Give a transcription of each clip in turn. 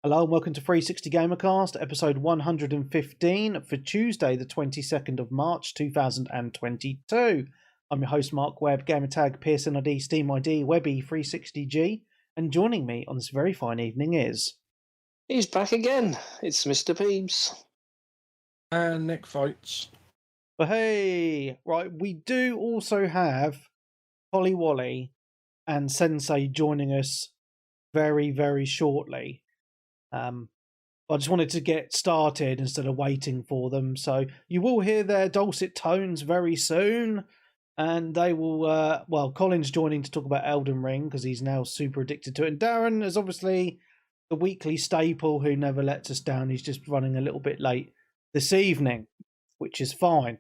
Hello and welcome to 360 Gamercast, episode 115 for Tuesday, the 22nd of March 2022. I'm your host, Mark Webb, gamertag Pearson ID, Steam ID, Webby 360G, and joining me on this very fine evening is... He's back again. It's Mr. Peebs. And Nick Fights. But hey, right, we do also have Holly Wally and Sensei joining us very, very shortly. I just wanted to get started instead of waiting for them. So you will hear their dulcet tones very soon. And they will, Colin's joining to talk about Elden Ring because he's now super addicted to it. And Darren is obviously the weekly staple who never lets us down. He's just running a little bit late this evening, which is fine.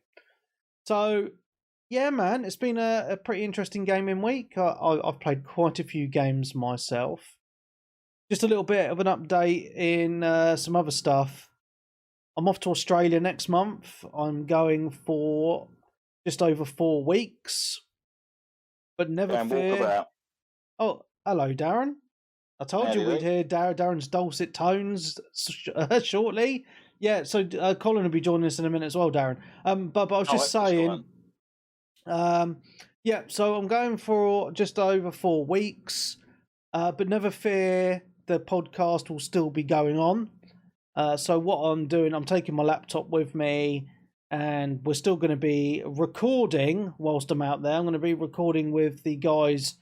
So, yeah, man, it's been a pretty interesting gaming week. I've played quite a few games myself. Just a little bit of an update in some other stuff. I'm off to Australia next month. I'm going for just over 4 weeks. But never fear. Oh, hello, Darren. I told you we'd hear Darren's dulcet tones shortly. Yeah, so Colin will be joining us in a minute as well, Darren. But I was just saying... yeah, so I'm going for just over 4 weeks. But never fear, the podcast will still be going on. So what I'm doing, I'm taking my laptop with me, and we're still going to be recording whilst I'm out there. I'm going to be recording with the guys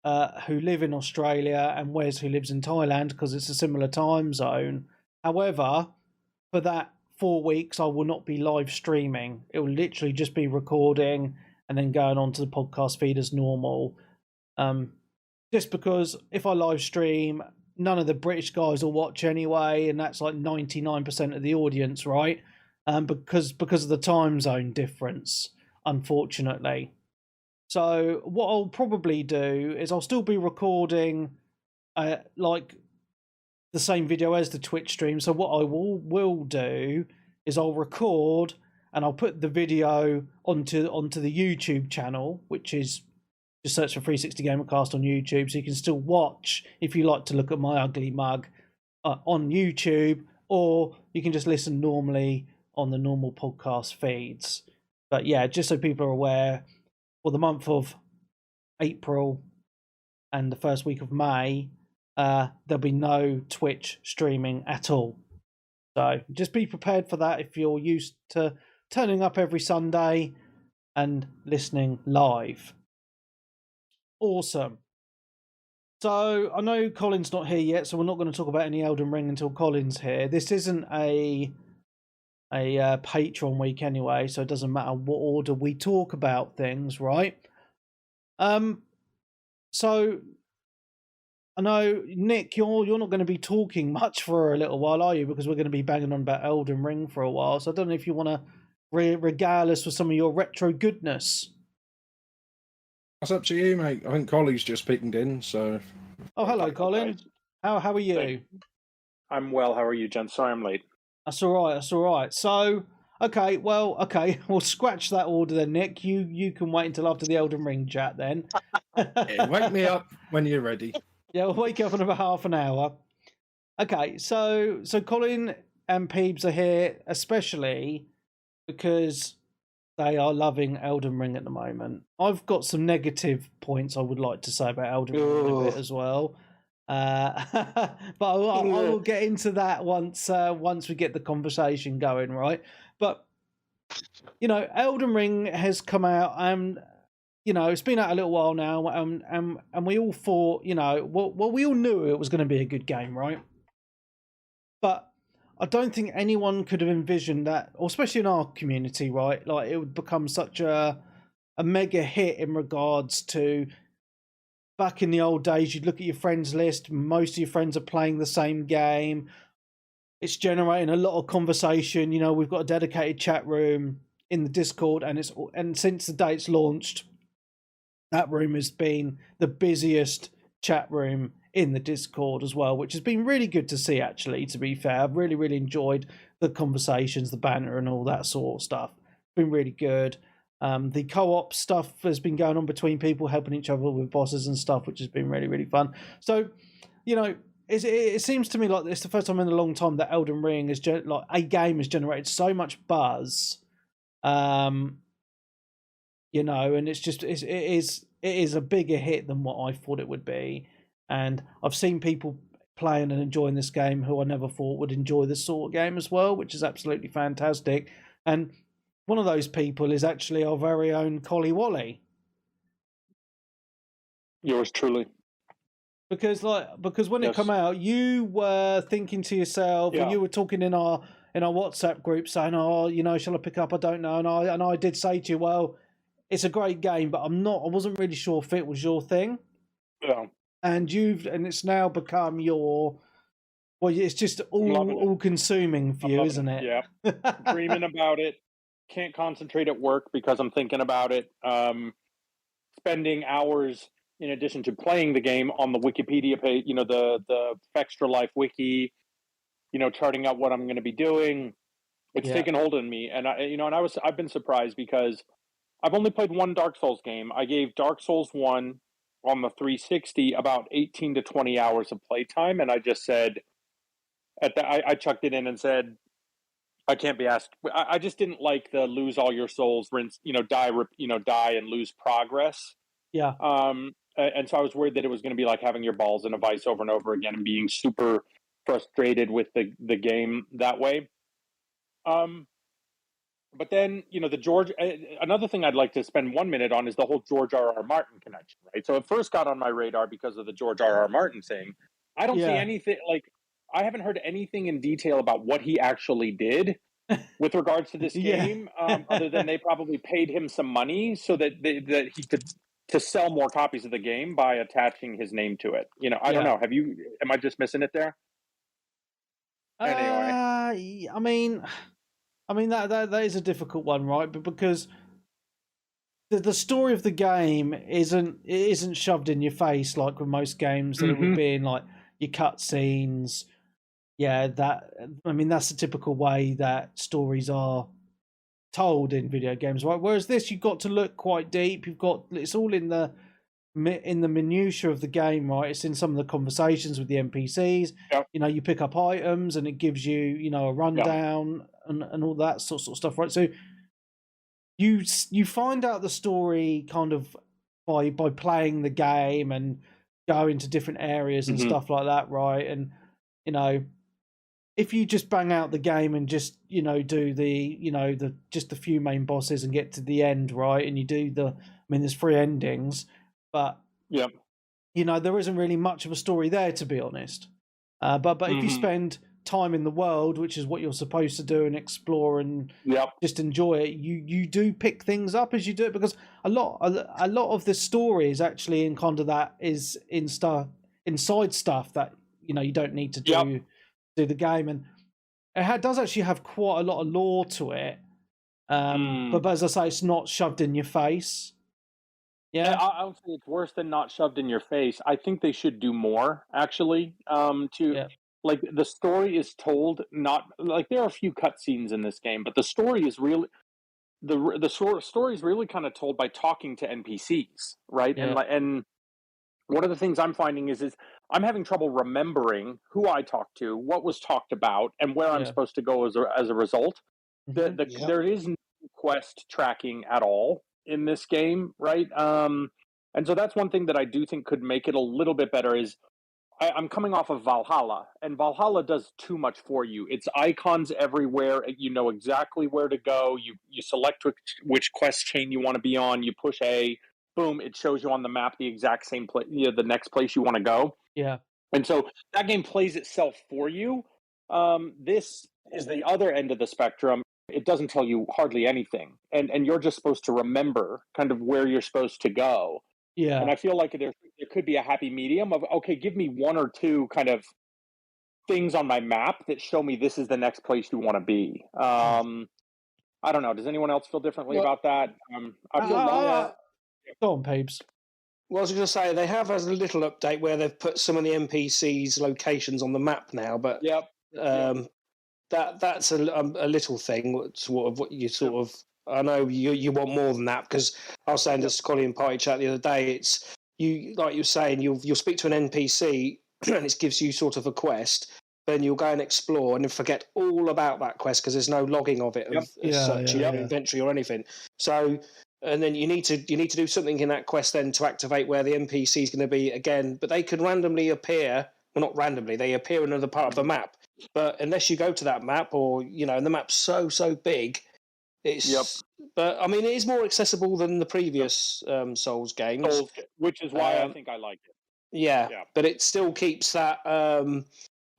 who live in Australia and Wes who lives in Thailand because it's a similar time zone. However, for that 4 weeks, I will not be live streaming. It will literally just be recording and then going on to the podcast feed as normal. Just because if I live stream, none of the British guys will watch anyway, and that's like 99% of the audience, right? Because of the time zone difference, unfortunately. So what I'll probably do is I'll still be recording like the same video as the Twitch stream. So what I will do is I'll record and I'll put the video onto the YouTube channel, which is just search for 360 Gamercast on YouTube, so you can still watch if you like to look at my ugly mug on YouTube, or you can just listen normally on the normal podcast feeds. But yeah, just so people are aware, for the month of April and the first week of May, there'll be no Twitch streaming at all. So just be prepared for that if you're used to turning up every Sunday and listening live. Awesome. So I know Colin's not here yet, so we're not going to talk about any Elden Ring until Colin's here. This isn't a Patreon week anyway, so it doesn't matter what order we talk about things, right? So I know, Nick, you're not going to be talking much for a little while, are you? Because we're going to be banging on about Elden Ring for a while. So I don't know if you want to regale us with some of your retro goodness. That's up to you, mate. I think Colin's just pinged in, so... Oh, hello, Colin. How are you? I'm well. How are you, Jen? Sorry I'm late. That's all right. So, okay, we'll scratch that order then, Nick. You can wait until after the Elden Ring chat then. Yeah, wake me up when you're ready. Yeah, we'll wake up in about half an hour. Okay, so Colin and Peebs are here, especially because they are loving Elden Ring at the moment. I've got some negative points I would like to say about Elden Ring a bit as well. But I will get into that once we get the conversation going, right? But, you know, Elden Ring has come out and, you know, it's been out a little while now, and we all thought, you know, well, we all knew it was going to be a good game, right? But I don't think anyone could have envisioned that, or especially in our community, right? Like, it would become such a mega hit in regards to back in the old days. You'd look at your friends list, most of your friends are playing the same game. It's generating a lot of conversation. You know, we've got a dedicated chat room in the Discord, and since the day it's launched, that room has been the busiest chat room in the Discord as well, which has been really good to see, actually, to be fair. I've really, really enjoyed the conversations, the banter and all that sort of stuff. It's been really good. The co-op stuff has been going on between people, helping each other with bosses and stuff, which has been really, really fun. So, you know, it seems to me like it's the first time in a long time that Elden Ring is like a game has generated so much buzz, and it's just it is a bigger hit than what I thought it would be, and I've seen people playing and enjoying this game who I never thought would enjoy this sort of game as well, which is absolutely fantastic. And one of those people is actually our very own Collie Wally. Yours truly. Because when it come out, you were thinking to yourself, and you were talking in our WhatsApp group saying, "Oh, shall I pick up? I don't know." And I did say to you, "Well, it's a great game, but I wasn't really sure if it was your thing." Yeah. And it's now become your. Well, it's just all consuming for you, isn't it? Yeah. Dreaming about it. Can't concentrate at work because I'm thinking about it. Spending hours in addition to playing the game on the Wikipedia page, the Extra Life wiki, charting out what I'm going to be doing. It's taken hold of me, and I've been surprised because I've only played one Dark Souls game. I gave Dark Souls 1 on the 360 about 18 to 20 hours of playtime, and I just said I chucked it in and said, I can't be asked. I just didn't like the lose all your souls, rinse, die and lose progress. Yeah. And so I was worried that it was going to be like having your balls in a vice over and over again and being super frustrated with the game that way. But then, another thing I'd like to spend 1 minute on is the whole George R.R. Martin connection, right? So it first got on my radar because of the George R.R. Martin thing. I don't see anything, I haven't heard anything in detail about what he actually did with regards to this game, other than they probably paid him some money so that he could to sell more copies of the game by attaching his name to it. I don't know. Am I just missing it there? Anyway. I mean that is a difficult one, right? But because the story of the game isn't shoved in your face like with most games that it would be in, like your cutscenes. Yeah, that's the typical way that stories are told in video games, right? Whereas this, you've got to look quite deep. It's all in the minutiae of the game, right? It's in some of the conversations with the NPCs. Yep. You pick up items and it gives you, a rundown and all that sort of stuff, right? So you find out the story kind of by playing the game and going to different areas and stuff like that, right? And if you just bang out the game and just do the just the few main bosses and get to the end, right? And you do there's 3 endings, but there isn't really much of a story there, to be honest. But if you spend time in the world, which is what you're supposed to do, and explore and just enjoy it, you do pick things up as you do it, because a lot of the story is actually in kind of that is inside stuff that you don't need to do the game, and it does actually have quite a lot of lore to it. But as I say, it's not shoved in your face. Yeah, I would say it's worse than not shoved in your face. I think they should do more, actually. Like, the story is told, not like there are a few cutscenes in this game, but the story is really the story is really kind of told by talking to NPCs, right? Yeah. And one of the things I'm finding is I'm having trouble remembering who I talked to, what was talked about, and where I'm supposed to go as a result. There is no quest tracking at all in this game, right? And so that's one thing that I do think could make it a little bit better is I'm coming off of Valhalla, and Valhalla does too much for you. It's icons everywhere. You know exactly where to go. You select which quest chain you want to be on. You push A, boom, it shows you on the map the exact same place, the next place you want to go. Yeah. And so that game plays itself for you. This is the other end of the spectrum. It doesn't tell you hardly anything. And you're just supposed to remember kind of where you're supposed to go. Yeah. And I feel like there could be a happy medium of, okay, give me 1 or 2 kind of things on my map that show me this is the next place you want to be. I don't know. Does anyone else feel differently about that? I feel Go on, Peebs. Well, I was going to say, they have a little update where they've put some of the NPCs' locations on the map now, but that's a little thing. Sort of what you sort of. I know you want more than that, because I was saying this to Colin in Party Chat the other day. It's you, like you were saying, you'll speak to an NPC and it gives you sort of a quest, then you'll go and explore and then forget all about that quest because there's no logging of it as such, inventory or anything. So, and then you need to do something in that quest then to activate where the NPC is going to be again. But they can randomly appear. Well, not randomly. They appear in another part of the map. But unless you go to that map, or and the map's so big, it's. But I mean, it is more accessible than the previous Souls games, which is why I think I like it. Yeah, but it still keeps that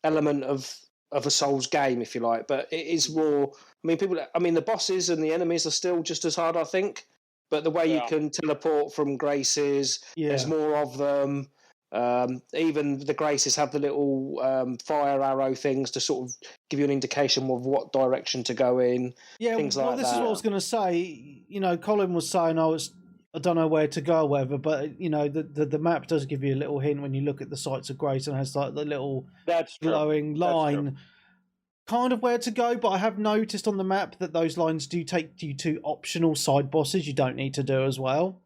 element of a Souls game, if you like. But it is more. I mean, the bosses and the enemies are still just as hard, I think. But the way you can teleport from Graces, there's more of them. Even the Graces have the little fire arrow things to sort of give you an indication of what direction to go in. Yeah, things well, like this that. is what I was going to say. Colin was saying, I don't know where to go or whatever, but the map does give you a little hint when you look at the sites of Grace and has like the little glowing line, kind of where to go. But I have noticed on the map that those lines do take you to optional side bosses you don't need to do as well.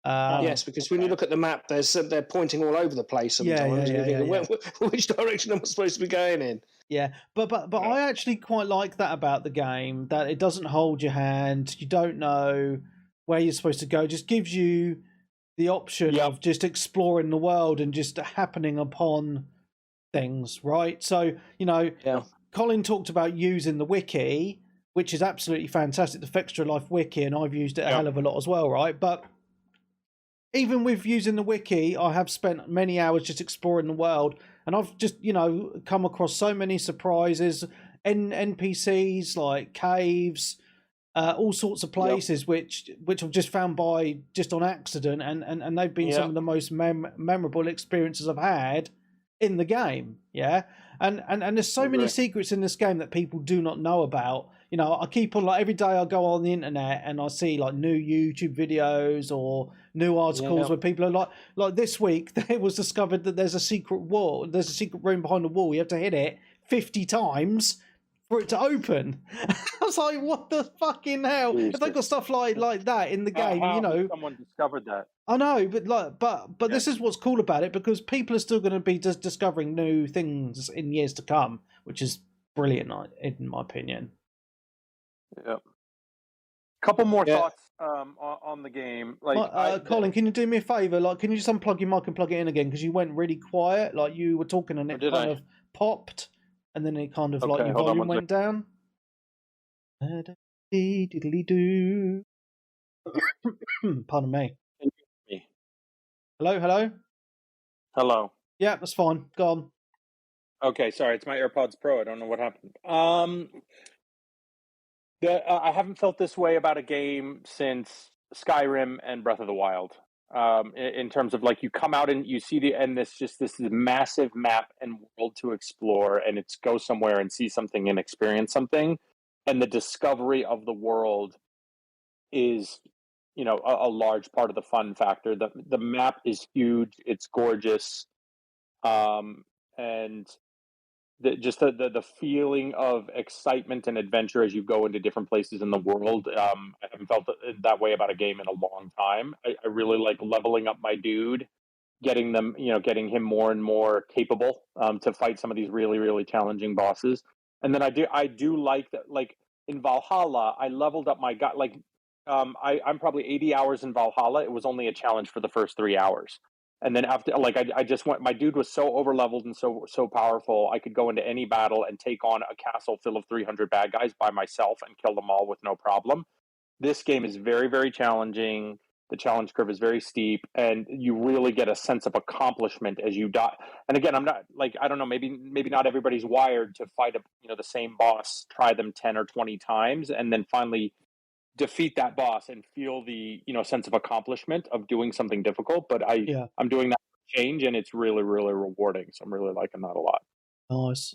Yes, because when you look at the map, they're pointing all over the place sometimes. And you're thinking, which direction am I supposed to be going in? Yeah, but I actually quite like that about the game, that it doesn't hold your hand. You don't know where you're supposed to go. It just gives you the option of just exploring the world and just happening upon things, right? So, Colin talked about using the wiki, which is absolutely fantastic, the Fextra Life wiki, and I've used it a hell of a lot as well, right? But even with using the wiki, I have spent many hours just exploring the world, and I've just, come across so many surprises, NPCs, like caves, all sorts of places, which I've just found just on accident, and they've been some of the most memorable experiences I've had in the game, and there's so many secrets in this game that people do not know about. I keep on, like, every day I go on the internet and I see like new YouTube videos or new articles where people are like this week it was discovered that there's a secret room behind the wall. You have to hit it 50 times for it to open. I was like, what the fucking hell? If they've got stuff like that in the game, someone discovered that. I know, but this is what's cool about it, because people are still going to be just discovering new things in years to come, which is brilliant in my opinion. Yeah. Couple more thoughts on the game. Colin, can you do me a favour? Like, can you just unplug your mic and plug it in again? Because you went really quiet. Like, you were talking and it kind of popped, and then it kind of your volume went down. Pardon me. Hello. Yeah, that's fine. Go on. Okay, sorry, it's my AirPods Pro. I don't know what happened. I haven't felt this way about a game since Skyrim and Breath of the Wild. In terms of, like, you come out and you see this massive map and world to explore, and it's go somewhere and see something and experience something, and the discovery of the world is, a large part of the fun factor. The map is huge, it's gorgeous, and the feeling of excitement and adventure as you go into different places in the world. I haven't felt that way about a game in a long time. I really like leveling up my dude, getting him more and more capable to fight some of these really, really challenging bosses. And then I do like that, like in Valhalla, I leveled up my guy. Like, I'm probably 80 hours in Valhalla. It was only a challenge for the first 3 hours. And then after, like, I just went, my dude was so over leveled and so powerful, I could go into any battle and take on a castle full of 300 bad guys by myself and kill them all with no problem. This game is very, very challenging. The challenge curve is very steep, and you really get a sense of accomplishment as you die. And again, I'm not, like, I don't know, maybe not everybody's wired to fight the same boss, try them 10 or 20 times, and then finally defeat that boss and feel the sense of accomplishment of doing something difficult. But I'm doing that change, and it's really, really rewarding. So I'm really liking that a lot. Nice.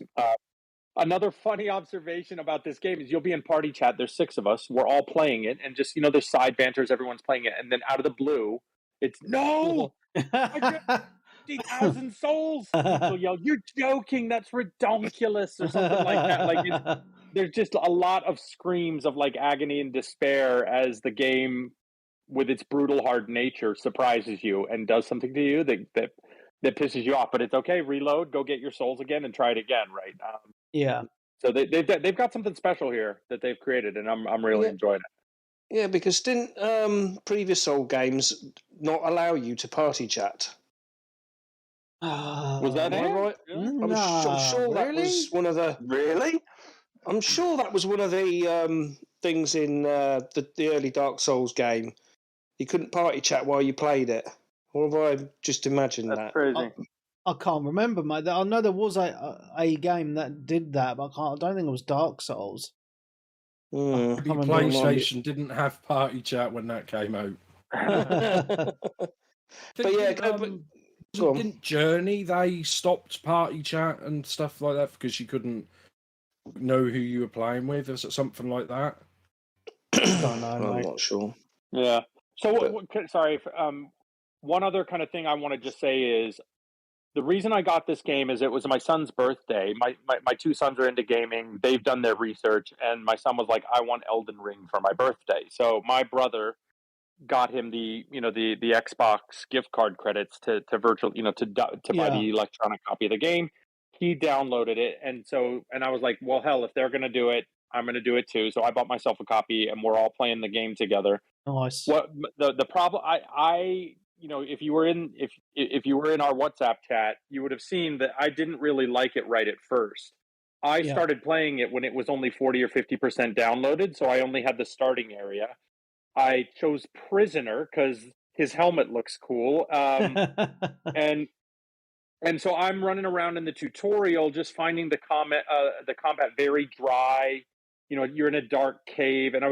Another funny observation about this game is you'll be in party chat. There's 6 of us. We're all playing it, and just there's side banters. Everyone's playing it, and then out of the blue, it's no. I got 50,000 souls. People yell, "You're joking! That's ridiculous!" or something like that. Like, there's just a lot of screams of, like, agony and despair as the game, with its brutal hard nature, surprises you and does something to you that that pisses you off. But it's okay. Reload, go get your souls again, and try it again. Right? Yeah. So they've got something special here that they've created, and I'm really enjoying it. Yeah, because didn't previous Soul games not allow you to party chat? Was that Am I it? right? Really? I'm sure that was one of the. Really? I'm sure that was one of the things in the early Dark Souls game. You couldn't party chat while you played it. Or have I just imagined That's that? crazy. I can't remember, mate. I know there was a game that did that, but I don't think it was Dark Souls. Mm. Maybe PlayStation didn't have party chat when that came out. But yeah, didn't Journey, they stopped party chat and stuff like that because you couldn't know who you were playing with? Is it something like that? Don't know, I'm mate. not sure. Yeah. So, sorry. One other kind of thing I want to just say is the reason I got this game is it was my son's birthday. My two sons are into gaming. They've done their research, and my son was like, "I want Elden Ring for my birthday." So my brother got him the Xbox gift card credits to virtual to buy the electronic copy of the game. He downloaded it, and I was like, well, hell, if they're gonna do it, I'm gonna do it too. So I bought myself a copy, and we're all playing the game together. Nice. What the problem? If you were in our WhatsApp chat, you would have seen that I didn't really like it right at first. I started playing it when it was only 40 or 50% downloaded, so I only had the starting area. I chose Prisoner because his helmet looks cool, and so I'm running around in the tutorial, just finding the combat very dry. You're in a dark cave, and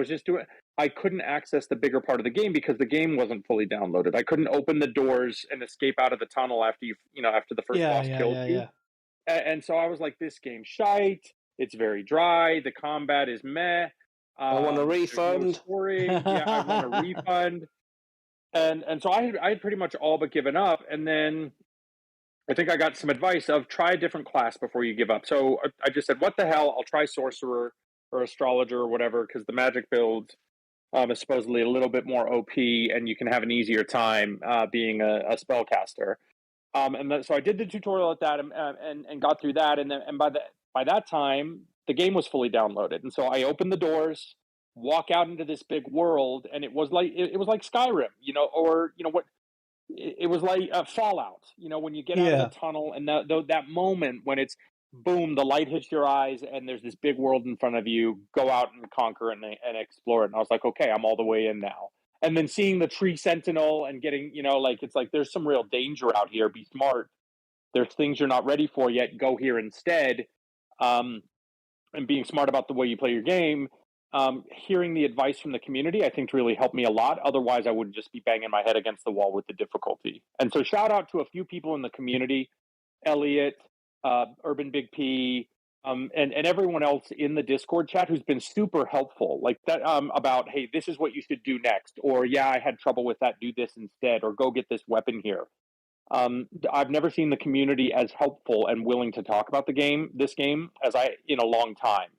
I couldn't access the bigger part of the game because the game wasn't fully downloaded. I couldn't open the doors and escape out of the tunnel after after the first boss killed you. And so I was like, this game's shite. It's very dry. The combat is meh. I want a refund. No story. Yeah, I want a refund. And so I had pretty much all but given up. And then I think I got some advice of try a different class before you give up. So I just said, what the hell? I'll try Sorcerer or Astrologer or whatever, because the magic build is supposedly a little bit more OP, and you can have an easier time being a spellcaster. So I did the tutorial at that and got through that. And by that time, the game was fully downloaded. And so I opened the doors, walk out into this big world, and it was like Skyrim, it was like Fallout, when you get out of the tunnel, and that moment when it's boom, the light hits your eyes, and there's this big world in front of you. Go out and conquer and explore it. And I was like, okay, I'm all the way in now. And then seeing the tree sentinel and getting, it's like there's some real danger out here. Be smart. There's things you're not ready for yet. Go here instead. And being smart about the way you play your game. Hearing the advice from the community, I think, really helped me a lot. Otherwise, I would just be banging my head against the wall with the difficulty. And so shout out to a few people in the community, Elliot, Urban Big P, and everyone else in the Discord chat who's been super helpful, like that, about, hey, this is what you should do next, or yeah, I had trouble with that, do this instead, or go get this weapon here. I've never seen the community as helpful and willing to talk about this game as in a long time.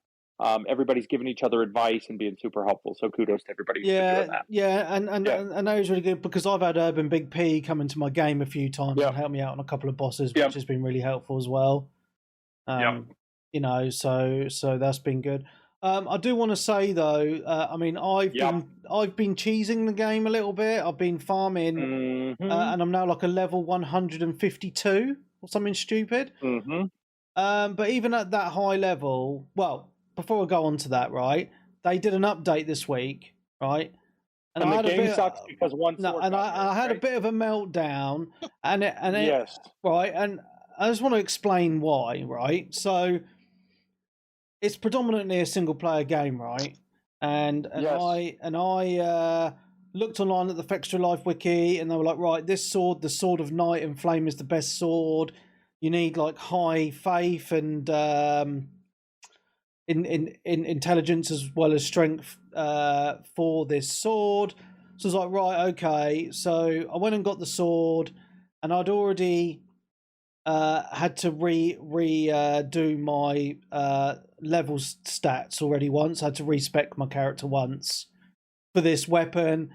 Everybody's giving each other advice and being super helpful. So kudos to everybody who's been doing that. Yeah, and that was really good because I've had Urban Big P come into my game a few times and help me out on a couple of bosses, which has been really helpful as well. So that's been good. I do want to say though, I've been cheesing the game a little bit. I've been farming, and I'm now like a level 152 or something stupid. But even at that high level, before I go on to that, right? They did an update this week, right? And the game sucks because I had a bit of a meltdown, and right, and I just want to explain why, right? So it's predominantly a single player game, right? And I looked online at the Fextra Life wiki, and they were like, right, this sword, the Sword of Night and Flame, is the best sword. You need like high faith and in intelligence as well as strength for this sword. So I was like, right, okay. So I went and got the sword, and I'd already had to redo my level stats already once. I had to respec my character once for this weapon,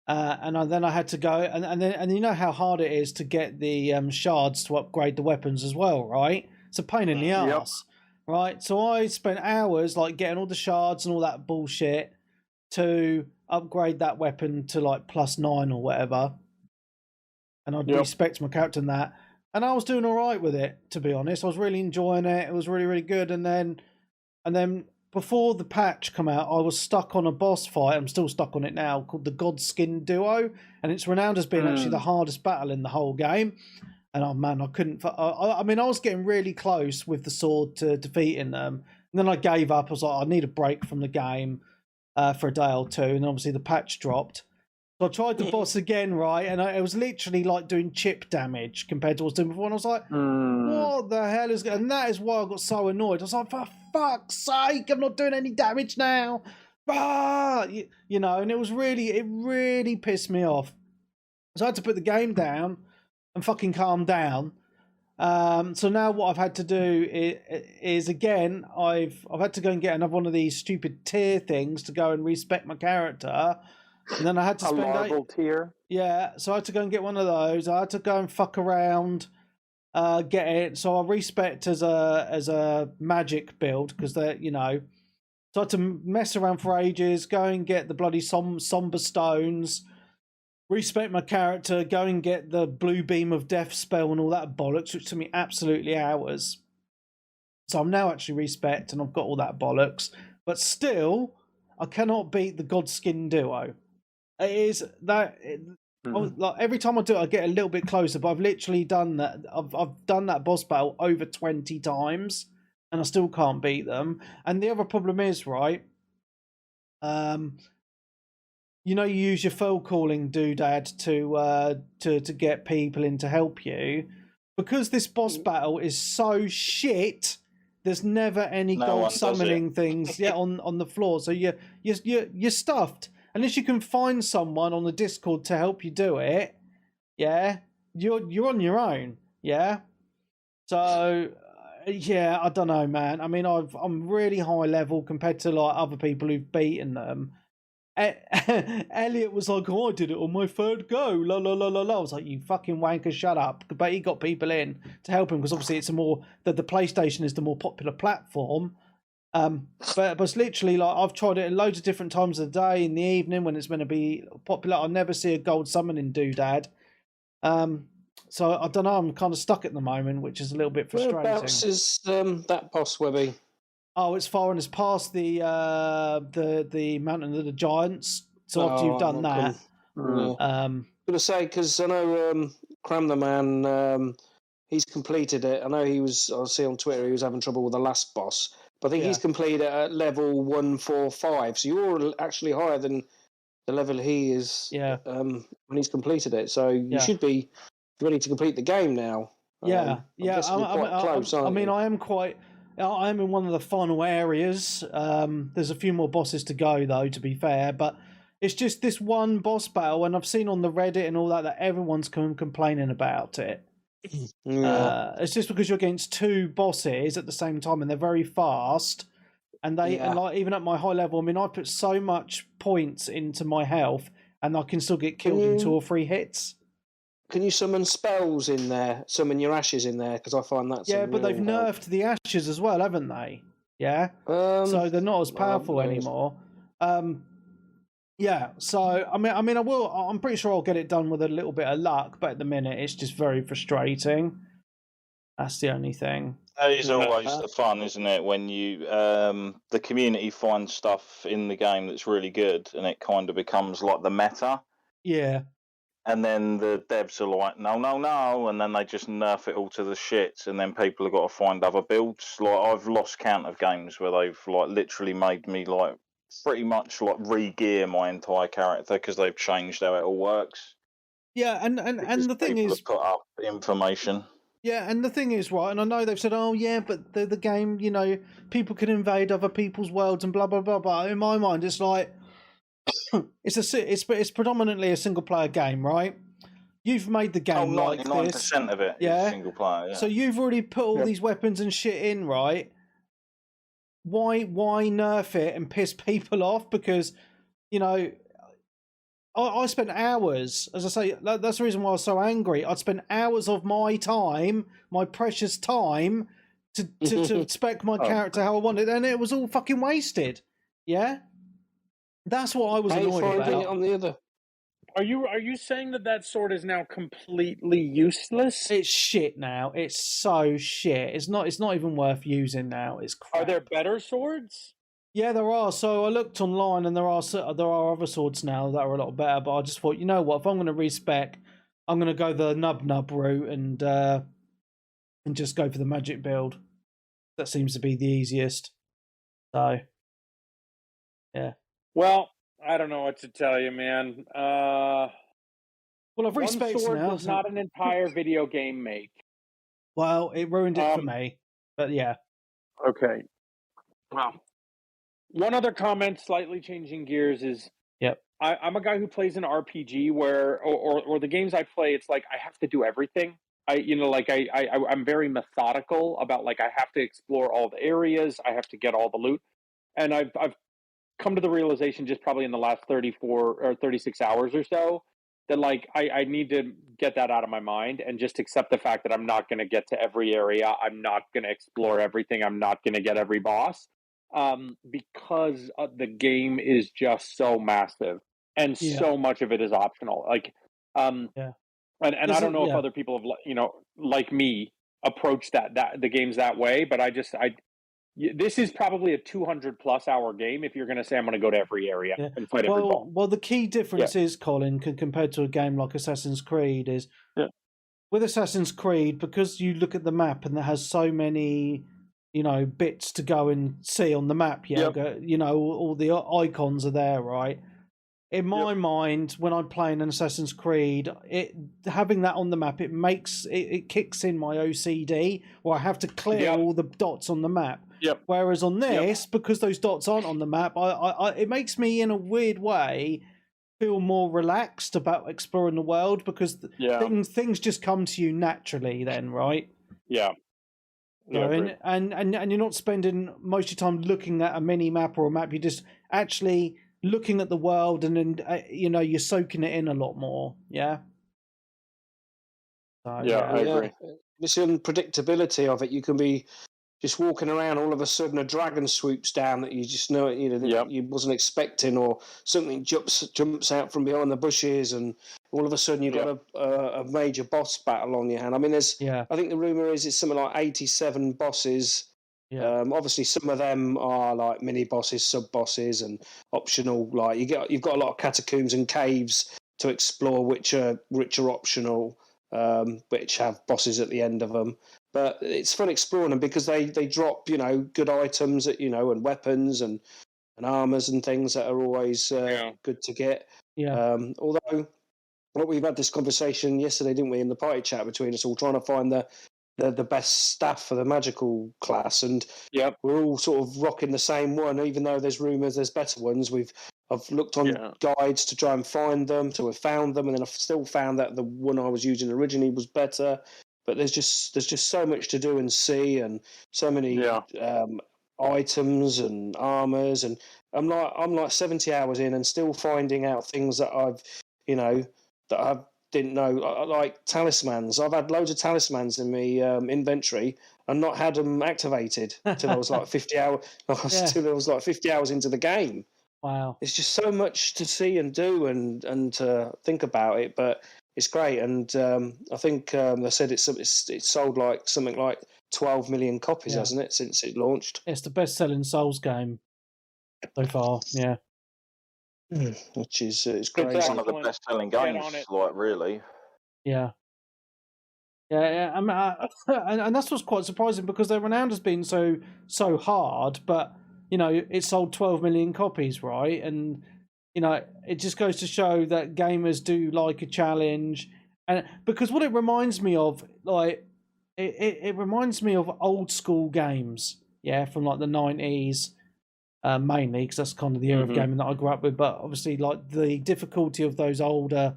then I had to go and you know how hard it is to get the shards to upgrade the weapons as well, right? It's a pain in the ass, right? So I spent hours like getting all the shards and all that bullshit to upgrade that weapon to like +9 or whatever, and I'd respect my character in that. And I was doing all right with it, to be honest. I was really enjoying it. It was really, really good. And then before the patch come out, I was stuck on a boss fight. I'm still stuck on it now, called the Godskin Duo, and it's renowned as being actually the hardest battle in the whole game. And oh man, I couldn't. I mean, I was getting really close with the sword to defeating them, and then I gave up. I was like, I need a break from the game for a day or two, and obviously the patch dropped. So I tried the boss again, right, and it was literally like doing chip damage compared to what I was doing before. And I was like, what the hell is going on? And that is why I got so annoyed. I was like, for fuck's sake, I'm not doing any damage now. You know, and it really pissed me off. So I had to put the game down and fucking calm down. So now what I've had to do is again, I've had to go and get another one of these stupid tier things to go and respec my character. And then I had to spend a larval tier. Yeah, so I had to go and get one of those. I had to go and fuck around, get it. So I respect as a magic build because they're, you know. So I had to mess around for ages, go and get the bloody somber stones, respect my character, go and get the blue beam of death spell and all that bollocks, which took me absolutely hours. So I'm now actually respect and I've got all that bollocks, but still, I cannot beat the Godskin Duo. It is that like every time I do it, I get a little bit closer. But I've literally done that. I've done that boss battle over 20 times, and I still can't beat them. And the other problem is, right? You know, you use your phone calling doodad to get people in to help you, because this boss battle is so shit. There's never any gold summoning things on the floor, so you're stuffed. Unless you can find someone on the Discord to help you do it, you're on your own, So, I don't know, man. I mean, I'm really high level compared to like other people who've beaten them. Elliot was like, "Oh, I did it on my third go." La la la la la. I was like, "You fucking wanker, shut up!" But he got people in to help him because obviously it's the PlayStation is the more popular platform. But it's literally like I've tried it loads of different times of the day, in the evening when it's going to be popular. I never see a gold summoning doodad. So I don't know. I'm kind of stuck at the moment, which is a little bit frustrating. Whereabouts is that boss, Webby? Oh, it's far and it's past the Mountain of the Giants. So after you've done that, I'm gonna say because I know Cram the Man, he's completed it. I know I see on Twitter he was having trouble with the last boss. But I think he's completed it at level 145. So you're actually higher than the level he is when he's completed it. So you should be ready to complete the game now. I am in one of the final areas. There's a few more bosses to go, though, to be fair. But it's just this one boss battle, and I've seen on the Reddit and all that everyone's complaining about it. It's just because you're against two bosses at the same time, and they're very fast. And and like even at my high level, I mean, I put so much points into my health, and I can still get killed in 2 or 3 hits. Can you summon spells in there? Summon your ashes in there? Because I find that's but they've nerfed the ashes as well, haven't they? Yeah. So they're not as powerful anymore. So I mean, I'm pretty sure I'll get it done with a little bit of luck, but at the minute, it's just very frustrating. That's the only thing. That is always the fun, isn't it? When you the community finds stuff in the game that's really good, and it kind of becomes like the meta. Yeah. And then the devs are like, no, and then they just nerf it all to the shit, and then people have got to find other builds. Like I've lost count of games where they've like literally made me like pretty much like re-gear my entire character because they've changed how it all works. Yeah, and the thing is, put up information. Yeah, and the thing is, right, and I know they've said, oh yeah, but the game, you know, people can invade other people's worlds and blah blah blah. But in my mind, it's like it's predominantly a single player game, right? You've made the game like this. 99% of it is single player. Yeah. So you've already put all these weapons and shit in, right? Why nerf it and piss people off? Because, you know, I spent hours, as I say, that's the reason why I was so angry. I'd spent hours of my time, my precious time, to spec my character how I wanted, and it was all fucking wasted. Yeah? That's what I was annoyed about. On the other. Are you saying that sword is now completely useless? It's shit now. It's so shit. It's not even worth using now. It's crap. Are there better swords? Yeah, there are. So I looked online, and there are other swords now that are a lot better. But I just thought, you know what? If I'm going to respec, I'm going to go the nub route and just go for the magic build. That seems to be the easiest. So, yeah. Well, I don't know what to tell you, man. Well, I've respecced one sword now. Was not an entire video game make. Well, it ruined it for me. But yeah. Okay. Wow. One other comment, slightly changing gears, is yep. I'm a guy who plays an RPG where, or the games I play, it's like I have to do everything. I'm very methodical about, like, I have to explore all the areas, I have to get all the loot, and I've come to the realization just probably in the last 34 or 36 hours or so that, like, I need to get that out of my mind and just accept the fact that I'm not going to get to every area, I'm not going to explore everything, I'm not going to get every boss. Because the game is just so massive and so much of it is optional. Like, and I don't know if other people have, like me, approach the games that way, but this is probably a 200+ hour game if you're going to say I'm going to go to every area and fight every boss. Well, the key difference is, Colin, compared to a game like Assassin's Creed, is with Assassin's Creed, because you look at the map and it has so many bits to go and see on the map. All the icons are there, right? In my mind, when I'm playing an Assassin's Creed, having that on the map, it kicks in my OCD, where I have to clear all the dots on the map. Whereas on this, because those dots aren't on the map, it makes me, in a weird way, feel more relaxed about exploring the world, because things just come to you naturally then, right? Yeah. And you're not spending most of your time looking at a mini map or a map. You're just actually looking at the world, and then you're soaking it in a lot more. Yeah. So, I agree. This unpredictability of it, you can be just walking around, all of a sudden a dragon swoops down that you just know you wasn't expecting, or something jumps out from behind the bushes, and all of a sudden you've got a major boss battle on your hand. I mean, I think the rumor is it's something like 87 bosses. Obviously some of them are like mini bosses, sub bosses, and optional. Like you've got a lot of catacombs and caves to explore, which are optional, which have bosses at the end of them. But it's fun exploring them because they drop good items and weapons and armors and things that are always good to get. Although we've had this conversation yesterday, didn't we, in the party chat between us all, trying to find the best staff for the magical class, and we're all sort of rocking the same one, even though there's rumours there's better ones. I've looked on guides to try and find them, to have found them, and then I've still found that the one I was using originally was better. But there's just so much to do and see, and so many items and armors, and I'm like 70 hours in and still finding out things that I didn't know, like talismans. I've had loads of talismans in my inventory and not had them activated till I was like 50 hours. Till I was like 50 hours into the game. Wow, it's just so much to see and do and to think about it, but it's great. And I think they said it's sold like something like 12 million copies, hasn't it, since it launched? It's the best-selling Souls game so far. Yeah. Which is it's crazy. It's one of the best-selling games, like, really. Yeah. I mean, and that's what's quite surprising, because they're renowned as being so hard, but it sold 12 million copies, right? And it just goes to show that gamers do like a challenge, and because what it reminds me of, like, it reminds me of old school games, from like the 90s. Mainly because that's kind of the era of gaming that I grew up with, but obviously, like, the difficulty of those older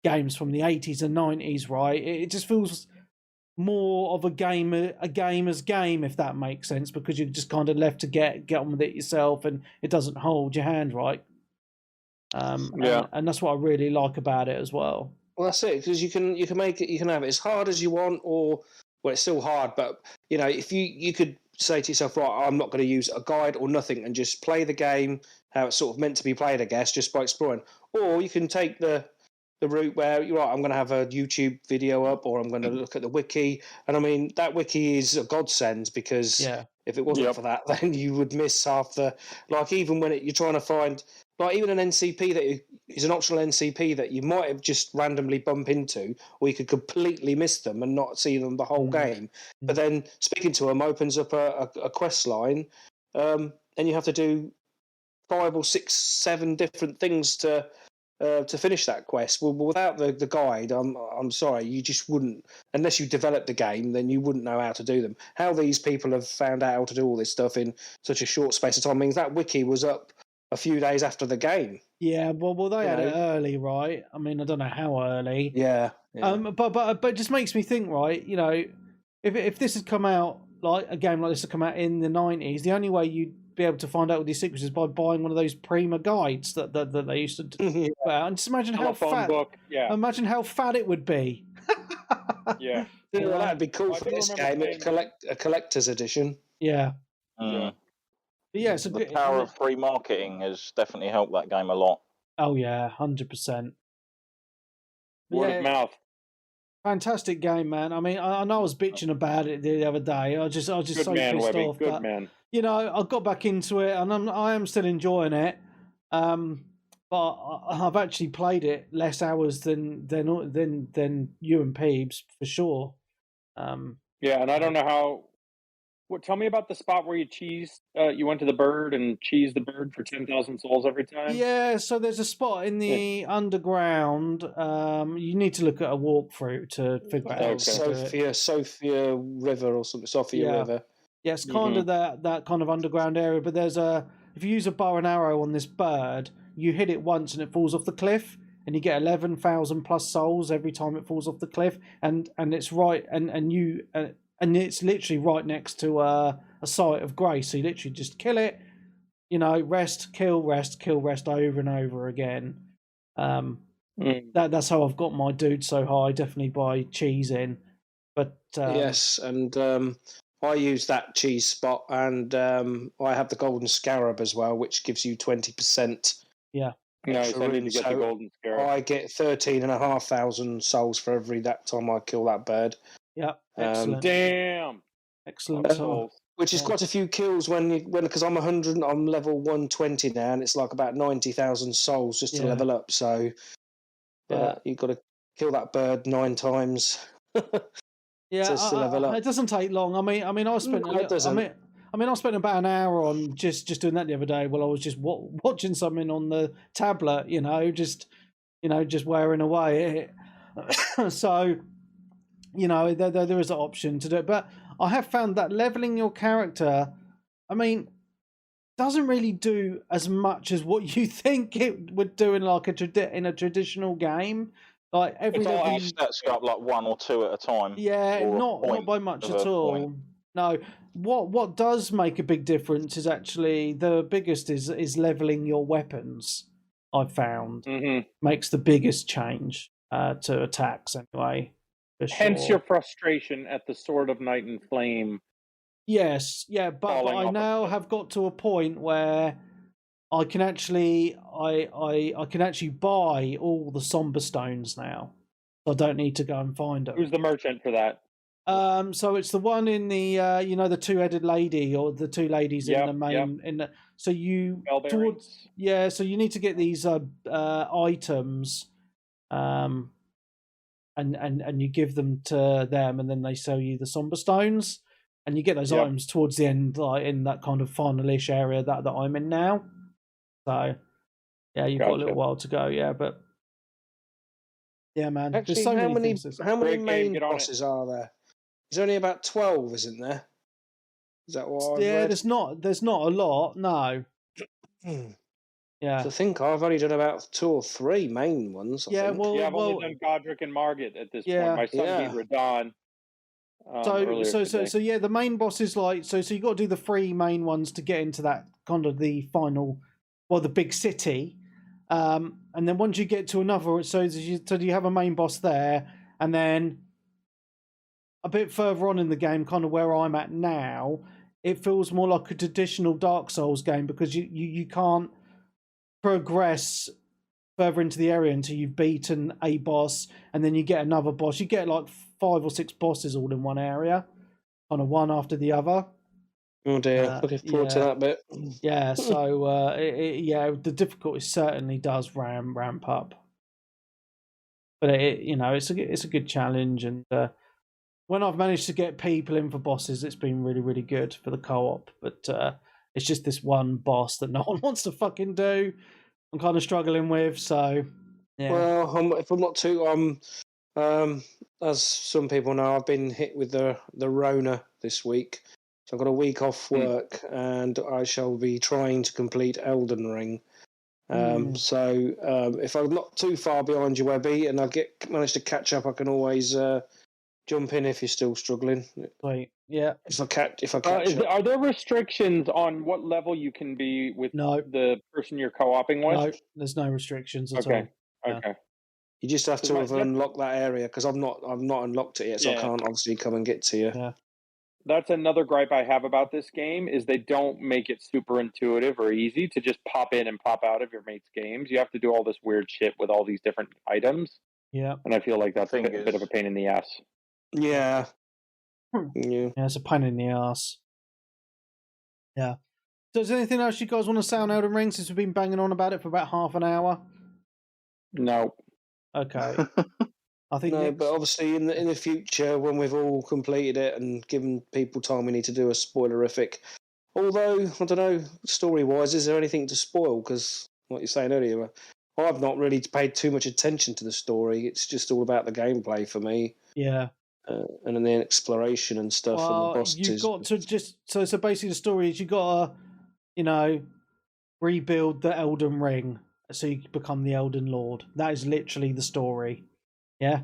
games from the 80s and 90s, right? It just feels more of a gamer's game, if that makes sense, because you're just kind of left to get on with it yourself, and it doesn't hold your hand, right? And that's what I really like about it as well. Well, that's it, because you can make it, you can have it as hard as you want, or well, it's still hard, but if you could say to yourself, right, I'm not going to use a guide or nothing, and just play the game how it's sort of meant to be played, I guess, just by exploring. Or you can take the route where you're right, I'm going to have a YouTube video up, or I'm going to look at the wiki. And I mean, that wiki is a godsend, because if it wasn't for that, then you would miss half the, like, even when you're trying to find, like, even an NCP that is an optional NCP that you might have just randomly bump into, or you could completely miss them and not see them the whole game. But then speaking to them opens up a quest line, and you have to do 5 or 6, 7 different things to finish that quest. Well, without the guide, I'm sorry, you just wouldn't, unless you develop the game, then you wouldn't know how to do them. How these people have found out how to do all this stuff in such a short space of time means that wiki was up a few days after the game. Yeah, well, they had it early, right? I mean, I don't know how early. Yeah. But it just makes me think, right? If this had come out, like a game like this had come out in the 90s, the only way you'd be able to find out all these secrets is by buying one of those Prima guides that they used to do. And just imagine how fat. Imagine how fat it would be. Yeah. Well, that'd be cool for this game. A collector's edition. Yeah. Yeah, it's the power of free marketing has definitely helped that game a lot. Oh yeah, 100%. Word of mouth. Fantastic game, man. I mean, I know I was bitching about it the other day. I just Good so man, pissed Webby. off. Good but, man. I got back into it, and I am still enjoying it. But I've actually played it less hours than you and Peebs for sure. Yeah, and I don't know how. Tell me about the spot where you went to the bird and cheesed the bird for 10,000 souls every time. Yeah, so there's a spot in the underground. You need to look at a walkthrough to figure out. Sophia River or something. Sophia River. Yeah, it's kind of that kind of underground area. But if you use a bow and arrow on this bird, you hit it once and it falls off the cliff, and you get 11,000 plus souls every time it falls off the cliff. And it's right, and it's literally right next to a site of grace. So you literally just kill it, rest, kill, rest over and over again. That's how I've got my dude so high, definitely by cheesing. But yes, and I use that cheese spot, and I have the golden scarab as well, which gives you 20%. Yeah. Nice. I need to get the golden scarab. I get 13,500 souls for every time I kill that bird. Yeah, excellent. Damn, excellent. Which is quite a few kills because I'm 100, I'm level 120 now, and it's like about 90,000 souls just to level up. So you've got to kill that bird 9 times. Yeah, it doesn't take long. I mean, I spent. I spent about an hour on just doing that the other day while I was just watching something on the tablet. Just wearing away. So. There is an option to do it, but I have found that leveling your character, doesn't really do as much as what you think it would do in like in a traditional game. Like every level, stats go up like 1 or 2 at a time. Yeah, not by much at all. No, what does make a big difference is actually the biggest is leveling your weapons. I've found makes the biggest change to attacks anyway. Hence your frustration at the Sword of Night and Flame. Yes, yeah, but I now have got to a point where I can actually I can actually buy all the somber stones now. I don't need to go and find them. Who's the merchant for that? So it's the one in the the 2-headed lady, or the 2 ladies in the main in the. So you so you need to get these items. And you give them to them, and then they sell you the somber stones, and you get those items towards the end, like in that kind of final-ish area that I'm in now. So, yeah, you've got a little while to go, but yeah, man. Actually, there's so how many main bosses are there? There's only about 12, isn't there? Is that what? There's not a lot. No. Yeah, I think I've only done about 2 or 3 main ones. I've only done Godric and Margit at this point. My son beat Radon. So the main boss is like so you got to do the 3 main ones to get into that kind of the final, the big city. And then once you get to another, so you have a main boss there, and then a bit further on in the game, kind of where I'm at now, it feels more like a traditional Dark Souls game because you can't progress further into the area until you've beaten a boss, and then you get another boss. You get like 5 or 6 bosses all in one area, kind of one after the other. Oh dear, looking forward to that bit. Yeah, so the difficulty certainly does ramp up, but it's a good challenge, and when I've managed to get people in for bosses, it's been really, really good for the co-op. But it's just this one boss that no one wants to fucking do. I'm kind of struggling with, so yeah. Well, if I'm not too, as some people know, I've been hit with the Rona this week. So I've got a week off work, and I shall be trying to complete Elden Ring. So if I'm not too far behind you, Webby, and I manage to catch up, I can always jump in if you're still struggling. Wait, yeah. If I catch up. Are there restrictions on what level you can be with the person you're co-oping with? No, there's no restrictions at all. Okay. You just have to have unlocked that area because I've not unlocked it yet, so I can't obviously come and get to you. Yeah. That's another gripe I have about this game is they don't make it super intuitive or easy to just pop in and pop out of your mate's games. You have to do all this weird shit with all these different items. Yeah. And I feel like that's a bit of a pain in the ass. Yeah. Yeah, it's a pain in the ass. Yeah. So is there anything else you guys want to say on Elden Ring since we've been banging on about it for about half an hour? No. Okay. I think but obviously in the future when we've all completed it and given people time, we need to do a spoilerific. Although I don't know, story-wise, is there anything to spoil? Because like you're saying earlier, I've not really paid too much attention to the story. It's just all about the gameplay for me. Yeah. And then the exploration and stuff and the bosses. You've got to just so basically the story is you got to rebuild the Elden Ring so you can become the Elden Lord. That is literally the story. Yeah.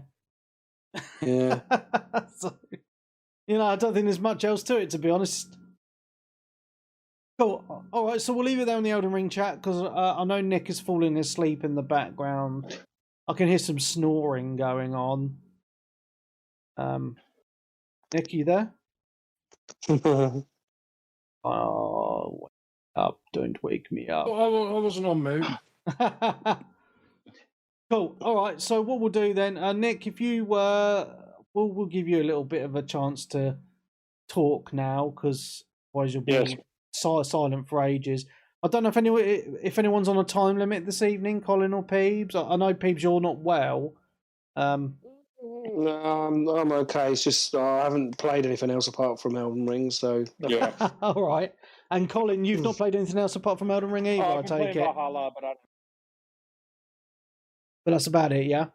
Yeah. So, I don't think there's much else to it, to be honest. Cool. All right, so we'll leave it there on the Elden Ring chat because I know Nick is falling asleep in the background. I can hear some snoring going on. Nick, you there? Oh, wake up! Don't wake me up. I wasn't on mute. Cool. All right. So what we'll do then, Nick, if you we'll give you a little bit of a chance to talk now because otherwise you'll be silent for ages. I don't know if anyone's on a time limit this evening, Colin or Peebs. I know Peebs, you're not well. No, I'm okay. It's just I haven't played anything else apart from Elden Ring, so yeah. All right. And Colin, you've not played anything else apart from Elden Ring either, I take it. Valhalla, But that's about it, yeah?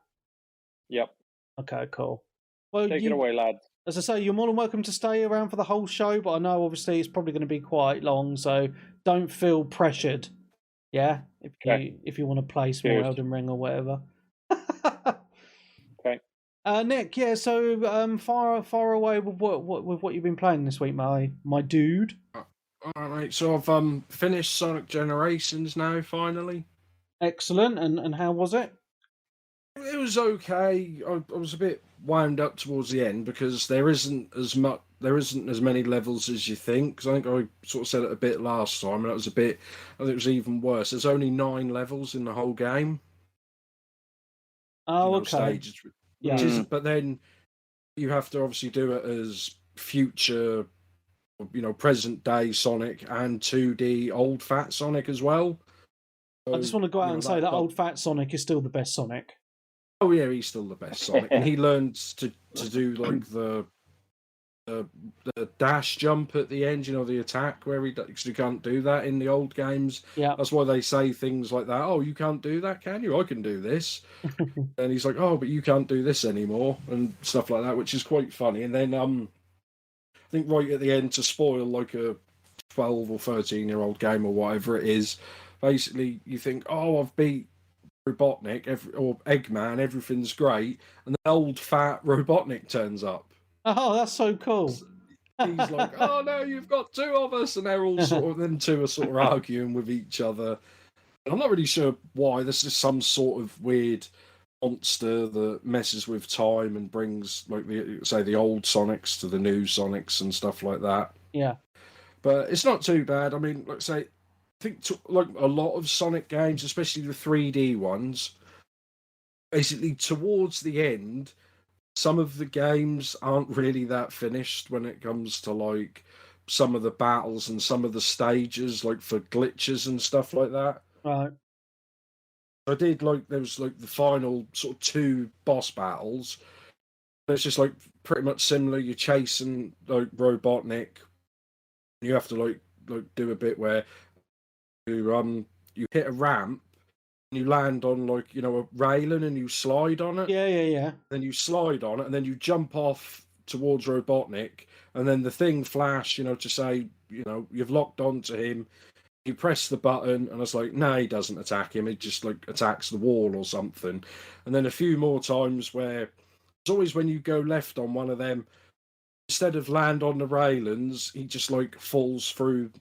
Yep. Okay, cool. Well, Take it away, lads. As I say, you're more than welcome to stay around for the whole show, but I know obviously it's probably going to be quite long, so don't feel pressured. Yeah, if you want to play some more Elden Ring or whatever. Okay. Nick, yeah. So far away with what you've been playing this week, my dude. All right, so I've finished Sonic Generations now. Finally. Excellent. And how was it? It was okay. I was a bit wound up towards the end because there isn't as many levels as you think. Because I think I sort of said it a bit last time, and I think it was even worse. There's only 9 levels in the whole game. Oh, okay. Stages. Yeah. But then you have to obviously do it as future, present day Sonic and 2D old fat Sonic as well. So, I just want to go out and say that old fat Sonic is still the best Sonic. Oh yeah, he's still the best Sonic, and he learns to do like the dash jump at the end. The attack where he can't do that in the old games. Yeah, that's why they say things like that. Oh, you can't do that, can you? I can do this. And he's like, oh, but you can't do this anymore, and stuff like that, which is quite funny. And then I think right at the end, to spoil like a 12 or 13-year-old game or whatever it is, basically you think, oh, I've beat Robotnik or Eggman, everything's great, and the old fat Robotnik turns up. Oh, that's so cool. He's like, oh no, you've got 2 of us, and they're all them 2 are sort of arguing with each other. I'm not really sure why. There's just some sort of weird monster that messes with time and brings, like, the old Sonics to the new Sonics and stuff like that. Yeah. But it's not too bad. I mean, like I say, I think like a lot of Sonic games, especially the 3D ones, basically towards the end, some of the games aren't really that finished when it comes to like some of the battles and some of the stages, like for glitches and stuff like that. Right. I did like there was like the final sort of 2 boss battles. It's just like pretty much similar. You're chasing like Robotnik. You have to like do a bit where you hit a ramp and you land on like a railing and you slide on it. Yeah. Then you slide on it and then you jump off towards Robotnik and then the thing flash, to say, you've locked onto him. You press the button and it's like, no, he doesn't attack him. It just like attacks the wall or something. And then a few more times where it's always when you go left on one of them, instead of land on the railings, he just like falls through the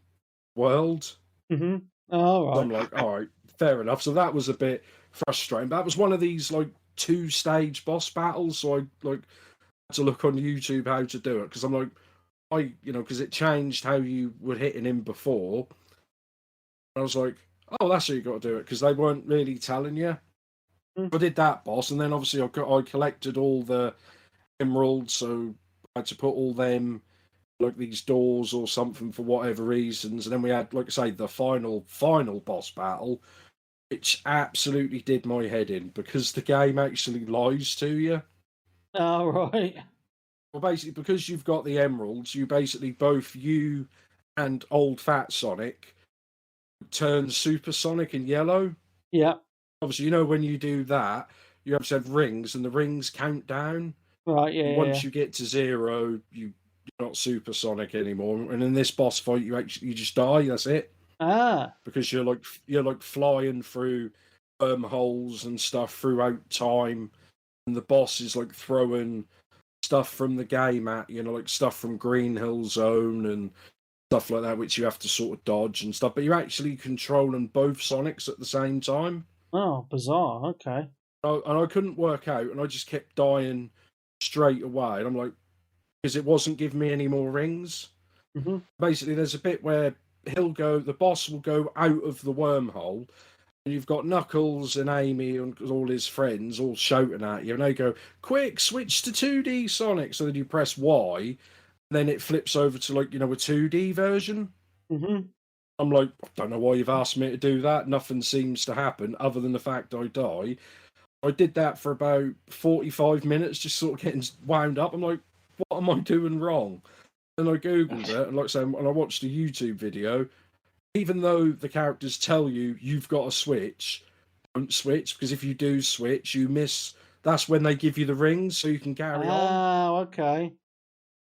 world. Mm-hmm. Oh, right. So I'm like, all right, fair enough. So that was a bit frustrating. But that was one of these like 2-stage boss battles. So I like had to look on YouTube how to do it because I'm like, because it changed how you were hitting him before. I was like, oh, that's how you got to do it, because they weren't really telling you. I did that boss, and then obviously I collected all the emeralds, so I had to put all them, like these doors or something for whatever reasons. And then we had, like I say, the final boss battle, which absolutely did my head in, because the game actually lies to you. Oh, right. Well, basically, because you've got the emeralds, you basically, both you and old fat Sonic, turn supersonic and yellow. Yeah. Obviously, when you do that, you have to have rings, and the rings count down. Right. Yeah. Once you get to 0, you're not supersonic anymore. And in this boss fight, you just die. That's it. Because you're like flying through wormholes and stuff throughout time, and the boss is like throwing stuff from the game at like stuff from Green Hill Zone and stuff like that, which you have to sort of dodge and stuff. But you're actually controlling both Sonics at the same time. Oh, bizarre. Okay. And I couldn't work out, and I just kept dying straight away. And I'm like, because it wasn't giving me any more rings. Mm-hmm. Basically, there's a bit where the boss will go out of the wormhole, and you've got Knuckles and Amy and all his friends all shouting at you, and they go, quick, switch to 2D Sonic. So then you press Y, then it flips over to like a 2D version. Mm-hmm. I'm like, I don't know why you've asked me to do that. Nothing seems to happen other than the fact I die. I did that for about 45 minutes, just sort of getting wound up. I'm like, what am I doing wrong? And I googled it, and like I say, and I watched a YouTube video. Even though the characters tell you you've got to switch, don't switch, because if you do switch, you miss. That's when they give you the rings, so you can carry on. Oh, okay.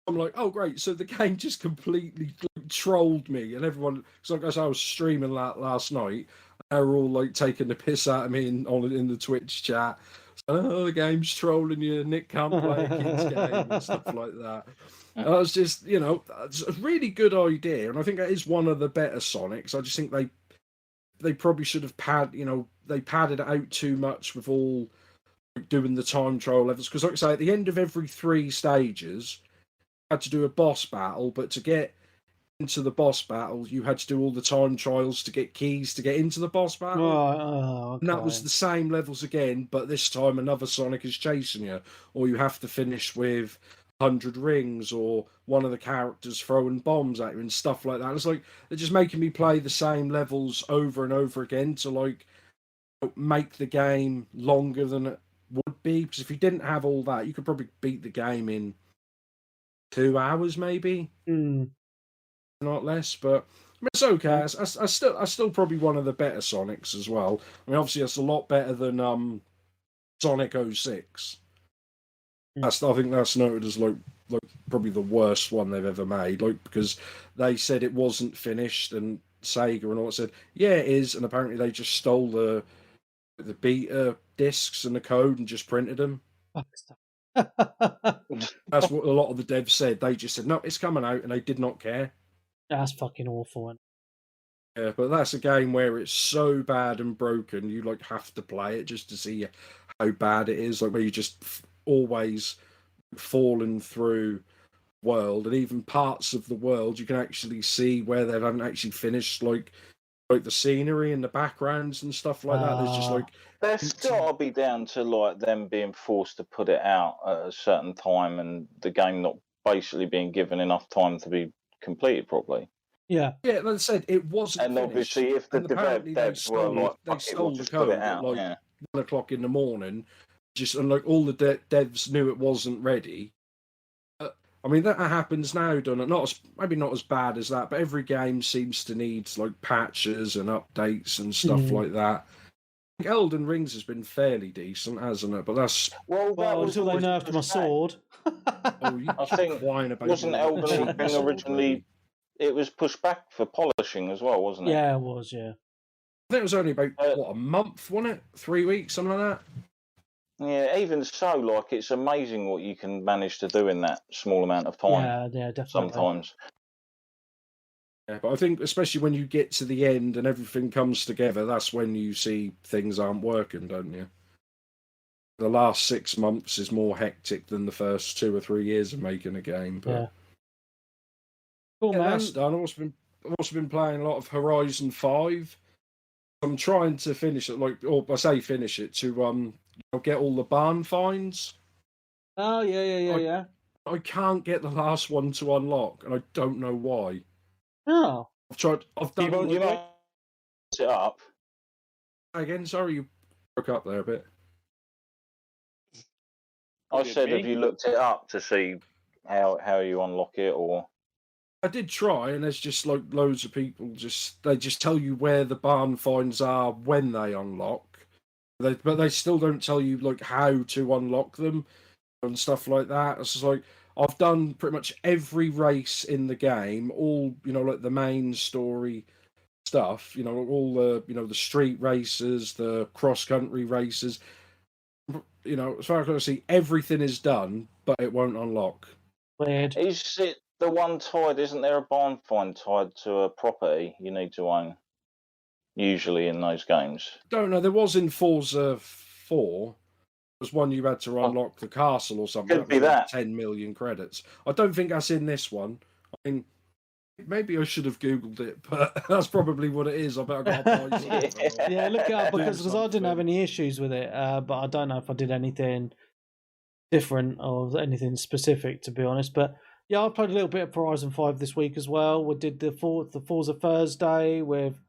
I'm like, oh great! So the game just completely trolled me, and everyone. Because I was streaming that last night, they were all like taking the piss out of me in the Twitch chat. So, oh, the game's trolling you. Nick can't play a kid's game and stuff like that. And I was just, it's a really good idea, and I think that is one of the better Sonics. I just think they probably should have they padded it out too much with all doing the time trial levels. Because like I say, at the end of every 3 stages, had to do a boss battle, but to get into the boss battle, you had to do all the time trials to get keys to get into the boss battle. Oh, okay. And that was the same levels again, but this time another Sonic is chasing you, or you have to finish with 100 rings, or one of the characters throwing bombs at you and stuff like that. It's like they're just making me play the same levels over and over again to like make the game longer than it would be. Because if you didn't have all that, you could probably beat the game in 2 hours, maybe, not less. But I mean, it's okay. I still probably one of the better Sonics as well. I mean, obviously, it's a lot better than Sonic 06. I think that's noted as like probably the worst one they've ever made. Like, because they said it wasn't finished, and Sega and all that said, yeah, it is, and apparently they just stole the beta discs and the code and just printed them. That's what a lot of the devs said. They just said, no, it's coming out, and they did not care. That's fucking awful. Yeah, but that's a game where it's so bad and broken, you like have to play it just to see how bad it is. Like where you just always falling through world, and even parts of the world you can actually see where they haven't actually finished, like the scenery and the backgrounds and stuff like that. There's just like that's got to be down to like them being forced to put it out at a certain time, and the game not basically being given enough time to be completed properly. Yeah, like I said, it wasn't. And finished. obviously, if the devs were like, they stole the code at like 1:00 in the morning, just and like all the devs knew it wasn't ready. I mean that happens now, doesn't it? Maybe not as bad as that, but every game seems to need like patches and updates and stuff like that. I think Elden Rings has been fairly decent, hasn't it? But that's well until they nerfed my sword. I think wasn't Elden Ring originally? It was pushed back for polishing as well, wasn't it? Yeah, it was. Yeah. I think it was only about a month, wasn't it? 3 weeks, something like that. Yeah, even so, like it's amazing what you can manage to do in that small amount of time. Yeah, definitely. Sometimes. Yeah, but I think especially when you get to the end and everything comes together, that's when you see things aren't working, don't you? The last 6 months is more hectic than the first 2 or 3 years of making a game. But yeah. Cool, man. That's done. I've also been playing a lot of Horizon 5. I'm trying to finish it, or I say finish it to get all the barn finds. Oh yeah. I can't get the last one to unlock, and I don't know why. Oh. I've tried. I've done. You might set it up again. Sorry, you broke up there a bit. I said, have you looked it up to see how you unlock it, or? I did try, and there's just like loads of people they just tell you where the barn finds are when they unlock, but they still don't tell you like how to unlock them and stuff like that. It's just like I've done pretty much every race in the game, all like the main story stuff, all the the street races, the cross country races. As far as I can see, everything is done, but it won't unlock. Weird. Is it the one tied? Isn't there a barn find tied to a property you need to own? Usually in those games. Don't know. There was in Forza 4. There was one you had to unlock the castle or something. Could be that. 10 million credits. I don't think that's in this one. I mean, maybe I should have Googled it, but that's probably what it is. I bet I got to buy Yeah, look it up because I didn't have any issues with it, but I don't know if I did anything different or anything specific, to be honest. But yeah, I played a little bit of Horizon 5 this week as well. We did the Forza Thursday with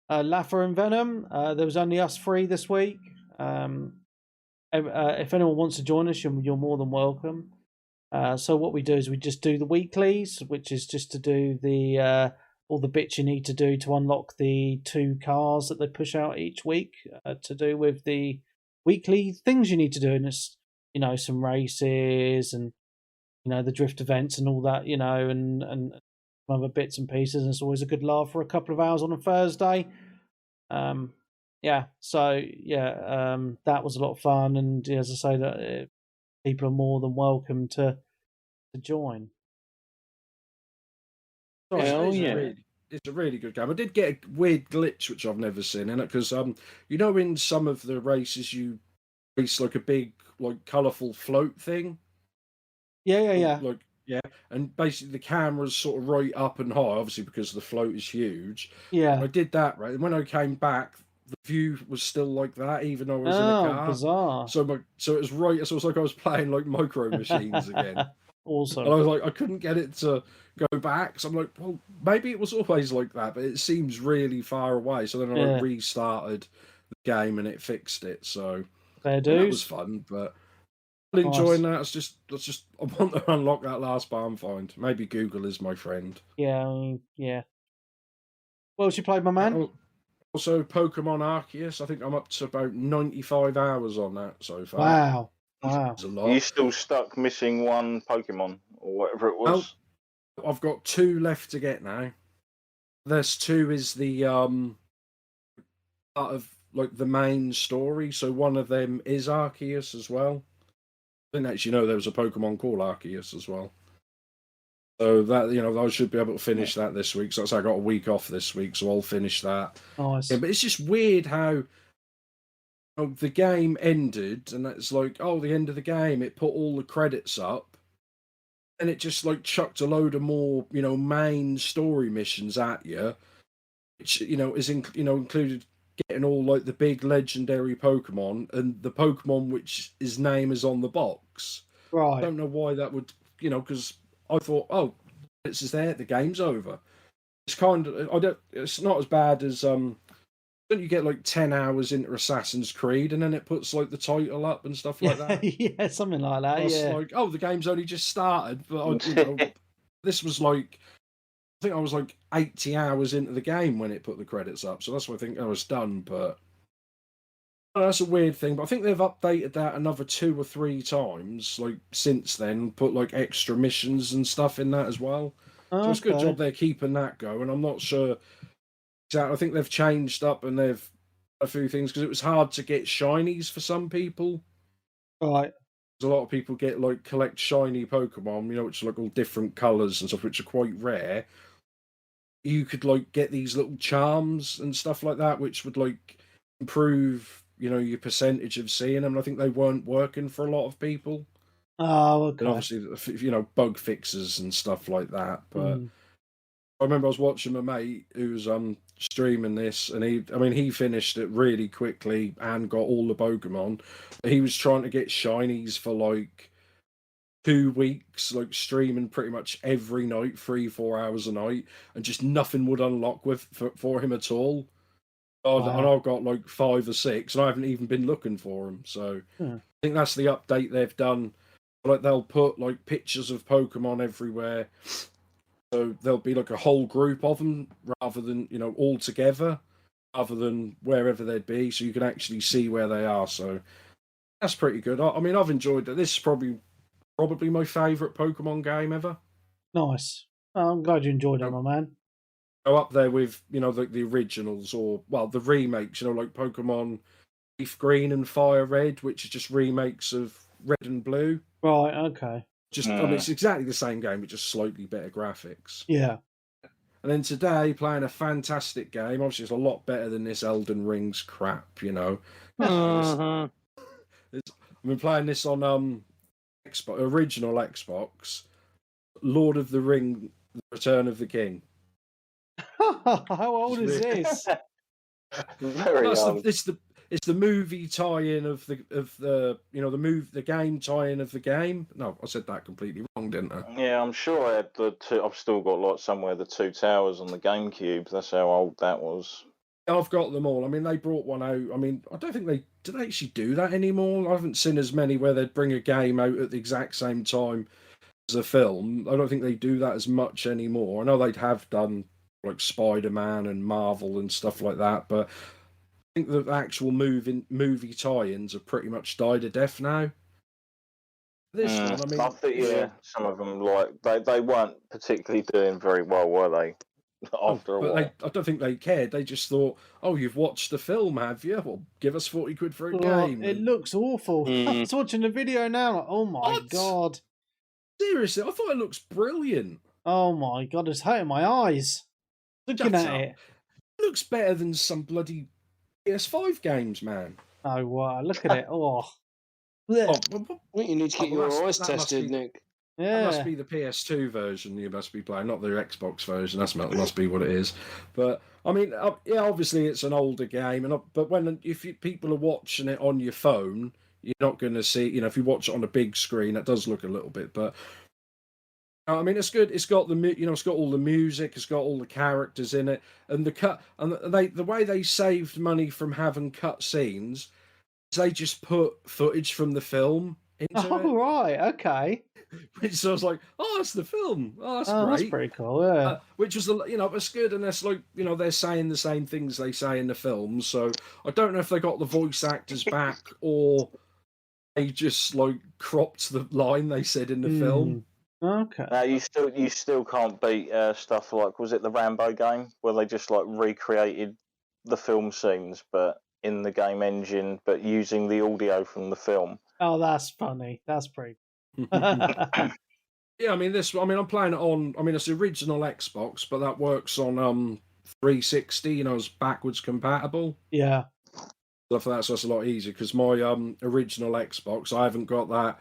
Laffer and Venom. There was only us 3 this week. If anyone wants to join us, you're more than welcome. So what we do is we just do the weeklies, which is just to do the all the bits you need to do to unlock the 2 cars that they push out each week, to do with the weekly things you need to do. And it's some races and the drift events and all that, and other bits and pieces. And it's always a good laugh for a couple of hours on a Thursday. That was a lot of fun. And as I say, that people are more than welcome to join. It's a really good game. I did get a weird glitch which I've never seen in it because in some of the races you race like a big colourful float thing. Yeah. And basically the camera's sort of right up and high, obviously because the float is huge. Yeah. I did that, right? And when I came back, the view was still like that, even though I was in a car. Bizarre. So it was right. So it was like I was playing like Micro Machines again. Awesome. And I was like, I couldn't get it to go back. So I'm like, well, maybe it was always like that, but it seems really far away. So then I restarted the game and it fixed it. So that was fun, but I'm enjoying that. It's just I want to unlock that last barn find. Maybe Google is my friend. Yeah. Well, you played, my man. Also, Pokemon Arceus. I think I'm up to about 95 hours on that so far. Wow. That's a lot. Are you still stuck missing one Pokemon or whatever it was? Well, I've got 2 left to get now. This 2 is the part of the main story. So one of them is Arceus as well. I didn't actually know there was a Pokemon called Arceus as well. So that, I should be able to finish that this week. So I got a week off this week, so I'll finish that. Nice. Yeah, but it's just weird how the game ended, and it's like, the end of the game. It put all the credits up, and it just like chucked a load of more, main story missions at you, which is included getting all like the big legendary Pokemon and the Pokemon which his name is on the box. Right. I don't know why that would, because I thought, it's just there, the game's over. It's it's not as bad as don't you get like 10 hours into Assassin's Creed and then it puts like the title up and stuff like that? Yeah, something like that. It's like, the game's only just started, but this was like, I think I was like 80 hours into the game when it put the credits up, so that's why I think I was done. But that's a weird thing. But I think they've updated that another 2 or 3 times, like since then, put like extra missions and stuff in that as well. So it's a good job they're keeping that going. I'm not sure exactly. I think they've changed up and they've a few things because it was hard to get shinies for some people. Right. A lot of people collect shiny Pokemon, which are like all different colours and stuff, which are quite rare. You could get these little charms and stuff like that, which would improve, your percentage of seeing them. And I think they weren't working for a lot of people. Oh, okay. And obviously, bug fixes and stuff like that. But I remember I was watching my mate who was streaming this, and he finished it really quickly and got all the Pokemon. He was trying to get shinies for 2 weeks, streaming pretty much every night, 3-4 hours a night, and just nothing would unlock for him at all. Wow. And I've got 5 or 6, and I haven't even been looking for them. So I think that's the update they've done. They'll put pictures of Pokemon everywhere. So there'll be a whole group of them rather than, all together, rather than wherever they'd be. So you can actually see where they are. So that's pretty good. I mean, I've enjoyed it. This is probably my favourite Pokemon game ever. Nice. Oh, I'm glad you enjoyed it, my man. Go up there with, the originals or, the remakes, like Pokemon Leaf Green and Fire Red, which is just remakes of Red and Blue. Right, okay. It's exactly the same game, but just slightly better graphics. Yeah. And then today, playing a fantastic game. Obviously, it's a lot better than this Elden Ring's crap, I've been playing this on original Xbox, Lord of the Ring, The Return of the King. How old is this? Very old. It's the movie tie-in of the game tie-in of the game. No, I said that completely wrong, didn't I? Yeah, I'm sure I had the two. I've still got somewhere the 2 towers on the GameCube. That's how old that was. I've got them all. I mean, they brought one out. I mean, I don't think they actually do that anymore. I haven't seen as many where they'd bring a game out at the exact same time as a film. I don't think they do that as much anymore. I know they'd have done Spider-Man and Marvel and stuff like that, but I think the actual movie tie-ins have pretty much died a death now. This one, I mean, I think, some of them they weren't particularly doing very well, were they? After a while, I don't think they cared. They just thought, "Oh, you've watched the film, have you? Well, give us 40 quid for a game." It looks awful. I was watching the video now. Oh my god! Seriously, I thought it looks brilliant. Oh my god, it's hurting my eyes looking at it. It looks better than some bloody PS5 games, man. Oh wow, look at it. Oh. Well, you need to get your eyes tested, Nick. Yeah. That must be the PS2 version you must be playing, not the Xbox version. That must be what it is. But I mean, obviously it's an older game, but if people are watching it on your phone, you're not going to see. If you watch it on a big screen, it does look a little bit. But I mean, it's good. It's got it's got all the music. It's got all the characters in it, and the way they saved money from having cut scenes is they just put footage from the film into it. Oh right, okay. So I was like, "Oh, it's the film. Oh, that's great. That's pretty cool." Yeah. Which was it's good, and it's they're saying the same things they say in the film. So I don't know if they got the voice actors back or they just cropped the line they said in the film. Okay. Now you still can't beat stuff like, was it the Rambo game where they just recreated the film scenes but in the game engine but using the audio from the film. Oh, that's funny. That's pretty. Yeah, I mean I'm playing it on. I mean, it's the original Xbox, but that works on 360. You know, it's backwards compatible. Yeah. Stuff like that, so it's a lot easier because my original Xbox, I haven't got that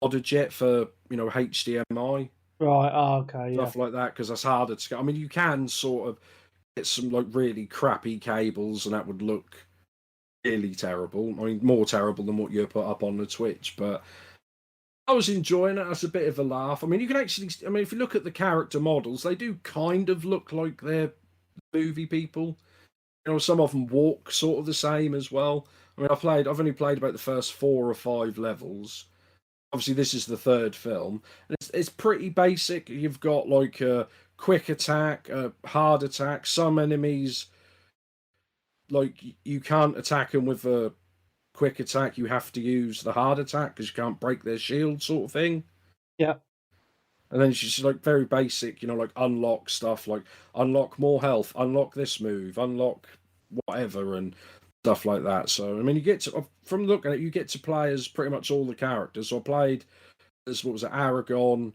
modded yet for HDMI. Right. Oh, okay. Stuff like that because that's harder to get. I mean, you can sort of get some like really crappy cables, and that would look really terrible. I mean, more terrible than what you put up on the Twitch, but I was enjoying it. That's a bit of a laugh. I mean, you can actually, I mean, if you look at the character models, they do kind of look like they're movie people. You know, some of them walk sort of the same as well. I mean, I've only played about the first 4 or 5 levels. Obviously, this is the third film. And it's pretty basic. You've got like a quick attack, a hard attack. Some enemies, like, you can't attack them with a quick attack. You have to use the hard attack because you can't break their shield, sort of thing. Yeah. And then she's like very basic, like unlock stuff, like unlock more health, unlock this move, unlock whatever, and stuff like that. So I mean, you get to, from looking at it, you get to play as pretty much all the characters. So I played as Aragon,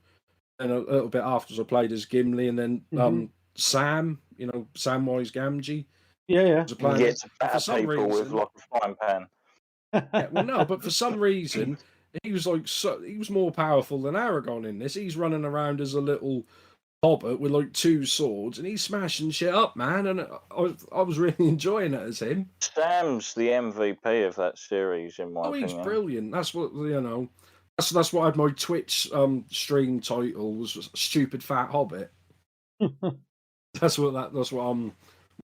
and a little bit afterwards I played as Gimli, and then Sam, Samwise Gamgee. Yeah. You get to batter people with like a frying pan. Yeah, well, no, but for some reason he was he was more powerful than Aragon in this. He's running around as a little hobbit with like 2 swords, and he's smashing shit up, man. And I was really enjoying it as him. Sam's the MVP of that series, in my opinion. He's brilliant. That's what That's what I had my Twitch stream title was. Stupid Fat Hobbit. That's what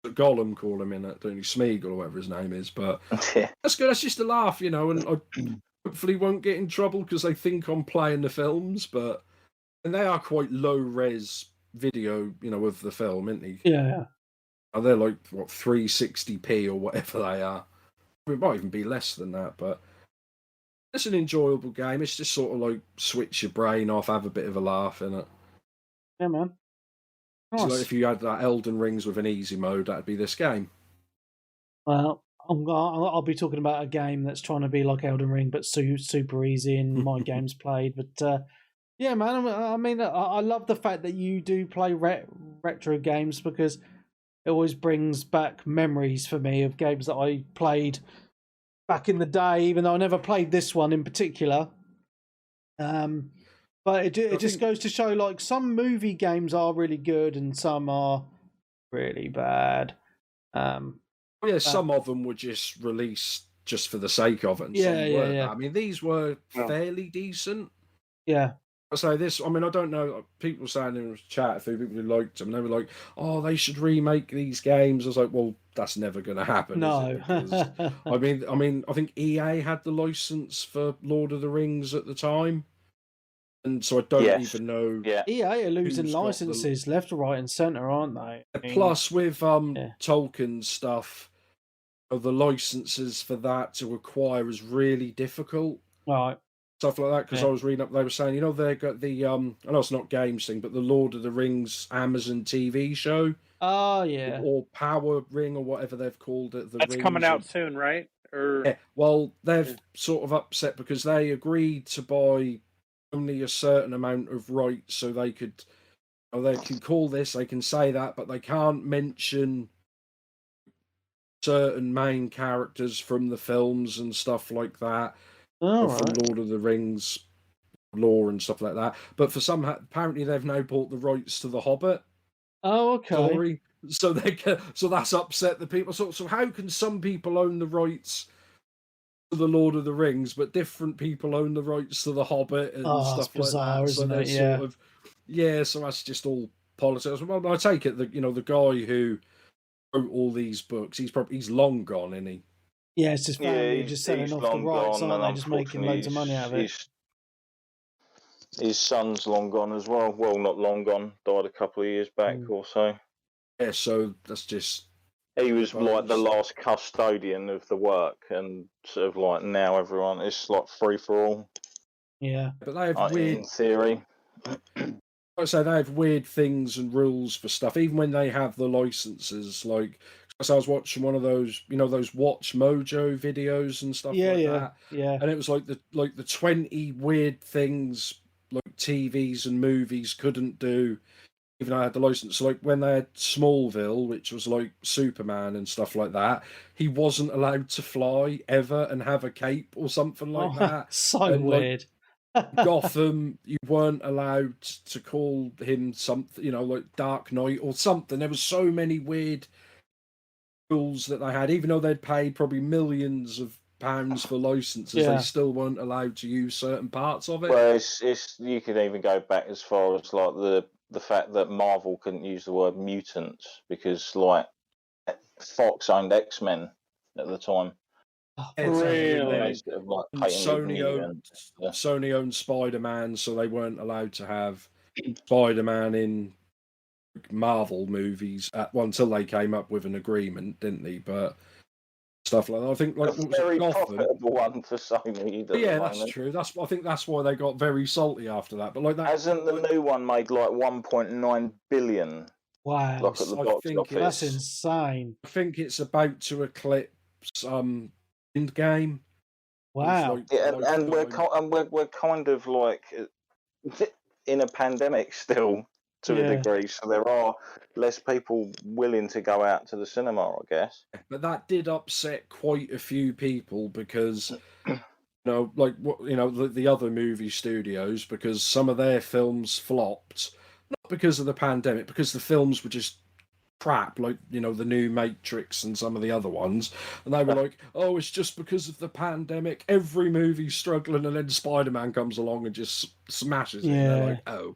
Gollum call him in it, don't you? Smeagol or whatever his name is. But that's good. That's just a laugh, and I hopefully won't get in trouble because they think I'm playing the films, and they are quite low res video, of the film, isn't they? Yeah. And they're like 360p or whatever they are. It might even be less than that, but it's an enjoyable game. It's just sort of like switch your brain off, have a bit of a laugh in it. Yeah, man. Nice. So like if you had that Elden Rings with an easy mode, that'd be this game. Well, I'll be talking about a game that's trying to be like Elden Ring, but super easy in my games played. But yeah, man. I mean, I love the fact that you do play retro games because it always brings back memories for me of games that I played back in the day, even though I never played this one in particular. But it just goes to show, like, some movie games are really good and some are really bad. Some of them were just released just for the sake of it. And some weren't. I mean, these were fairly decent. Yeah. So this, I mean, I don't know. People saying in the chat, a few people who liked them, they were like, "Oh, they should remake these games." I was like, "Well, that's never going to happen." No. I mean, I think EA had the license for Lord of the Rings at the time, and so I don't even know. Yeah. EA are losing licenses left, right, and centre, aren't they? Plus, with Tolkien stuff, the licenses for that to acquire is really difficult. Right. Stuff like that, because I was reading up, they were saying, they've got the I know it's not games thing, but the Lord of the Rings Amazon TV show. Oh yeah. Or Power Ring or whatever they've called it. That's coming out soon, right? Yeah. Well, they've sort of upset because they agreed to buy only a certain amount of rights, so they can call this, they can say that, but they can't mention certain main characters from the films and stuff like that. From Lord of the Rings lore and stuff like that. But for some, apparently they've now bought the rights to the Hobbit. Oh, okay. Story. So that's upset the people. So how can some people own the rights to the Lord of the Rings, but different people own the rights to the Hobbit and stuff bizarre, like that? Isn't it? So that's just all politics. Well, I take it that the guy who wrote all these books, he's long gone, isn't he? Yeah, it's just family just selling off the rights, aren't they? Just making loads of money out of it. His son's long gone as well. Well, not long gone. Died a couple of years back or so. Yeah, so that's just... He was like the last custodian of the work, and sort of like now everyone is like free for all. Yeah. But they have weird... In theory. Like I say, they have weird things and rules for stuff, even when they have the licenses. Like, so I was watching one of those, those Watch Mojo videos and stuff like that. Yeah. And it was like the 20 weird things like TVs and movies couldn't do, even though I had the license. So, like when they had Smallville, which was like Superman and stuff like that, he wasn't allowed to fly ever and have a cape or something like that. So and, weird. Gotham, you weren't allowed to call him something, like Dark Knight or something. There was so many weird rules that they had, even though they'd paid probably millions of pounds for licenses, they still weren't allowed to use certain parts of it. Well, it's you could even go back as far as like the fact that Marvel couldn't use the word mutants because like Fox owned X-Men at the time. Really? Sony owned Spider-Man, so they weren't allowed to have Spider-Man in Marvel movies until they came up with an agreement, didn't they? But stuff like that. I think like a very profitable one for Sony. Yeah, that's true. I think that's why they got very salty after that. But like that, hasn't the new one made like 1.9 billion? Wow, like at the box office. That's insane. I think it's about to eclipse Endgame. Wow. And we're kind of like in a pandemic still to a degree, so there are less people willing to go out to the cinema, I guess. But that did upset quite a few people because the other movie studios, because some of their films flopped, not because of the pandemic, because the films were just crap, like the new Matrix and some of the other ones, and they were like, oh, it's just because of the pandemic, every movie's struggling, and then Spider-Man comes along and just smashes it. And they're like, oh,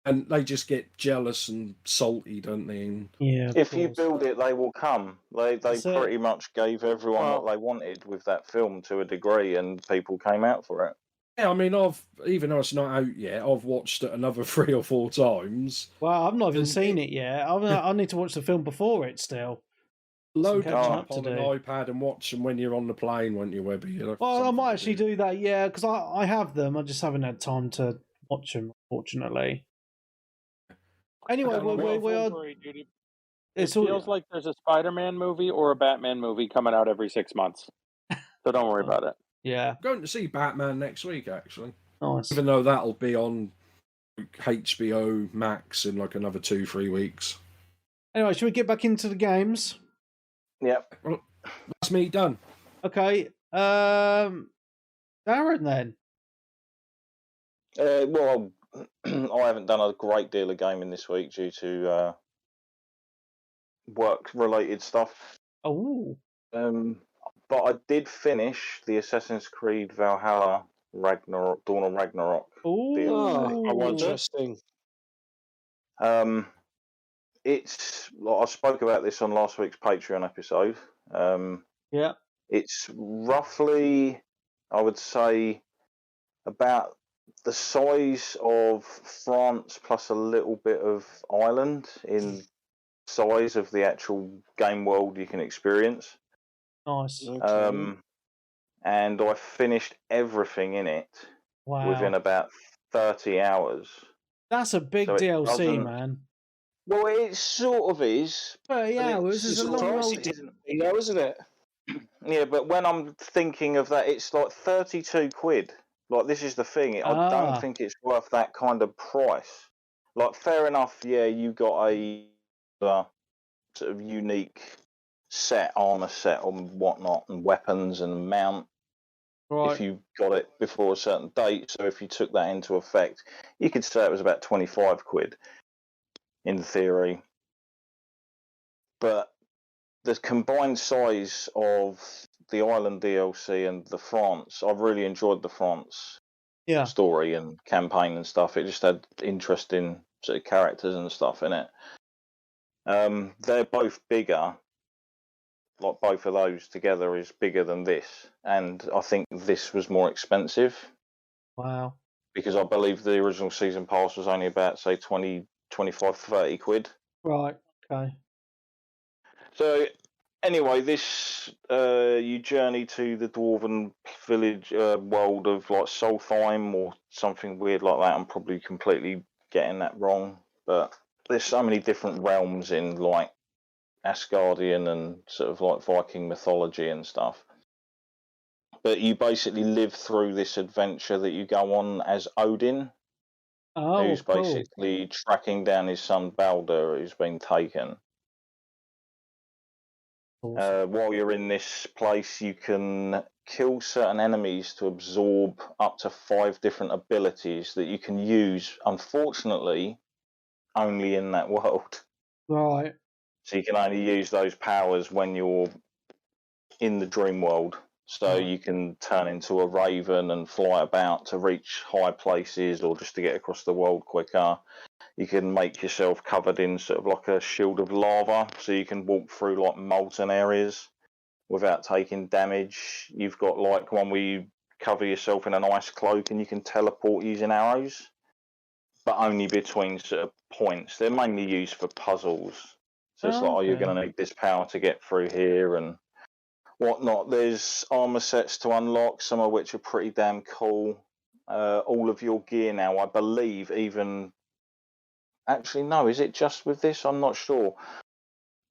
and they just get jealous and salty, don't they? And if you build it, they will come. They pretty much gave everyone what they wanted with that film to a degree, and people came out for it. Yeah, I mean, even though it's not out yet, I've watched it another 3 or 4 times. Well, I've not even seen it yet. I need to watch the film before it still. Load it up on an iPad and watch them when you're on the plane, won't you, Webby? Well, I might actually do that, yeah, because I have them. I just haven't had time to watch them, unfortunately. Anyway, we are. It feels like there's a Spider-Man movie or a Batman movie coming out every 6 months. So don't worry about it. Yeah. I'm going to see Batman next week, actually. Nice. Even though that'll be on HBO Max in like another 2-3 weeks. Anyway, should we get back into the games? Yep. Well, that's me done. Okay. Darren, then. Well, I haven't done a great deal of gaming this week due to work-related stuff. Oh. But I did finish the Assassin's Creed Valhalla Dawn of Ragnarok. Oh, interesting. It's I spoke about this on last week's Patreon episode. Yeah. It's roughly, I would say, about the size of France plus a little bit of Ireland in size of the actual game world you can experience. Nice. Okay. And I finished everything in it within about 30 hours. That's a big DLC, man. Well, it sort of is. 30 hours is a long old... isn't it? Yeah, but when I'm thinking of that, it's like 32 quid. Like, this is the thing. I don't think it's worth that kind of price. Like, fair enough, yeah, you got a sort of unique armor set and whatnot, and weapons and mount. Right. If you got it before a certain date, so if you took that into effect, you could say it was about 25 quid in theory. But the combined size of the Island DLC and the France, I've really enjoyed the France story and campaign and stuff. It just had interesting sort of characters and stuff in it. They're both bigger. Like both of those together is bigger than this, and I think this was more expensive. Wow. Because I believe the original season pass was only about, say, 20, 25, 30 quid. Right, okay. So, anyway, this, you journey to the dwarven village world of, like, Solheim or something weird like that. I'm probably completely getting that wrong, but there's so many different realms in, like, Asgardian and sort of like Viking mythology and stuff. But you basically live through this adventure that you go on as Odin, Oh, who's basically tracking down his son Balder, who's been taken. Awesome. While you're in this place, you can kill certain enemies to absorb up to 5 different abilities that you can use, unfortunately, only in that world. Right. So you can only use those powers when you're in the dream world. So Right. you can turn into a raven and fly about to reach high places or just to get across the world quicker. You can make yourself covered in sort of like a shield of lava, so you can walk through like molten areas without taking damage. You've got like one where you cover yourself in an ice cloak and you can teleport using arrows, but only between sort of points. They're mainly used for puzzles. So it's like, oh, you're going to need this power to get through here and whatnot. There's armor sets to unlock, some of which are pretty damn cool. All of your gear now, I believe, even... Actually, no, is it just with this? I'm not sure.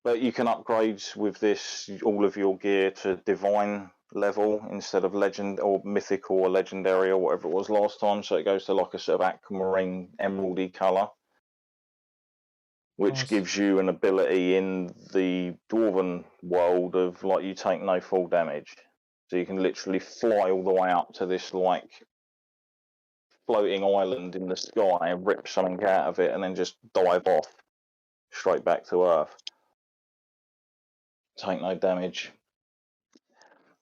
But you can upgrade with this all of your gear to divine level instead of legend or mythical or legendary or whatever it was last time. So it goes to like a sort of aquamarine emeraldy colour, which gives you an ability in the dwarven world of like you take no full damage. So you can literally fly all the way up to this like floating island in the sky and rip something out of it and then just dive off straight back to Earth. Take no damage.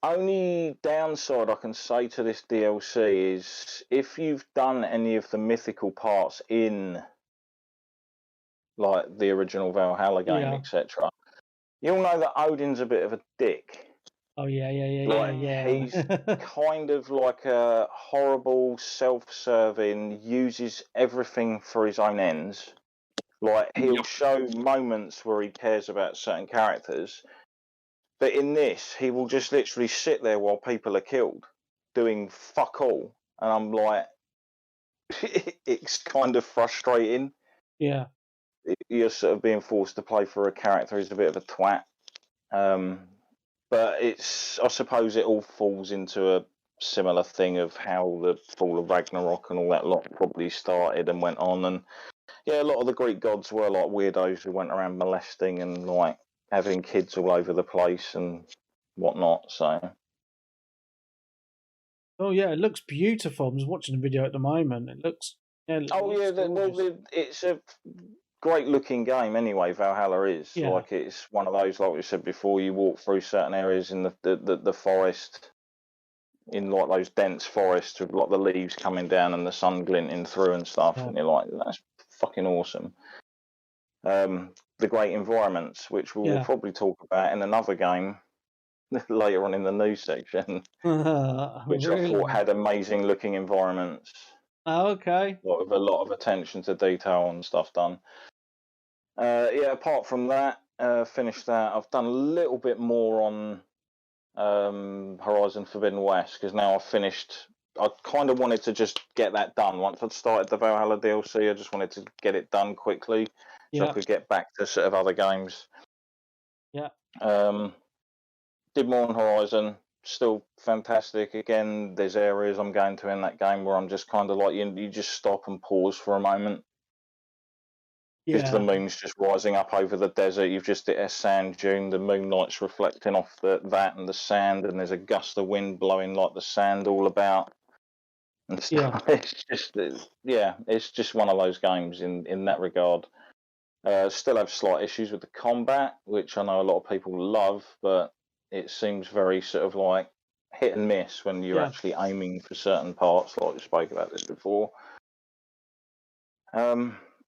Only downside I can say to this DLC is if you've done any of the mythical parts in like the original Valhalla game, etc., you'll know that Odin's a bit of a dick. Oh yeah. He's kind of like a horrible, self-serving, uses everything for his own ends. Like he'll show moments where he cares about certain characters, but in this, he will just literally sit there while people are killed, doing fuck all. And I'm like, it's kind of frustrating. Yeah. You're sort of being forced to play for a character who's a bit of a twat. But I suppose it all falls into a similar thing of how the fall of Ragnarok and all that lot probably started and went on. And yeah, a lot of the Greek gods were like weirdos who went around molesting and like having kids all over the place and whatnot. So. Oh yeah, it looks beautiful. I'm just watching the video at the moment. It looks. It's a great looking game anyway. Valhalla is like it's one of those, like we said before. You walk through certain areas in the forest, in like those dense forests with like the leaves coming down and the sun glinting through and stuff, and you're like, that's fucking awesome. The great environments, which we'll probably talk about in another game later on in the news section, which I thought had amazing looking environments. Oh, okay. With a lot of attention to detail and stuff done. Apart from that, finished that. I've done a little bit more on Horizon Forbidden West because now I've finished. I kind of wanted to just get that done. Once I'd started the Valhalla DLC, I just wanted to get it done quickly so I could get back to sort of other games. Yeah. Did more on Horizon. Still fantastic. Again, there's areas I'm going to in that game where I'm just kind of like you just stop and pause for a moment. Because the moon's just rising up over the desert. You've just hit a sand dune. The moonlight's reflecting off that and the sand, and there's a gust of wind blowing like the sand all about. And stuff. It's just one of those games in that regard. Still have slight issues with the combat, which I know a lot of people love, but it seems very sort of like hit and miss when you're actually aiming for certain parts, like we spoke about this before.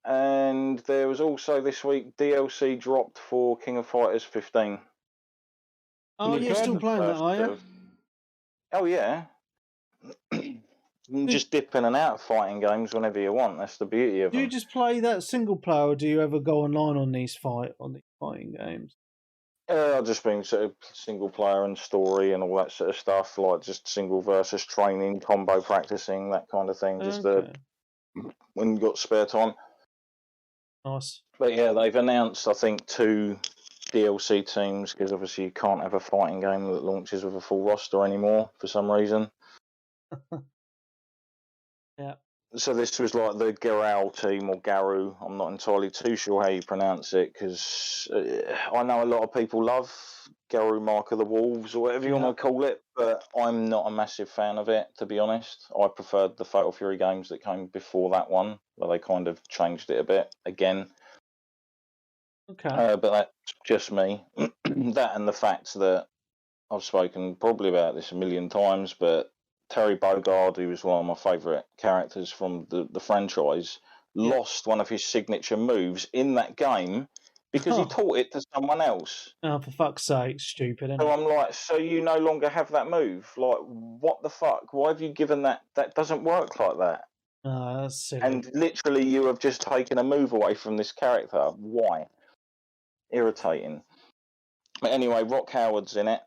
And there was also this week DLC dropped for King of Fighters 15. Oh, you're still playing that, are you? Oh yeah. Just dip in and out of fighting games whenever you want. That's the beauty of them. Do you just play that single player, or do you ever go online on these fighting games? I've just been sort of single player and story and all that sort of stuff, like just single versus training, combo practicing, that kind of thing. Just when you got spare time. Nice. But yeah, they've announced, I think, 2 DLC teams because obviously you can't have a fighting game that launches with a full roster anymore for some reason. Yeah. So this was like the Garou team or Garou. I'm not entirely too sure how you pronounce it because I know a lot of people love Garou Mark of the Wolves or whatever you want to call it, but I'm not a massive fan of it, to be honest. I preferred the Fatal Fury games that came before that one, where they kind of changed it a bit again. Okay. But that's just me. That and the fact that I've spoken probably about this a million times, but Terry Bogard, who was one of my favourite characters from the franchise, lost one of his signature moves in that game because he taught it to someone else. Oh, for fuck's sake, stupid, isn't So it? I'm like, so you no longer have that move? Like, what the fuck? Why have you given that? That doesn't work like that. Oh, that's silly. And literally, you have just taken a move away from this character. Why? Irritating. But anyway, Rock Howard's in it.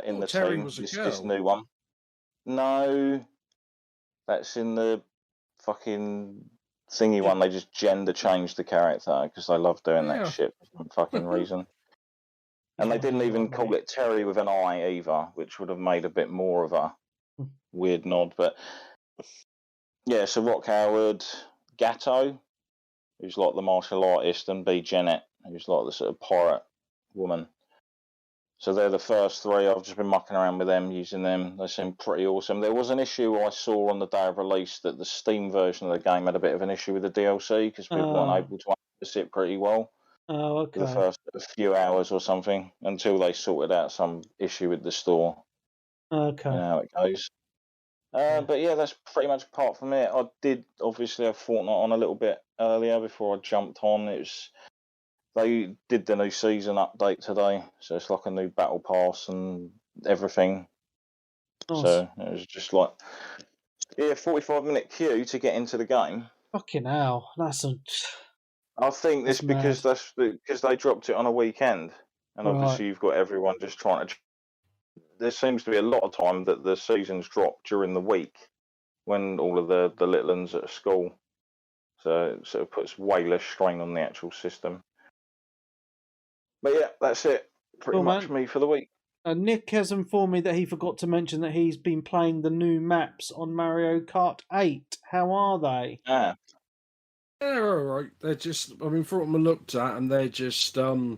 In the Terry team. Was This new one. No, that's in the fucking thingy one. They just gender changed the character because they love doing that shit for some fucking reason. And they didn't even call it Terry with an I either, which would have made a bit more of a weird nod. But yeah, so Rock Howard, Gatto, who's like the martial artist, and B. Jennett, who's like the sort of pirate woman. So they're the first three. I've just been mucking around with them, using them. They seem pretty awesome. There was an issue I saw on the day of release that the Steam version of the game had a bit of an issue with the DLC because people weren't able to access it pretty well. Oh, okay. For the first few hours or something until they sorted out some issue with the store. Okay. You know how it goes. But yeah, that's pretty much apart from it. I did obviously have Fortnite on a little bit earlier before I jumped on. They did the new season update today, so it's like a new battle pass and everything. Awesome. So it was just like 45-minute queue to get into the game. Fucking hell, I think it's because they dropped it on a weekend, and obviously you've got everyone just trying to. There seems to be a lot of time that the seasons drop during the week when all of the little ones are at school, so it sort of puts way less strain on the actual system. But yeah, that's it. Pretty much me for the week. Nick has informed me that he forgot to mention that he's been playing the new maps on Mario Kart 8. How are they? Yeah, they're all right. They're just, I mean, for what I looked at, and they're just they're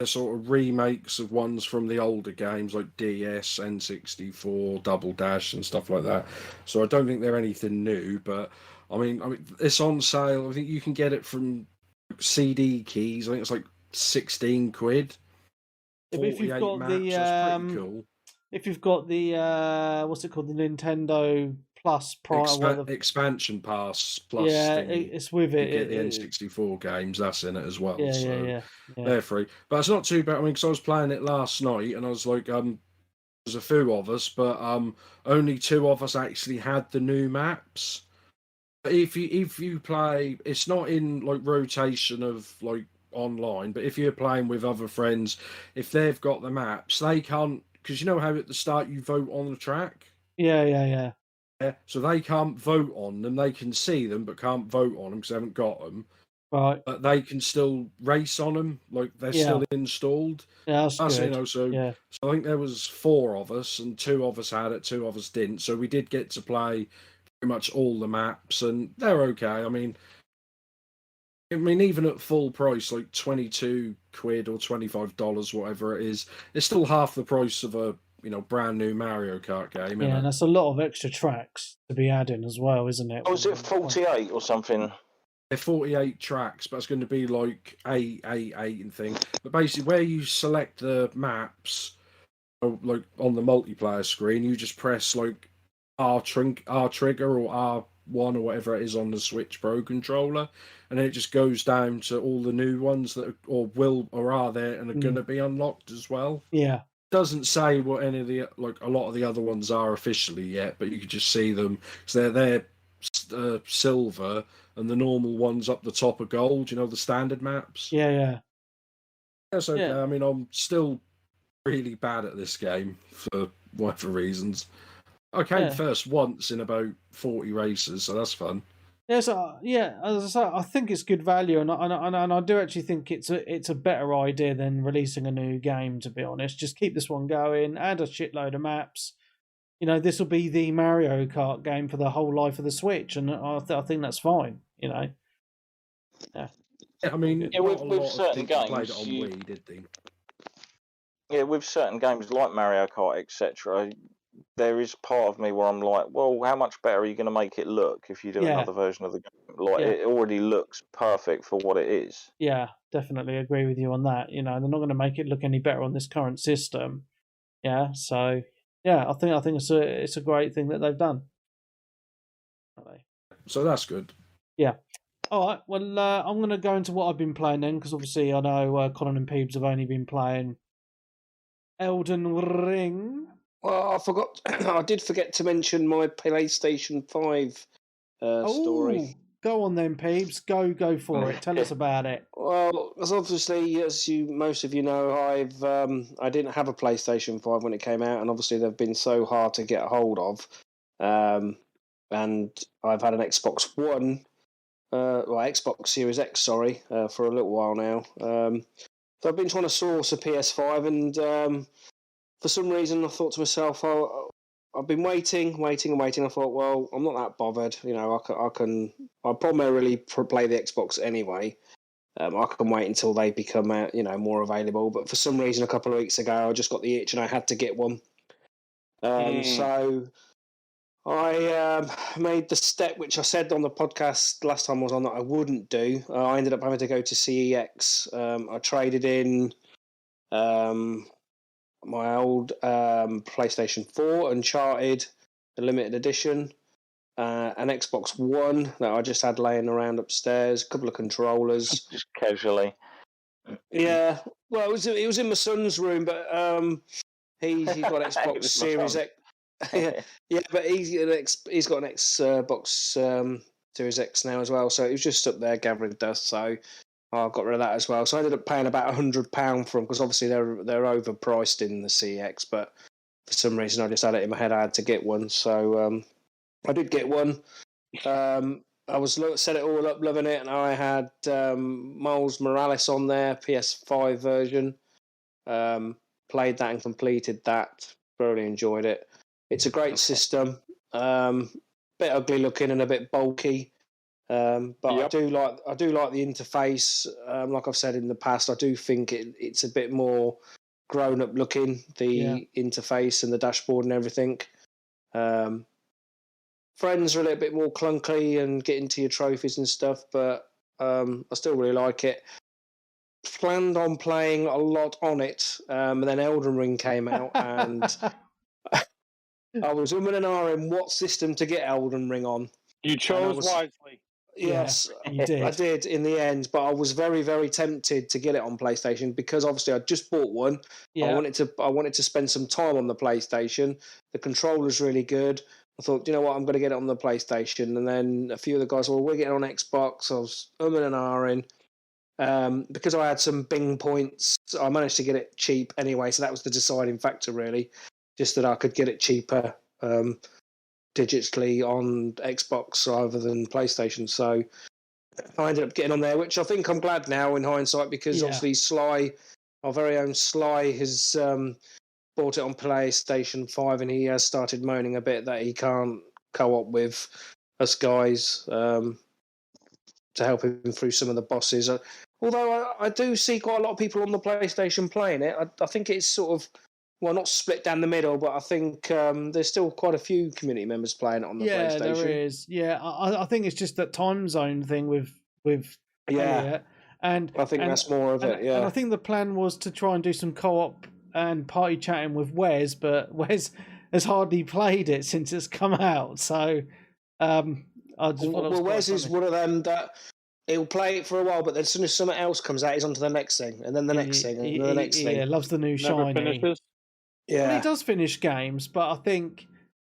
sort of remakes of ones from the older games like DS, N64, Double Dash, and stuff like that. So I don't think they're anything new. But I mean, it's on sale. I think you can get it from CD keys. I think it's like 16 quid. If you've got maps, that's pretty cool. If you've got the what's it called, the Nintendo Plus expansion pass plus, it's with it. You get the N64 games, that's in it as well. Yeah. They're free, but it's not too bad. I mean, because I was playing it last night, and I was like, there's a few of us, but only 2 of us actually had the new maps. But if you play, it's not in like rotation of like online, but if you're playing with other friends, if they've got the maps, they can't, because you know how at the start you vote on the track. Yeah. So they can't vote on them. They can see them, but can't vote on them because they haven't got them. Right. But they can still race on them, like they're still installed. Yeah, that's good. You know, so I think there was 4 of us, and 2 of us had it, 2 of us didn't. So we did get to play pretty much all the maps, and they're okay. I mean, even at full price, like 22 quid or $25, whatever it is, it's still half the price of a brand new Mario Kart game. Yeah, and that's a lot of extra tracks to be adding as well, isn't it? Oh, is it 48 or something? They're 48 tracks, but it's going to be like 8 and thing. But basically, where you select the maps, like on the multiplayer screen, you just press like R trigger or R1 or whatever it is on the Switch Pro controller, and then it just goes down to all the new ones that are there and are going to be unlocked as well. Yeah. Doesn't say what any of the a lot of the other ones are officially yet, but you can just see them because they're silver, and the normal ones up the top are gold. You know, the standard maps. Yeah. That's okay. Yeah. I mean, I'm still really bad at this game for whatever reasons. I came first once in about 40 races, so that's fun. Yes, as I say, I think it's good value, and I do actually think it's a better idea than releasing a new game. To be honest, just keep this one going, add a shitload of maps, this will be the Mario Kart game for the whole life of the Switch, and I think that's fine. Yeah. I mean, with certain games, played it on Wii, did they? Yeah, with certain games like Mario Kart, etc., there is part of me where I'm like, well, how much better are you going to make it look if you do another version of the game? Like, it already looks perfect for what it is. Yeah, definitely agree with you on that. They're not going to make it look any better on this current system. Yeah, so I think it's a great thing that they've done. So that's good. Yeah. All right. Well, I'm going to go into what I've been playing then, because obviously I know Colin and Peebs have only been playing Elden Ring. Well, I forgot. I did forget to mention my PlayStation 5 story. Go on then, Peebs. Go for it. Tell us about it. Well, as obviously, as most of you know, I didn't have a PlayStation 5 when it came out, and obviously they've been so hard to get a hold of. And I've had an Xbox One, Xbox Series X, sorry, for a little while now. So I've been trying to source a PS5, and for some reason I thought to myself, I've been waiting. I thought, well, I'm not that bothered. I'll primarily play the Xbox anyway. I can wait until they become, more available. But for some reason, a couple of weeks ago, I just got the itch and I had to get one. So I made the step which I said on the podcast last time I was on that I wouldn't do. I ended up having to go to CEX. I traded in my old PlayStation 4 Uncharted, the limited edition, an Xbox One that I just had laying around upstairs, a couple of controllers. Just casually. Yeah, well, it was in my son's room, but he's got Xbox Series X. yeah, but he's got an Xbox Series X now as well, so it was just up there gathering dust. So I got rid of that as well. So I ended up paying about £100 for them, because obviously they're overpriced in the CX. But for some reason, I just had it in my head I had to get one. So I did get one. I was set it all up, loving it, and I had Miles Morales on there, PS5 version. Played that and completed that. Thoroughly enjoyed it. It's a great system. Bit ugly looking and a bit bulky. But I do like the interface. Like I've said in the past, I do think it's a bit more grown up looking, the interface and the dashboard and everything. Friends are a little bit more clunky and get into your trophies and stuff, but I still really like it. Planned on playing a lot on it, and then Elden Ring came out, and I was and ahhing what system to get Elden Ring on. You chose wisely. Yes, you did. I did in the end, but I was very, very tempted to get it on PlayStation, because obviously I just bought one. I wanted to spend some time on the PlayStation. The controller's really good. I thought, you know what, I'm going to get it on the PlayStation. And then a few of the guys were, we're getting on Xbox. I was and ahhing. Because I had some Bing points, I managed to get it cheap anyway. So that was the deciding factor, really, just that I could get it cheaper digitally on Xbox rather than PlayStation. So I ended up getting on there, which I think I'm glad now in hindsight, because obviously Sly, our very own Sly, has bought it on PlayStation 5, and he has started moaning a bit that he can't co-op with us guys to help him through some of the bosses. Although I do see quite a lot of people on the PlayStation playing it. I think it's sort of, well, not split down the middle, but I think there's still quite a few community members playing it on the PlayStation. Yeah, there is. Yeah, I think it's just that time zone thing with Elliot. And I think that's more of it, yeah. And I think the plan was to try and do some co-op and party chatting with Wes, but Wes has hardly played it since it's come out. So Wes is one of them that he'll play it for a while, but then as soon as something else comes out, he's on to the next thing, and then the next thing, and the next thing. Yeah, loves the new shiny. Finishes. Yeah, well, he does finish games, but I think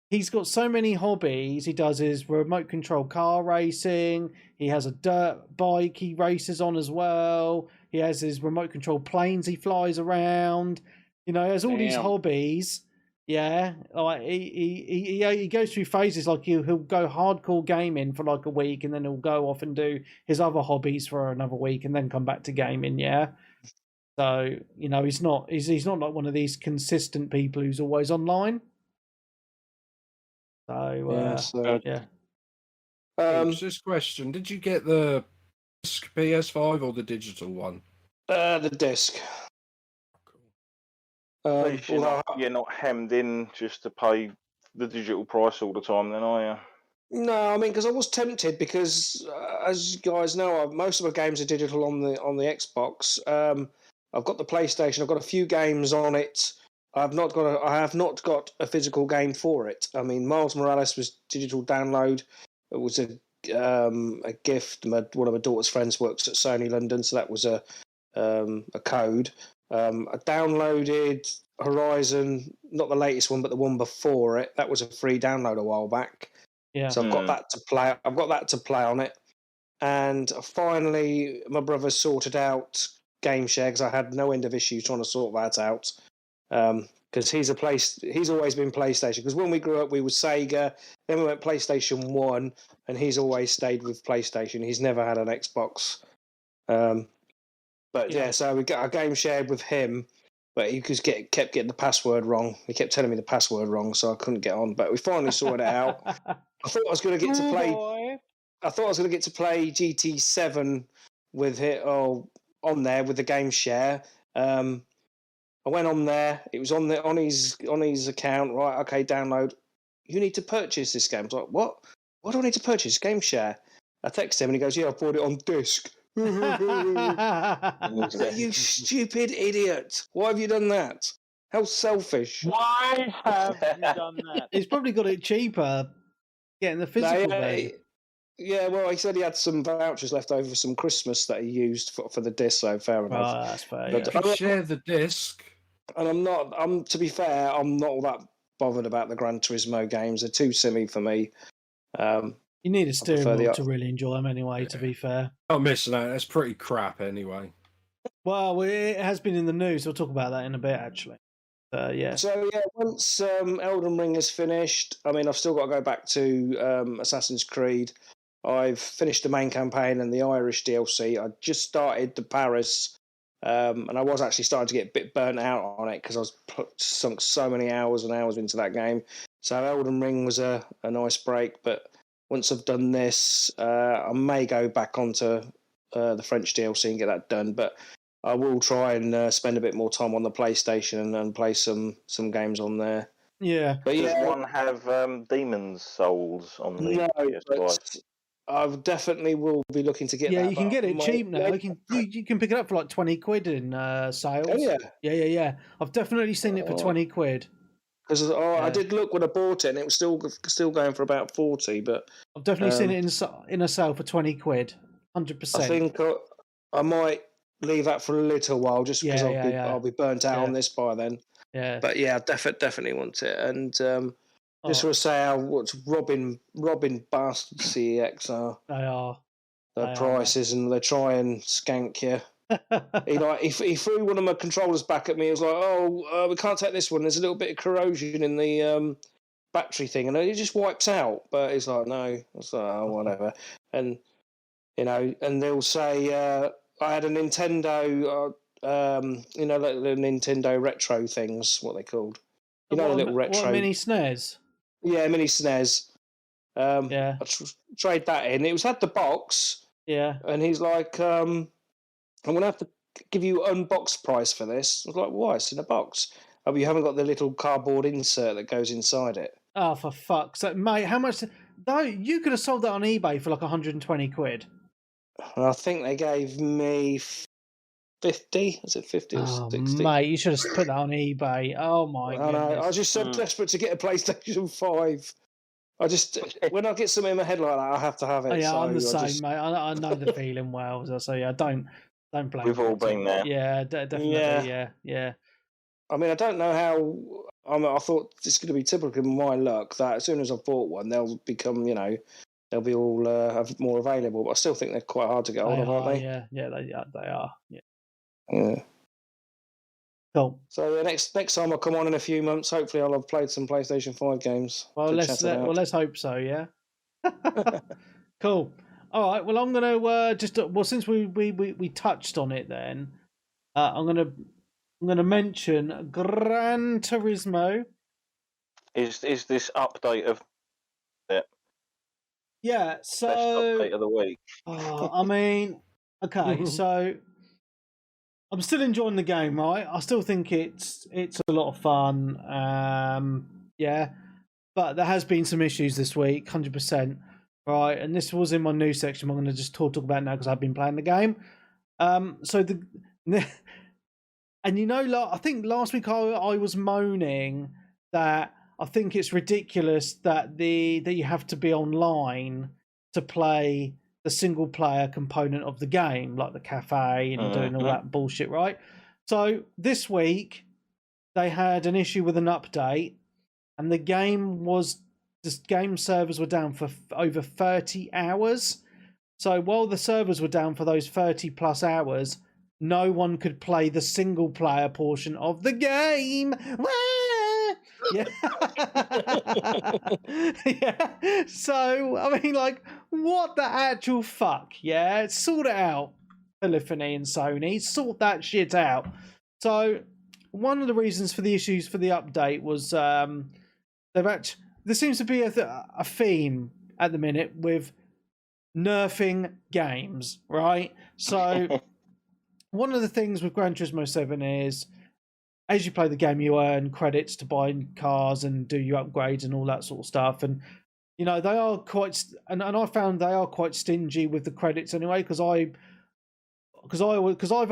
he's got so many hobbies. He does his remote control car racing. He has a dirt bike he races on as well. He has his remote control planes he flies around. He has all these hobbies. Yeah, like he goes through phases. Like he'll go hardcore gaming for like a week, and then he'll go off and do his other hobbies for another week, and then come back to gaming. Yeah. So he's not like one of these consistent people who's always online. So yeah. This question: did you get the disc PS5 or the digital one? The disc. At least you're not hemmed in just to pay the digital price all the time, then, are you? No, I mean, because I was tempted because, as you guys know, most of my games are digital on the Xbox. I've got the PlayStation. I've got a few games on it. I have not got a physical game for it. I mean, Miles Morales was digital download. It was a gift. One of my daughter's friends works at Sony London, so that was a code. I downloaded Horizon, not the latest one, but the one before it. That was a free download a while back. Yeah. So I've got that to play. I've got that to play on it, and finally, my brother sorted out Game Share because I had no end of issues trying to sort that out. Because he's always been PlayStation. Because when we grew up, we were Sega, then we went PlayStation 1, and he's always stayed with PlayStation. He's never had an Xbox. So we got a game shared with him, but he kept getting the password wrong. He kept telling me the password wrong, so I couldn't get on. But we finally sorted it out. I thought I was going to get to play. I thought I was going to get to play GT7 with it on there with the game share. I went on there. It was on his account. Right? Okay, download. You need to purchase this game. I was like, what? What do I need to purchase? Game share. I texted him and he goes, "Yeah, I bought it on disc." You stupid idiot! Why have you done that? How selfish! Why have you done that? He's probably got it cheaper getting the physical. Yeah, well, he said he had some vouchers left over for some Christmas that he used for the disc. So fair enough. Oh, that's fair. But you share the disc, and to be fair, I'm not all that bothered about the Gran Turismo games. They're too silly for me. You need a steering wheel to really enjoy them anyway, to be fair. I'm missing out. That's pretty crap anyway. Well, it has been in the news. We'll talk about that in a bit, actually. Yeah. So, once Elden Ring is finished, I mean, I've still got to go back to Assassin's Creed. I've finished the main campaign and the Irish DLC. I just started the Paris, and I was actually starting to get a bit burnt out on it because I was sunk so many hours and hours into that game. So Elden Ring was a nice break, but once I've done this, I may go back onto the French DLC and get that done. But I will try and spend a bit more time on the PlayStation and play some games on there. Yeah. But does one have Demon's Souls on the PS5? I definitely will be looking to get that. Yeah, you can get it cheap now. You can pick it up for like 20 quid in sales. Oh, yeah. Yeah. I've definitely seen it for 20 quid. Because I did look when I bought it, and it was still going for about 40. But I've definitely seen it in a sale for 20 quid, 100%. I think I might leave that for a little while, just because I'll be burnt out on this by then. Yeah. But yeah, I definitely want it. And just want to say how Robin bastard CEX are. They are. The prices, and they try and skank you. He threw one of my controllers back at me. He was like, we can't take this one. There's a little bit of corrosion in the battery thing, and it just wipes out. But he's like, no. I was like, whatever. And and they'll say I had a Nintendo, like the Nintendo retro things, what they called, the little retro mini SNES. Yeah, mini SNES. I trade that in. It had the box. Yeah, and he's like, I'm going to have to give you unboxed price for this. I was like, why? It's in a box. Oh, but you haven't got the little cardboard insert that goes inside it. Oh, for fuck's sake. Mate, how much? No, you could have sold that on eBay for like 120 quid. I think they gave me 50. Is it 50 or 60? Mate, you should have put that on eBay. Oh, my God. I know. I was just so desperate to get a PlayStation 5. When I get something in my head like that, I have to have it. Oh, yeah, so I'm the same, mate. I know the feeling well. So, yeah, don't blame We've all been there. Yeah, definitely. Yeah. I mean, I don't know how. I thought it's going to be typical of my luck that as soon as I've bought one, they'll become, they'll be all more available. But I still think they're quite hard to get hold of, aren't they? Yeah, they are. Yeah. Cool. So next time I come on in a few months, hopefully I'll have played some PlayStation 5 games. Well, let's hope so. Yeah. Cool. All right. Well, I'm gonna since we touched on it, then I'm gonna mention Gran Turismo. Is this update of Yeah, Best so update of the week. I mean, okay, so I'm still enjoying the game, right? I still think it's a lot of fun. Yeah, but there has been some issues this week, 100%. Right, and this was in my news section. I'm going to just talk about it now because I've been playing the game. So the and you know, I think last week I was moaning that I think it's ridiculous that that you have to be online to play the single player component of the game, like the cafe and doing all that bullshit, right? So this week they had an issue with an update, and the game servers were down for over 30 hours. So while the servers were down for those 30 plus hours, no one could play the single player portion of the game. Yeah. Yeah. So, I mean, like, what the actual fuck? Yeah. Sort it out, Polyphony and Sony. Sort that shit out. So, one of the reasons for the issues for the update was there seems to be a theme at the minute with nerfing games, right? So one of the things with Gran Turismo 7 is as you play the game, you earn credits to buy cars and do your upgrades and all that sort of stuff. And, you know, they are quite, and I found they are quite stingy with the credits anyway, because I've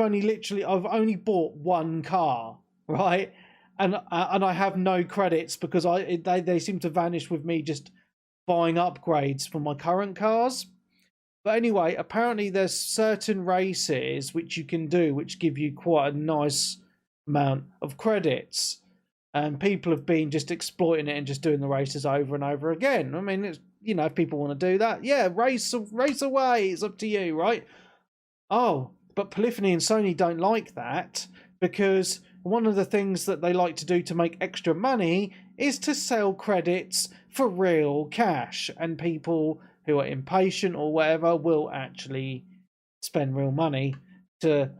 only bought one car, right? And I have no credits because they seem to vanish with me just buying upgrades for my current cars. But anyway, apparently there's certain races which you can do which give you quite a nice amount of credits. And people have been just exploiting it and just doing the races over and over again. I mean, it's, you know, if people want to do that, yeah, race away. It's up to you, right? Oh, but Polyphony and Sony don't like that because one of the things that they like to do to make extra money is to sell credits for real cash, and people who are impatient or whatever will actually spend real money for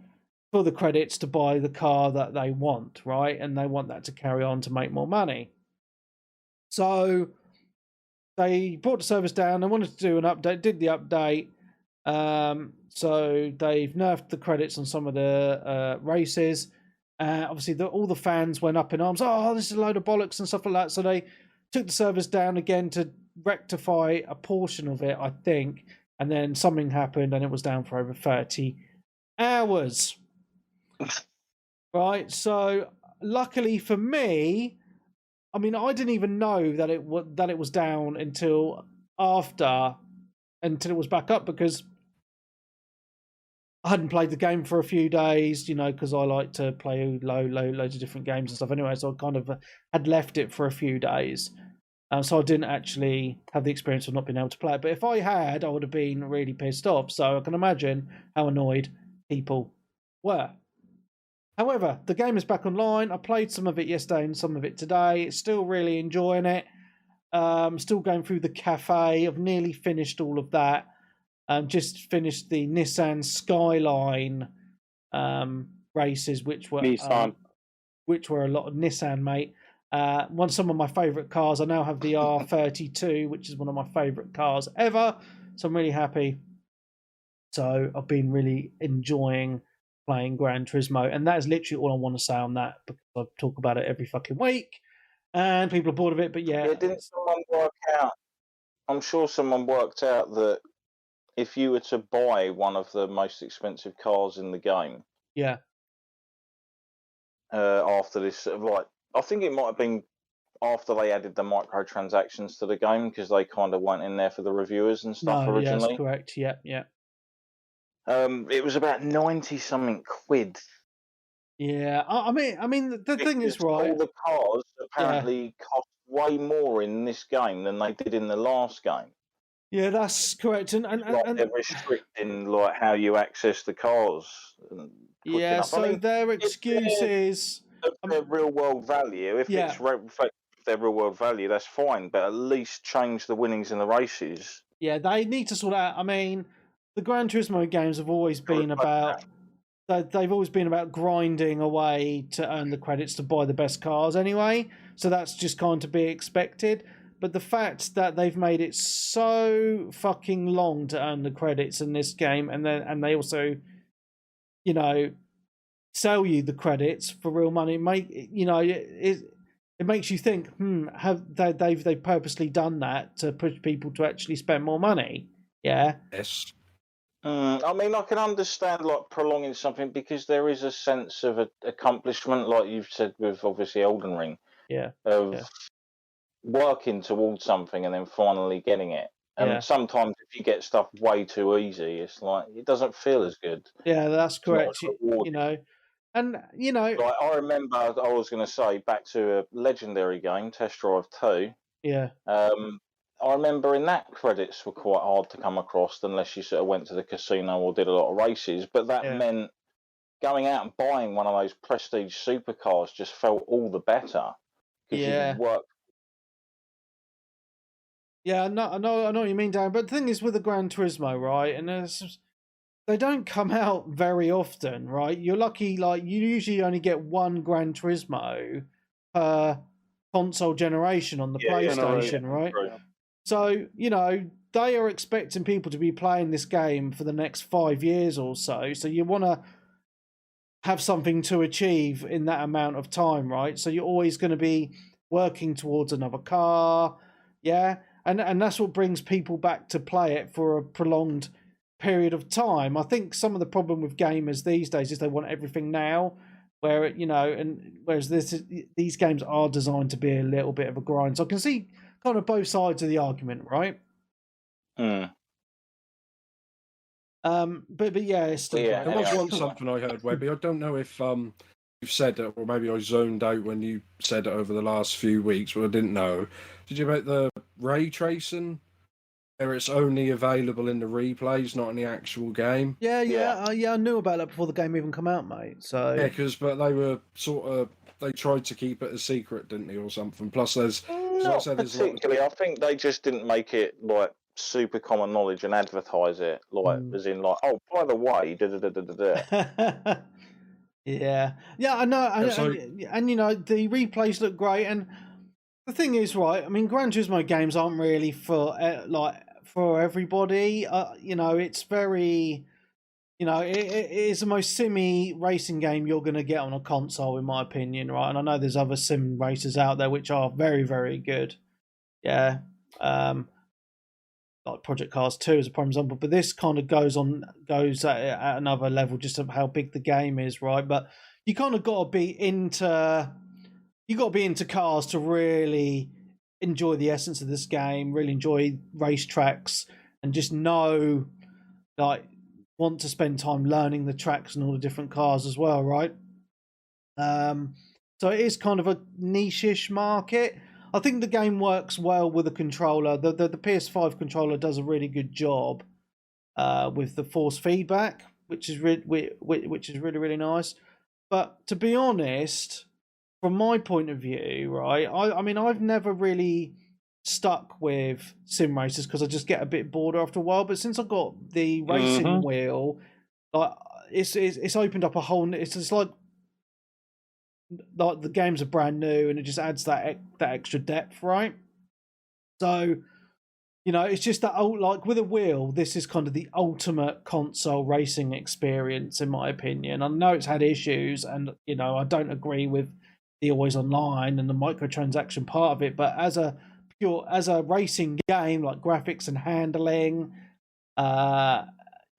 the credits to buy the car that they want, right? And they want that to carry on to make more money. So they brought the servers down. They wanted to do an update, did the update. So they've nerfed the credits on some of the races. Obviously, all the fans went up in arms. Oh, this is a load of bollocks and stuff like that. So they took the servers down again to rectify a portion of it, I think. And then something happened and it was down for over 30 hours. Right. So luckily for me, I mean, I didn't even know that it was down until it was back up, because I hadn't played the game for a few days, you know, because I like to play loads of different games and stuff anyway. So I kind of had left it for a few days. So I didn't actually have the experience of not being able to play it. But if I had, I would have been really pissed off. So I can imagine how annoyed people were. However, the game is back online. I played some of it yesterday and some of it today. Still really enjoying it. Still going through the cafe. I've nearly finished all of that. Just finished the Nissan Skyline races, which were a lot of Nissan, mate. Some of my favourite cars. I now have the R32, which is one of my favourite cars ever. So I'm really happy. So I've been really enjoying playing Gran Turismo, and that is literally all I want to say on that, because I talk about it every fucking week, and people are bored of it. But yeah, didn't someone work out? I'm sure someone worked out that if you were to buy one of the most expensive cars in the game, yeah, after this, like, I think it might have been after they added the microtransactions to the game, because they kind of weren't in there for the reviewers and stuff originally. Yeah, that's correct. Yeah. It was about 90 something quid. Yeah, I mean, the thing is, right? All the cars apparently cost way more in this game than they did in the last game. Yeah, that's correct. And they're restricting like how you access the cars. Yeah, so their excuse is their real world value. If it's their real world value, that's fine. But at least change the winnings in the races. Yeah, they need to sort out. I mean, the Gran Turismo games have always been about. They've always been about grinding away to earn the credits to buy the best cars anyway. So that's just kind of to be expected. the fact that they've made it so fucking long to earn the credits in this game, and they also, you know, sell you the credits for real money, it makes you think, have they've purposely done that to push people to actually spend more money? Yeah. Yes. I mean, I can understand like prolonging something because there is a sense of accomplishment, like you've said with obviously Elden Ring, of working towards something and then finally getting it. And sometimes if you get stuff way too easy, it's like it doesn't feel as good. Yeah, that's correct. You know, and you know, like I remember, I was going to say back to a legendary game, Test Drive 2. Yeah. I remember in that credits were quite hard to come across unless you sort of went to the casino or did a lot of races. But that meant going out and buying one of those prestige supercars just felt all the better because you work. Yeah, I know what you mean, Darren. But the thing is with the Gran Turismo, right? And they don't come out very often, right? You're lucky, like you usually only get one Gran Turismo per console generation on the PlayStation, right? So, you know, they are expecting people to be playing this game for the next 5 years or so. So you want to have something to achieve in that amount of time, right? So you're always going to be working towards another car, yeah? And that's what brings people back to play it for a prolonged period of time. I think some of the problem with gamers these days is they want everything now, where you know, and whereas these games are designed to be a little bit of a grind. So I can see kind of both sides of the argument, right? But yeah, it's still there was once something I heard, Webby. I don't know if you've said it, or maybe I zoned out when you said it over the last few weeks, but I didn't know. Did you about the ray tracing? Where it's only available in the replays, not in the actual game. I knew about that before the game even come out, mate. So but they were they tried to keep it a secret, didn't they, or something? Plus, there's not particularly. I think they just didn't make it like super common knowledge and advertise it like as in like, oh, by the way, yeah, I know, and you know the replays look great, and the thing is, right? I mean, Gran Turismo games aren't really for for everybody. You know, it's very, you know, it is the most simmy racing game you're going to get on a console, in my opinion, right? And I know there's other sim racers out there which are very, very good. Yeah, like Project Cars 2 is a prime example, but this kind of goes at another level just of how big the game is, right? But you kind of got to be into cars to really enjoy the essence of this game, really enjoy racetracks, and just want to spend time learning the tracks and all the different cars as well, right? So it is kind of a niche-ish market. I think the game works well with a controller. The PS5 controller does a really good job with the force feedback, which is really, really nice. But to be honest, from my point of view, right, I mean, I've never really stuck with sim races because I just get a bit bored after a while. But since I got the racing wheel, like it's opened up a whole. It's just like the games are brand new, and it just adds that extra depth, right? So, you know, it's just that like with a wheel, this is kind of the ultimate console racing experience, in my opinion. I know it's had issues, and you know, I don't agree with the always online and the microtransaction part of it, but as a racing game, like graphics and handling,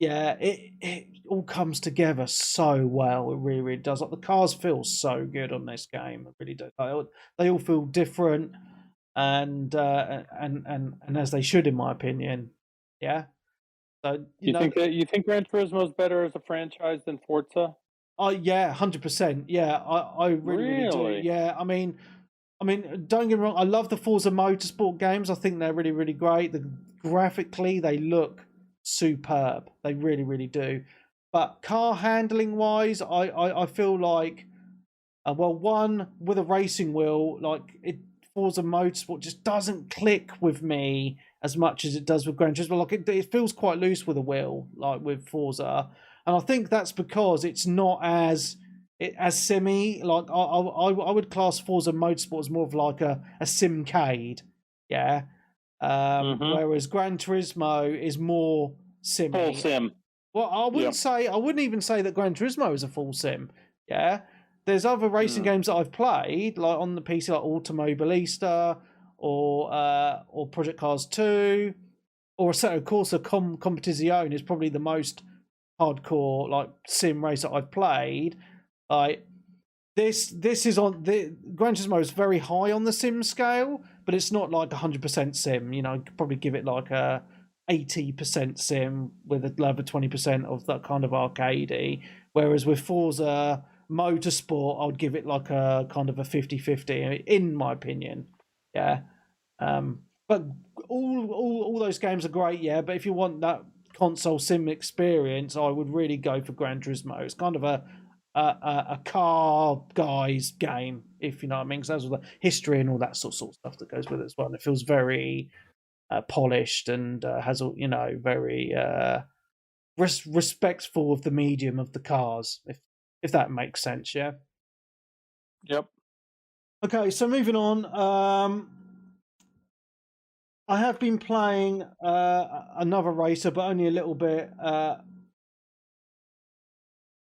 it all comes together so well. It really, really does. Like the cars feel so good on this game. It really do. They all feel different, and as they should, in my opinion. Yeah. So you think Gran Turismo is better as a franchise than Forza? Oh yeah, 100%. Yeah, I really do. Yeah, I mean, don't get me wrong. I love the Forza Motorsport games. I think they're really, really great. Graphically, they look superb. They really, really do. But car handling wise, I feel like, one with a racing wheel, like Forza Motorsport just doesn't click with me as much as it does with Gran Turismo. Like it feels quite loose with a wheel, like with Forza. And I think that's because it's not as simmy. Like I would class Forza Motorsport as more of like a simcade, Yeah. Whereas Gran Turismo is more sim. Full sim. Well, I wouldn't even say that Gran Turismo is a full sim. Yeah. There's other racing games that I've played, like on the PC, like Automobilista or Project Cars 2, or of course a Competizione is probably the most hardcore like sim race that I've played. Like this is on the Gran Turismo is very high on the sim scale, but it's not like 100% sim. You know, I'd probably give it like a 80% sim with a level 20% of that kind of arcadey. Whereas with Forza Motorsport, I'd give it like a kind of a 50-50, in my opinion. Yeah. But all those games are great, yeah. But if you want that console sim experience, I would really go for Gran Turismo. It's kind of a car guy's game, if you know what I mean. Because that's all the history and all that sort of stuff that goes with it as well. And it feels very polished and has, you know, very respectful of the medium of the cars, if that makes sense, yeah. Yep. Okay, so moving on. I have been playing another racer, but only a little bit.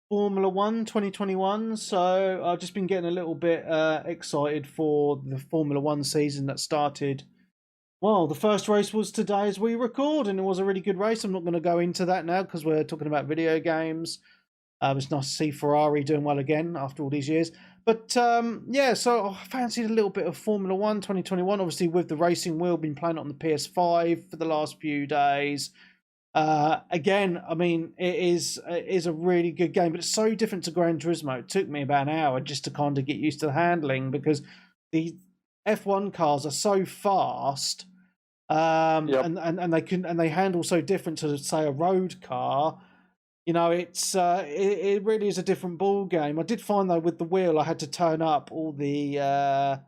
Formula 1 2021. So I've just been getting a little bit excited for the Formula 1 season that started. Well, the first race was today as we record, and it was a really good race. I'm not going to go into that now because we're talking about video games. It's nice to see Ferrari doing well again after all these years. But yeah, so I fancied a little bit of Formula 1 2021. Obviously, with the racing wheel, been playing it on the PS5 for the last few days. Again, I mean, it is a really good game, but it's so different to Gran Turismo. It took me about an hour just to kind of get used to the handling because the F1 cars are so fast, and they handle so different to, say, a road car. You know, it really is a different ball game. I did find though with the wheel, I had to turn up all the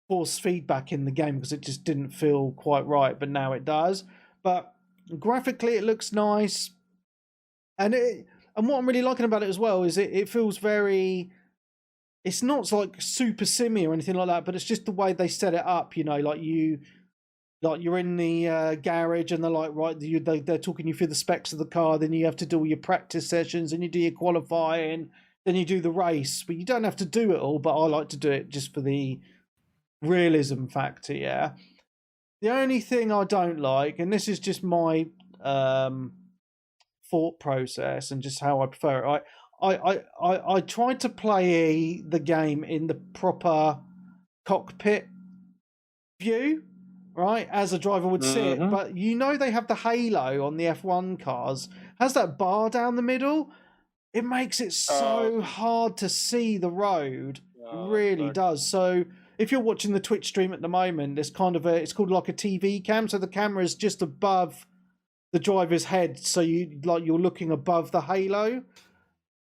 force feedback in the game because it just didn't feel quite right. But now it does. But graphically, it looks nice, and what I'm really liking about it as well is it feels very. It's not like super simmy or anything like that, but it's just the way they set it up. You know, like you're in the garage and they're like, right, they're talking you through the specs of the car. Then you have to do all your practice sessions and you do your qualifying. Then you do the race, but you don't have to do it all. But I like to do it just for the realism factor. Yeah. The only thing I don't like, and this is just my thought process and just how I prefer it. I tried to play the game in the proper cockpit view, right, as a driver would sit. But you know they have the halo on the F1 cars. Has that bar down the middle? It makes it so hard to see the road. It really does. So if you're watching the Twitch stream at the moment, it's it's called like a TV cam. So the camera is just above the driver's head, so you're looking above the halo.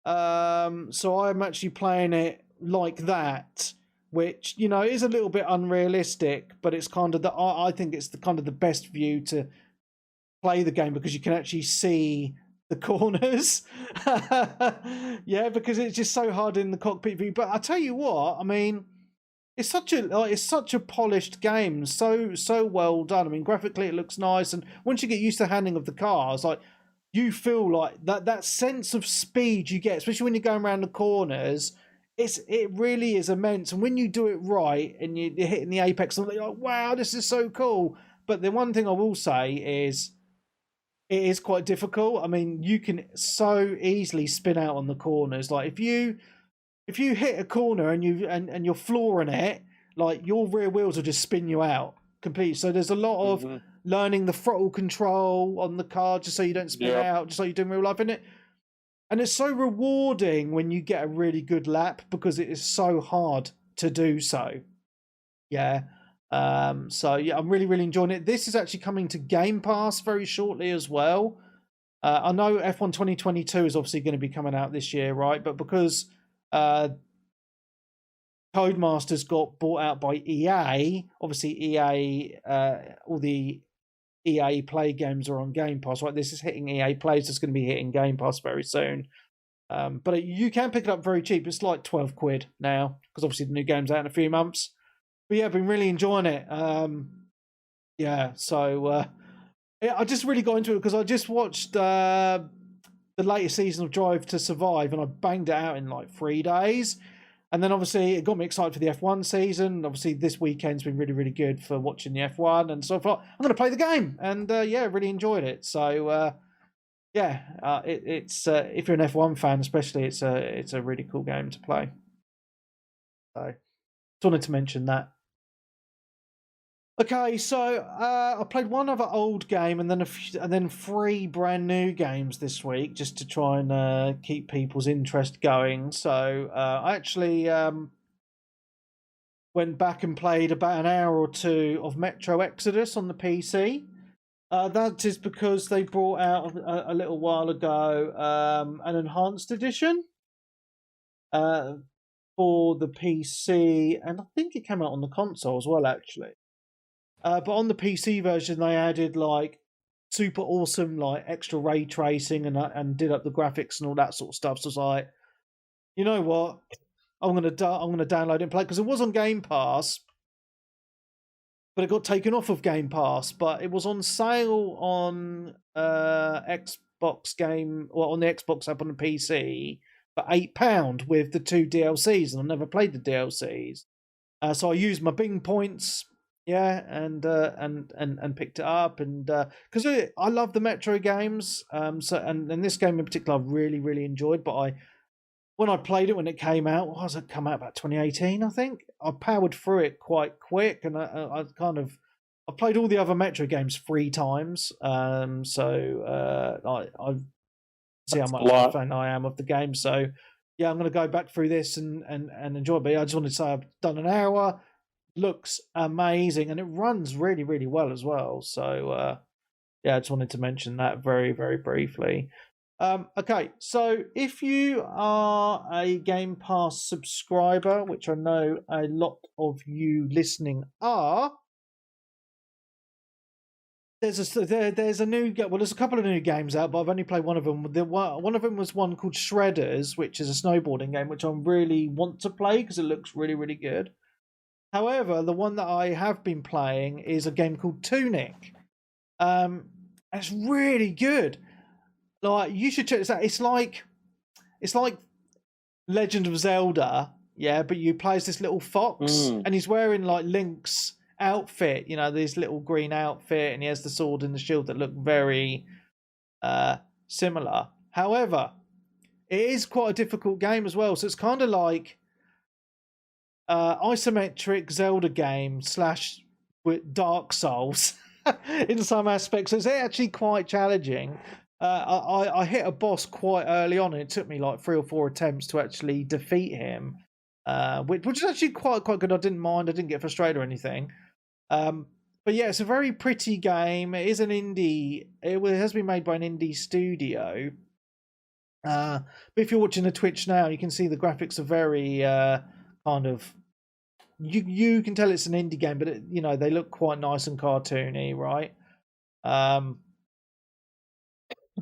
So I'm actually playing it like that, which, you know, is a little bit unrealistic, but it's kind of I think it's the kind of the best view to play the game because you can actually see the corners. Yeah, because it's just so hard in the cockpit view. But I tell you what, I mean, it's such a polished game, so well done. I mean, graphically it looks nice, and once you get used to the handling of the cars, like you feel like that sense of speed you get, especially when you're going around the corners. It really is immense, and when you do it right and you're hitting the apex, and you're like, wow, this is so cool. But the one thing I will say is, it is quite difficult. I mean, you can so easily spin out on the corners. Like if you hit a corner and you're flooring it, like your rear wheels will just spin you out completely. So there's a lot of learning the throttle control on the car just so you don't spin out, just like you do in real life, isn't it? And it's so rewarding when you get a really good lap because it is so hard to do so. Yeah. So yeah, I'm really, really enjoying it. This is actually coming to Game Pass very shortly as well. I know F1 2022 is obviously going to be coming out this year, right? But because Codemasters got bought out by EA, obviously EA, all the EA Play games are on Game Pass, right? This is hitting EA Play, so it's going to be hitting Game Pass very soon. But you can pick it up very cheap. It's like £12 now, because obviously the new game's out in a few months. yeah, I've been really enjoying it. Yeah, so I just really got into it because I just watched the latest season of Drive to Survive, and I banged it out in like 3 days. And then obviously it got me excited for the F1 season. Obviously this weekend's been really, really good for watching the F1, and so I thought I'm going to play the game, and yeah, really enjoyed it. So yeah, it's if you're an F1 fan, especially, it's a really cool game to play. So just wanted to mention that. Okay, so I played one other old game and then 3 brand new games this week, just to try and keep people's interest going. So I actually went back and played about an hour or 2 of Metro Exodus on the PC. That is because they brought out a little while ago an enhanced edition for the PC, and I think it came out on the console as well, actually. But on the PC version, they added like super awesome, like extra ray tracing and did up the graphics and all that sort of stuff. So it's like, you know what, I'm gonna download it and play, because it was on Game Pass, but it got taken off of Game Pass. But it was on sale on Xbox Game, or on the Xbox app on the PC for £8 with the 2 DLCs, and I never played the DLCs. So I used my Bing points. Yeah, and picked it up, and because I love the Metro games, so and this game in particular I really, really enjoyed. But when I played it when it came out, what was it? Come out about 2018, I think. I powered through it quite quick, and I played all the other Metro games 3 times. So I see how much of a fan I am of the game. So yeah, I'm going to go back through this and enjoy it. But I just wanted to say I've done an hour. Looks amazing, and it runs really, really well as well. So yeah, I just wanted to mention that very, very briefly. Okay, so if you are a Game Pass subscriber, which I know a lot of you listening are, there's a new there's a couple of new games out, but I've only played one of them. One of them was one called Shredders, which is a snowboarding game, which I really want to play because it looks really, really good. However, the one that I have been playing is a game called Tunic. It's really good. Like, you should check this out. It's like Legend of Zelda, yeah, but you play as this little fox, and he's wearing like Link's outfit, you know, this little green outfit, and he has the sword and the shield that look very similar. However, it is quite a difficult game as well, so it's kind of like isometric Zelda game / with Dark Souls in some aspects. It's actually quite challenging. I hit a boss quite early on, and it took me like 3 or 4 attempts to actually defeat him, which is actually quite good. I didn't mind. I didn't get frustrated or anything. But yeah, it's a very pretty game. It is an indie. It has been made by an indie studio. But if you're watching the Twitch now, you can see the graphics are very kind of. You can tell it's an indie game, but you know, they look quite nice and cartoony, right?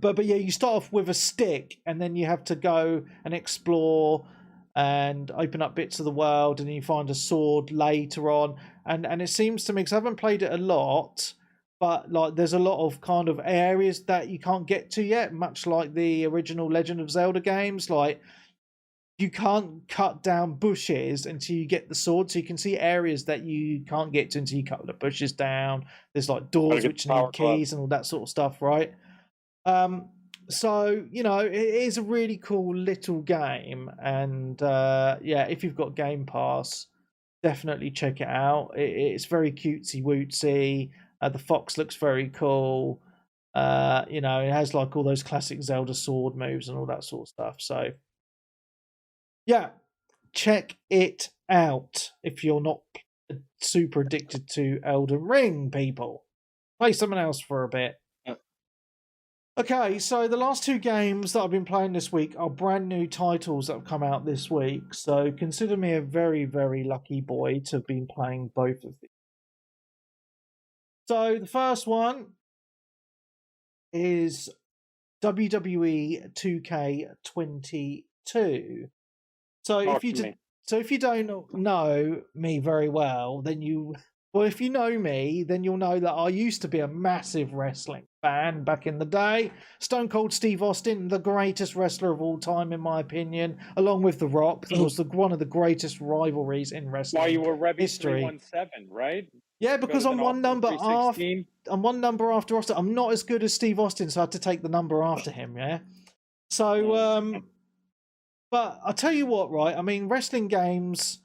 But yeah, you start off with a stick, and then you have to go and explore and open up bits of the world, and then you find a sword later on. And it seems to me, because I haven't played it a lot, but like there's a lot of kind of areas that you can't get to yet, much like the original Legend of Zelda games. Like, you can't cut down bushes until you get the sword, so you can see areas that you can't get to until you cut the bushes down. There's like doors which need keys and all that sort of stuff, right? So, you know, it is a really cool little game, and yeah, if you've got Game Pass, definitely check it out. It's very cutesy wootsy. The fox looks very cool. You know, it has like all those classic Zelda sword moves and all that sort of stuff. So yeah, check it out if you're not super addicted to Elden Ring, people. Play something else for a bit. Okay, so the last 2 games that I've been playing this week are brand new titles that have come out this week. So consider me a very, very lucky boy to have been playing both of these. So the first one is WWE 2K22. So So if you don't know me very well, then if you know me, then you'll know that I used to be a massive wrestling fan back in the day. Stone Cold Steve Austin, the greatest wrestler of all time, in my opinion, along with The Rock. That was one of the greatest rivalries in wrestling Why you were Rebby history. 317, right? Yeah, because I'm one number after. I'm one number after Austin. I'm not as good as Steve Austin, so I had to take the number after him. Yeah. So, but I'll tell you what, right? I mean, wrestling games.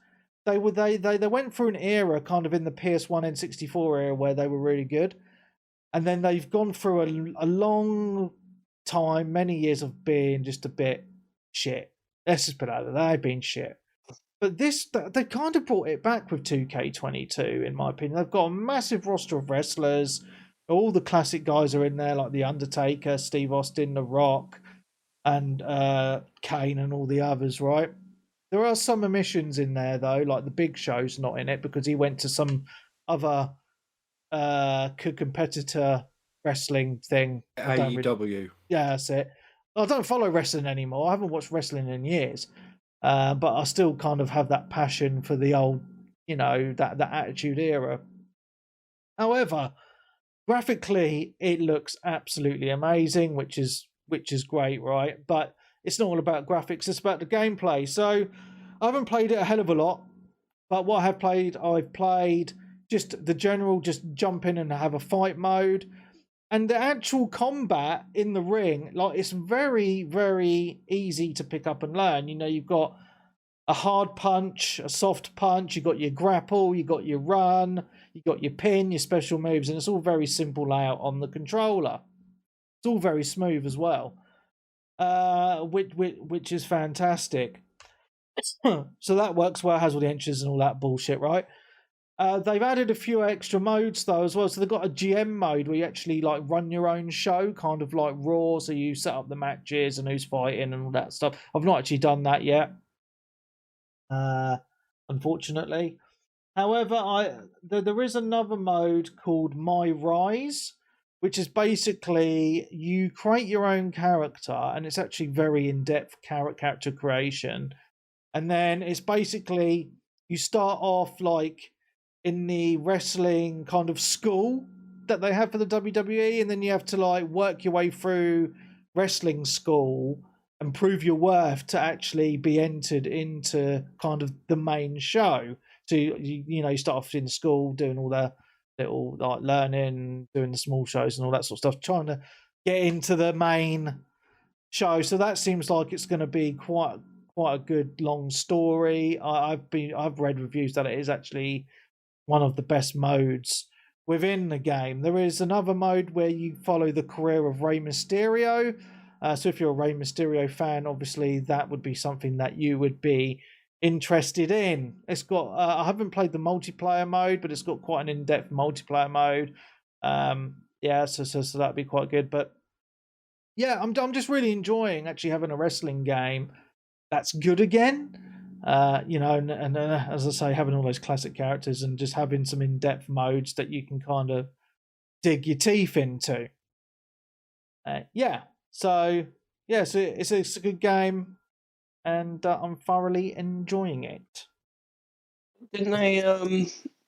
They went through an era kind of in the PS1 N64 era where they were really good, and then they've gone through a long time, many years of being just a bit shit. Let's just put it out there, they've been shit. But they kind of brought it back with 2K22, in my opinion. They've got a massive roster of wrestlers. All the classic guys are in there, like The Undertaker, Steve Austin, The Rock, and Kane, and all the others, right? There are some omissions in there, though, like the Big Show's not in it because he went to some other competitor wrestling thing. AEW. Yeah, that's it. I don't follow wrestling anymore. I haven't watched wrestling in years. But I still kind of have that passion for the old, that Attitude Era. However, graphically, it looks absolutely amazing, which is great, right? But it's not all about graphics, it's about the gameplay. So I haven't played it a hell of a lot, but what I've played just the general, just jump in and have a fight mode. And the actual combat in the ring, like, it's very, very easy to pick up and learn. You've got a hard punch, a soft punch, you've got your grapple, you've got your run, you've got your pin, your special moves, and it's all very simple layout on the controller. It's all very smooth as well. Which is fantastic. So that works well, has all the entries and all that bullshit, right? They've added a few extra modes though as well. So they've got a GM mode where you actually like run your own show, kind of like Raw. So you set up the matches and who's fighting and all that stuff. I've not actually done that yet, unfortunately. However, there is another mode called My Rise, which is basically you create your own character, and it's actually very in-depth character creation. And then it's basically you start off like in the wrestling kind of school that they have for the WWE, and then you have to like work your way through wrestling school and prove your worth to actually be entered into kind of the main show. So you start off in school doing all the little like learning, doing the small shows and all that sort of stuff, trying to get into the main show. So that seems like it's going to be quite a good long story. I've read reviews that it is actually one of the best modes within the game. There is another mode where you follow the career of Rey Mysterio. So if you're a Rey Mysterio fan, obviously that would be something that you would be interested in. It's got I haven't played the multiplayer mode, but it's got quite an in-depth multiplayer mode. So that'd be quite good. But yeah, I'm just really enjoying actually having a wrestling game that's good again. And as I say, having all those classic characters and just having some in-depth modes that you can kind of dig your teeth into. So it's a good game, and I'm thoroughly enjoying it. Didn't they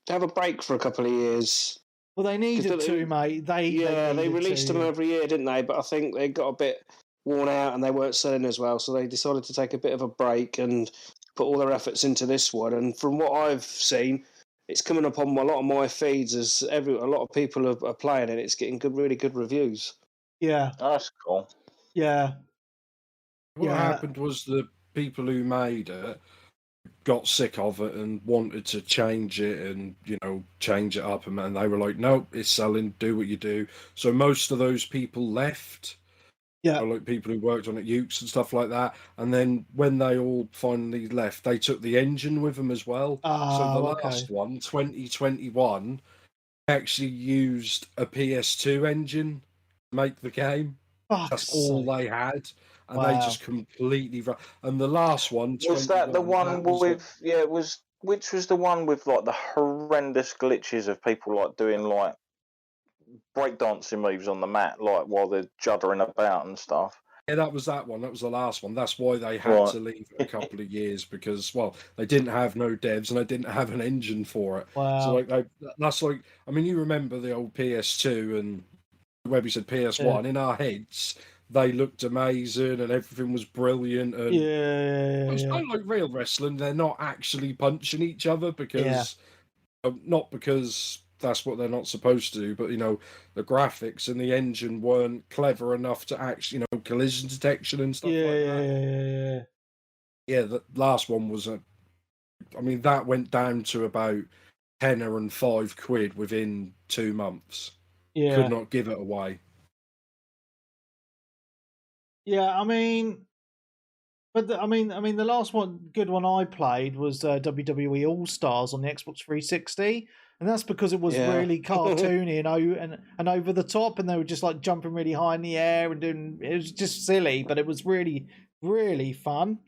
have a break for a couple of years? Well, they needed to, mate. They released them every year, didn't they? But I think they got a bit worn out and they weren't selling as well, so they decided to take a bit of a break and put all their efforts into this one. And from what I've seen, it's coming up on a lot of my feeds as a lot of people are playing it. It's getting really good reviews. Yeah, that's cool. Yeah. What happened was the people who made it got sick of it and wanted to change it and change it up, and they were like, "Nope, it's selling. Do what you do." So most of those people left. Yeah, like people who worked on it, Ukes and stuff like that. And then when they all finally left, they took the engine with them as well. So the last one, 2021, actually used a PS2 engine to make the game. That's all they had. And they just completely... And the last one... Was that the one with... it was... Which was the one with, like, the horrendous glitches of people, like, doing, like, breakdancing moves on the mat, like while they're juddering about and stuff. Yeah, that was that one. That was the last one. That's why they had to leave it a couple of years because, well, they didn't have no devs and they didn't have an engine for it. Wow. So that's like, I mean, you remember the old PS2 and Webby said PS1. In our heads, they looked amazing and everything was brilliant. And it's kind of like real wrestling. They're not actually punching each other because, not because that's what they're not supposed to do, but the graphics and the engine weren't clever enough to actually, collision detection and stuff like that. Yeah, the last one was that went down to about £10 and £5 within 2 months. Yeah, could not give it away. Yeah, I mean, but the last good one I played was WWE All Stars on the Xbox 360. And that's because it was really cartoony and over the top, and they were just like jumping really high in the air and doing. It was just silly, but it was really, really fun.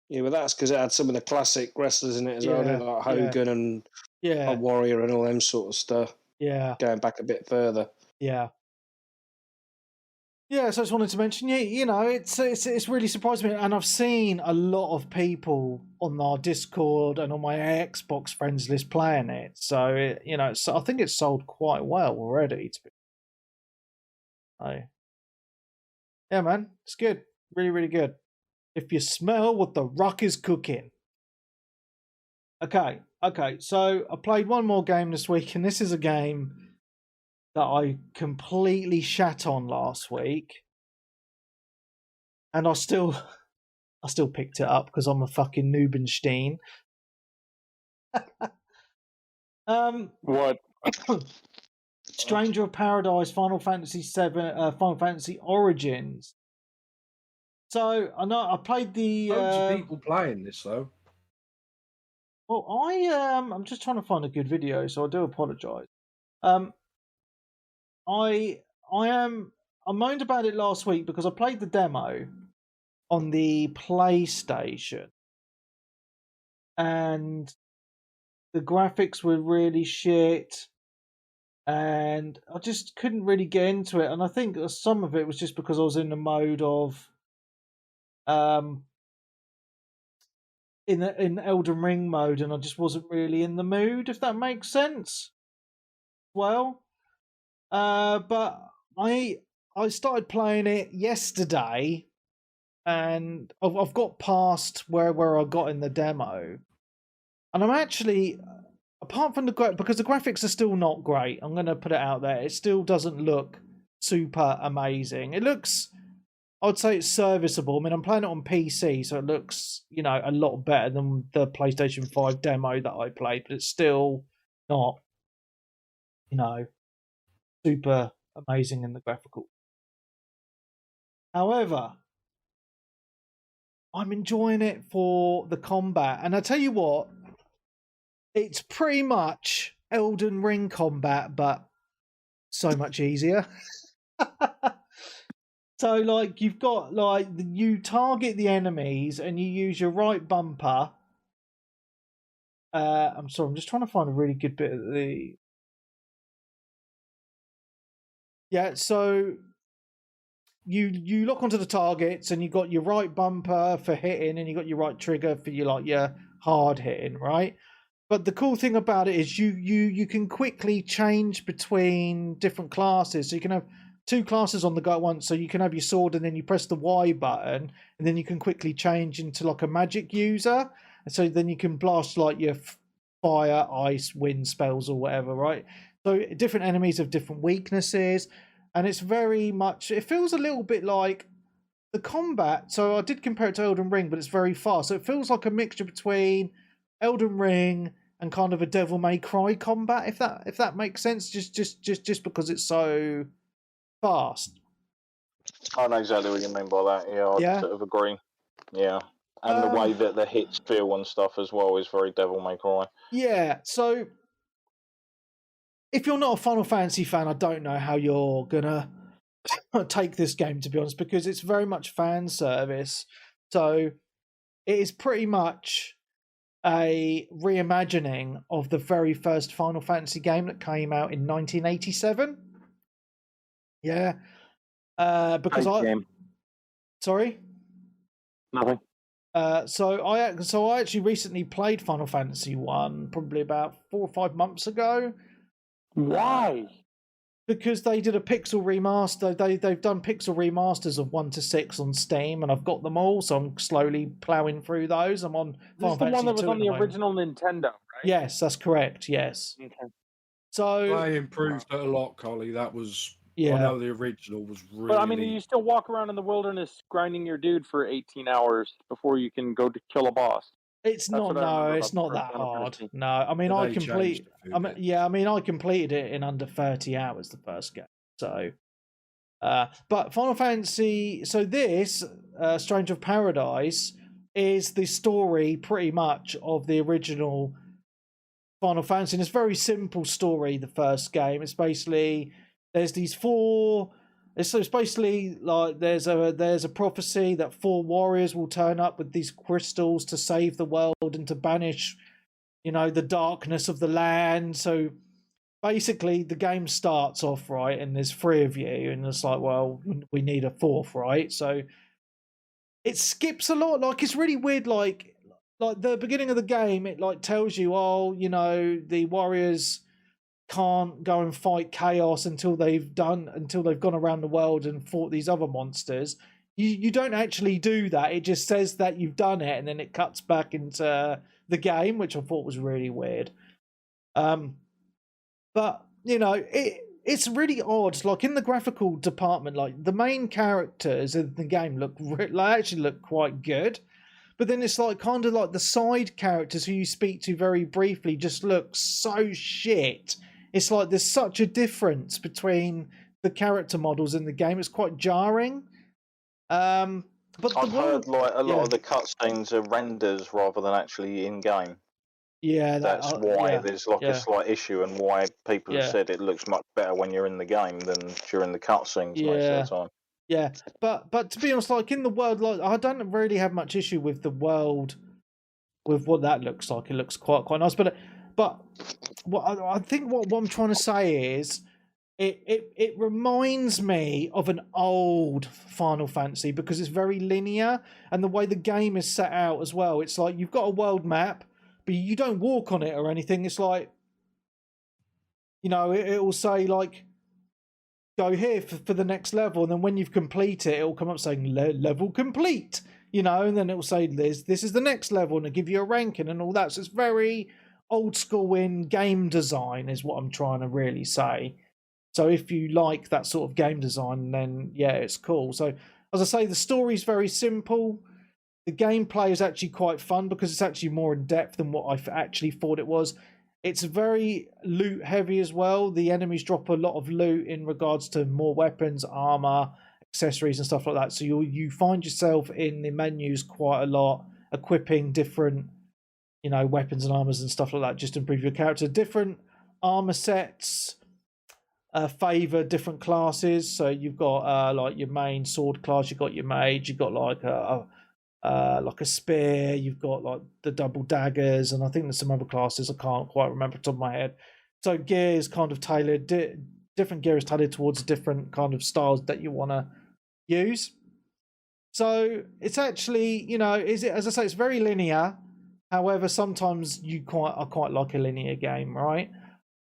Yeah, well, that's because it had some of the classic wrestlers in it as well, like Hogan and a Warrior and all them sort of stuff. Yeah, going back a bit further. Yeah. Yeah, so I just wanted to mention, it's really surprised me, and I've seen a lot of people on our Discord and on my Xbox friends list playing it. So I think it's sold quite well already. Yeah, man, it's good, really, really good. If you smell what the Rock is cooking. Okay. So I played one more game this week, and this is a game that I completely shat on last week, and I still picked it up because I'm a fucking Noobenstein. What? Stranger of Paradise, Final Fantasy VII, Final Fantasy Origins. So I know I played the. Loads of people playing this though. Well, I'm just trying to find a good video, so I do apologise. I moaned about it last week because I played the demo on the PlayStation, and the graphics were really shit, and I just couldn't really get into it. And I think some of it was just because I was in the mode of in Elden Ring mode, and I just wasn't really in the mood, if that makes sense. Well, but I started playing it yesterday, and I've got past where I got in the demo, and I'm actually, apart from because the graphics are still not great, I'm going to put it out there, it still doesn't look super amazing. It looks, I'd say it's serviceable. I mean, I'm playing it on PC, so it looks, a lot better than the PlayStation 5 demo that I played, but it's still not, super amazing in the graphical. However, I'm enjoying it for the combat, and I tell you what, it's pretty much Elden Ring combat, but so much easier. So, you've got, you target the enemies and you use your right bumper. I'm sorry, I'm just trying to find a really good bit of the... Yeah, so you lock onto the targets, and you got your right bumper for hitting, and you got your right trigger for your hard hitting, right? But the cool thing about it is you can quickly change between different classes. So you can have 2 classes on the go at once. So you can have your sword, and then you press the Y button, and then you can quickly change into a magic user. And so then you can blast your fire, ice, wind spells or whatever, right? So different enemies have different weaknesses, and it's very much, it feels a little bit like the combat. So I did compare it to Elden Ring, but it's very fast. So it feels like a mixture between Elden Ring and kind of a Devil May Cry combat, if that makes sense, just because it's so fast. I know exactly what you mean by that. Yeah, I sort of agree. Yeah. And the way that the hits feel and stuff as well is very Devil May Cry. Yeah, so if you're not a Final Fantasy fan, I don't know how you're gonna take this game, to be honest, because it's very much fan service. So it is pretty much a reimagining of the very first Final Fantasy game that came out in 1987. Yeah, because Sorry? Nothing. So I actually recently played Final Fantasy 1 probably about 4 or 5 months ago. Why? Because they did a pixel remaster. They've done pixel remasters of 1 to 6 on Steam, and I've got them all, so I'm slowly ploughing through those. I'm on Final Fantasy 2 one that was on the original Nintendo, right? Yes, that's correct. Yes. Okay. So they improved it a lot, Collie. That was I know the original was really. But I mean, you still walk around in the wilderness grinding your dude for 18 hours before you can go to kill a boss. It's not. No, it's not that hard. No, I mean, I completed it in under 30 hours the first game. So, but Final Fantasy. So this Stranger of Paradise is the story pretty much of the original Final Fantasy. And it's a very simple story. The first game. It's basically there's these 4. So it's basically like there's a prophecy that 4 warriors will turn up with these crystals to save the world and to banish, the darkness of the land. So basically the game starts off, right, and there's 3 of you, and it's like, well, we need a 4th, right? So it skips a lot. Like, it's really weird. Like the beginning of the game, it like tells you, the warriors can't go and fight chaos until they've gone around the world and fought these other monsters. You don't actually do that. It just says that you've done it, and then it cuts back into the game, which I thought was really weird. But it's really odd. Like, in the graphical department, like the main characters in the game actually look quite good. But then it's like kind of like the side characters who you speak to very briefly just look so shit. It's like there's such a difference between the character models in the game. It's quite jarring. But I've heard like a lot of the cutscenes are renders rather than actually in game. Yeah, that's why there's like a slight issue, and why people have said it looks much better when you're in the game than during the cutscenes most of the time. Yeah, but to be honest, like in the world, like I don't really have much issue with the world, with what that looks like. It looks quite nice, but I think what I'm trying to say is it reminds me of an old Final Fantasy because it's very linear, and the way the game is set out as well. It's like you've got a world map, but you don't walk on it or anything. It's like, it will say like, go here for the next level, and then when you've completed it, it'll come up saying level complete, and then it'll say this is the next level, and it'll give you a ranking and all that. So it's very old school in game design is what I'm trying to really say. So if you like that sort of game design, then yeah, it's cool. So as I say, the story's very simple. The gameplay is actually quite fun because it's actually more in depth than what I actually thought it was. It's very loot heavy as well. The enemies drop a lot of loot in regards to more weapons, armor, accessories and stuff like that. So you find yourself in the menus quite a lot, equipping different weapons and armors and stuff like that, just to improve your character. Different armor sets favor different classes. So you've got like your main sword class, you've got your mage, you've got like a spear, you've got like the double daggers, and I think there's some other classes I can't quite remember off the top of my head. So gear is kind of tailored, different gear is tailored towards different kind of styles that you want to use. So it's actually, as I say, it's very linear. However, sometimes I quite like a linear game, right?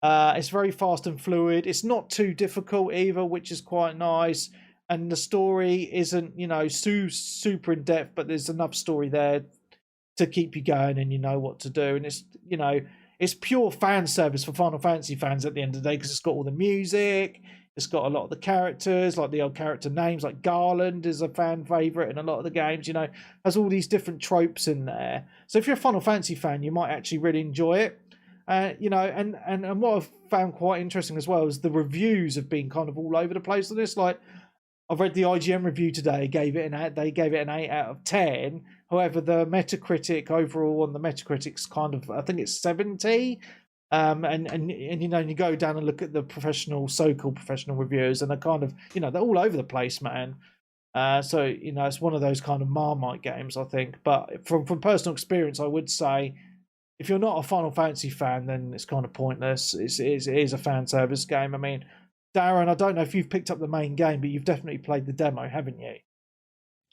It's very fast and fluid. It's not too difficult either, which is quite nice. And the story isn't, super in depth, but there's enough story there to keep you going, and you know what to do. And it's pure fan service for Final Fantasy fans at the end of the day, because it's got all the music, it's got a lot of the characters, like the old character names, like Garland is a fan favorite in a lot of the games. Has all these different tropes in there. So if you're a Final Fantasy fan, you might actually really enjoy it. And what I've found quite interesting as well is the reviews have been kind of all over the place on this. Like, I've read the IGN review today. They gave it an 8 out of 10. However, the Metacritic overall on the Metacritic's kind of, I think it's 70. And you go down and look at the so-called professional reviewers, and they're kind of, they're all over the place, man. So it's one of those kind of Marmite games, I think. But from personal experience, I would say, if you're not a Final Fantasy fan, then it's kind of pointless. It is a fan service game. I mean, Darren, I don't know if you've picked up the main game, but you've definitely played the demo, haven't you?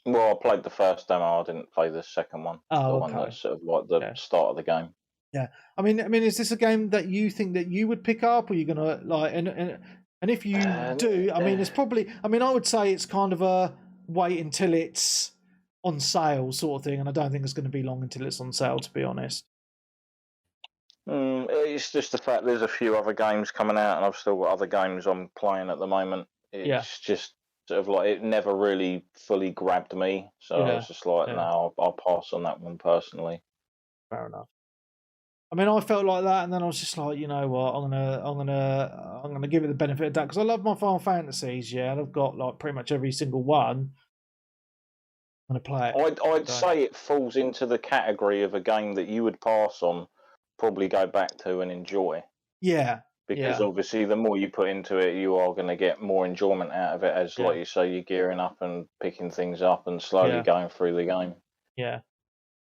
Well, I played the first demo. I didn't play the second one. Oh, the okay. one that's sort of like the start of the game. Yeah, I mean, is this a game that you think that you would pick up, or you're gonna like, and if you do, I mean, it's probably, I mean, I would say it's kind of a wait until it's on sale sort of thing, and I don't think it's going to be long until it's on sale, to be honest. It's just the fact there's a few other games coming out, and I've still got other games I'm playing at the moment. It's just sort of like it never really fully grabbed me, so I was just like, no, I'll pass on that one personally. Fair enough. I mean, I felt like that, and then I was just like, you know what, I'm gonna give it the benefit of that because I love my Final Fantasies, and I've got like pretty much every single one. I'm gonna play it. I'd say it falls into the category of a game that you would pass on, probably go back to and enjoy. Yeah. Because obviously, the more you put into it, you are going to get more enjoyment out of it. As like you say, you're gearing up and picking things up and slowly going through the game. Yeah.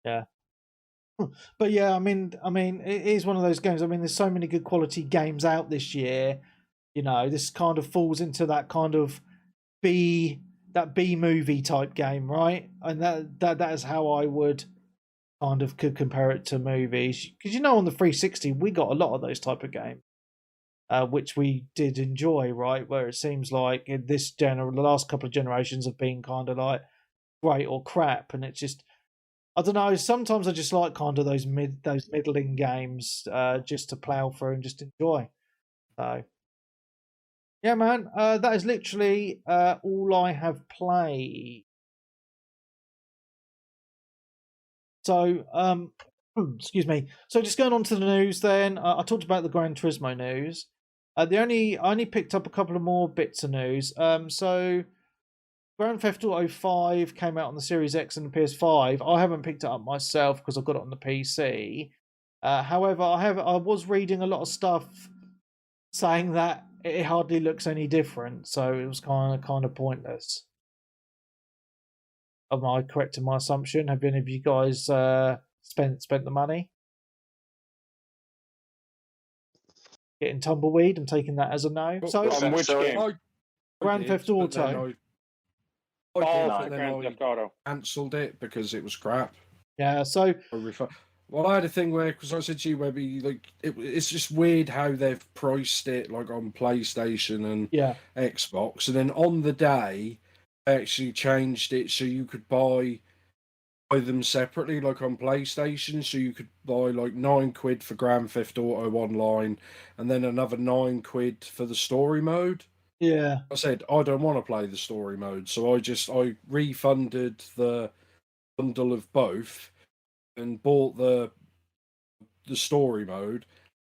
But I mean, it is one of those games. I mean, there's so many good quality games out this year. You know, this kind of falls into that kind of B movie type game, right? And that is how I would kind of could compare it to movies. Because on the 360 we got a lot of those type of games, which we did enjoy, right? Where it seems like in the last couple of generations have been kind of like great or crap, and it's just, I don't know. Sometimes I just like kind of those middling games, just to plow through and just enjoy. So, yeah, man, that is literally all I have played. So, excuse me. So, just going on to the news. Then I talked about the Gran Turismo news. I only picked up a couple of more bits of news. So, Grand Theft Auto 5 came out on the Series X and the PS5. I haven't picked it up myself because I've got it on the PC. However, I was reading a lot of stuff saying that it hardly looks any different, so it was kind of pointless. Am I correct in my assumption? Have any of you guys spent the money? Getting Tumbleweed? I'm taking that as a no. So, which game? Grand Theft Auto. Grand Theft Auto. Cancelled it because it was crap. Yeah, so... Well, I had a thing where, because I said to you, Webby, like, it's just weird how they've priced it, like, on PlayStation and Xbox. And then on the day, they actually changed it so you could buy them separately, like on PlayStation. So you could buy, like, £9 for Grand Theft Auto Online and then another £9 for the story mode. Yeah. I said, I don't want to play the story mode. So I refunded the bundle of both and bought the story mode.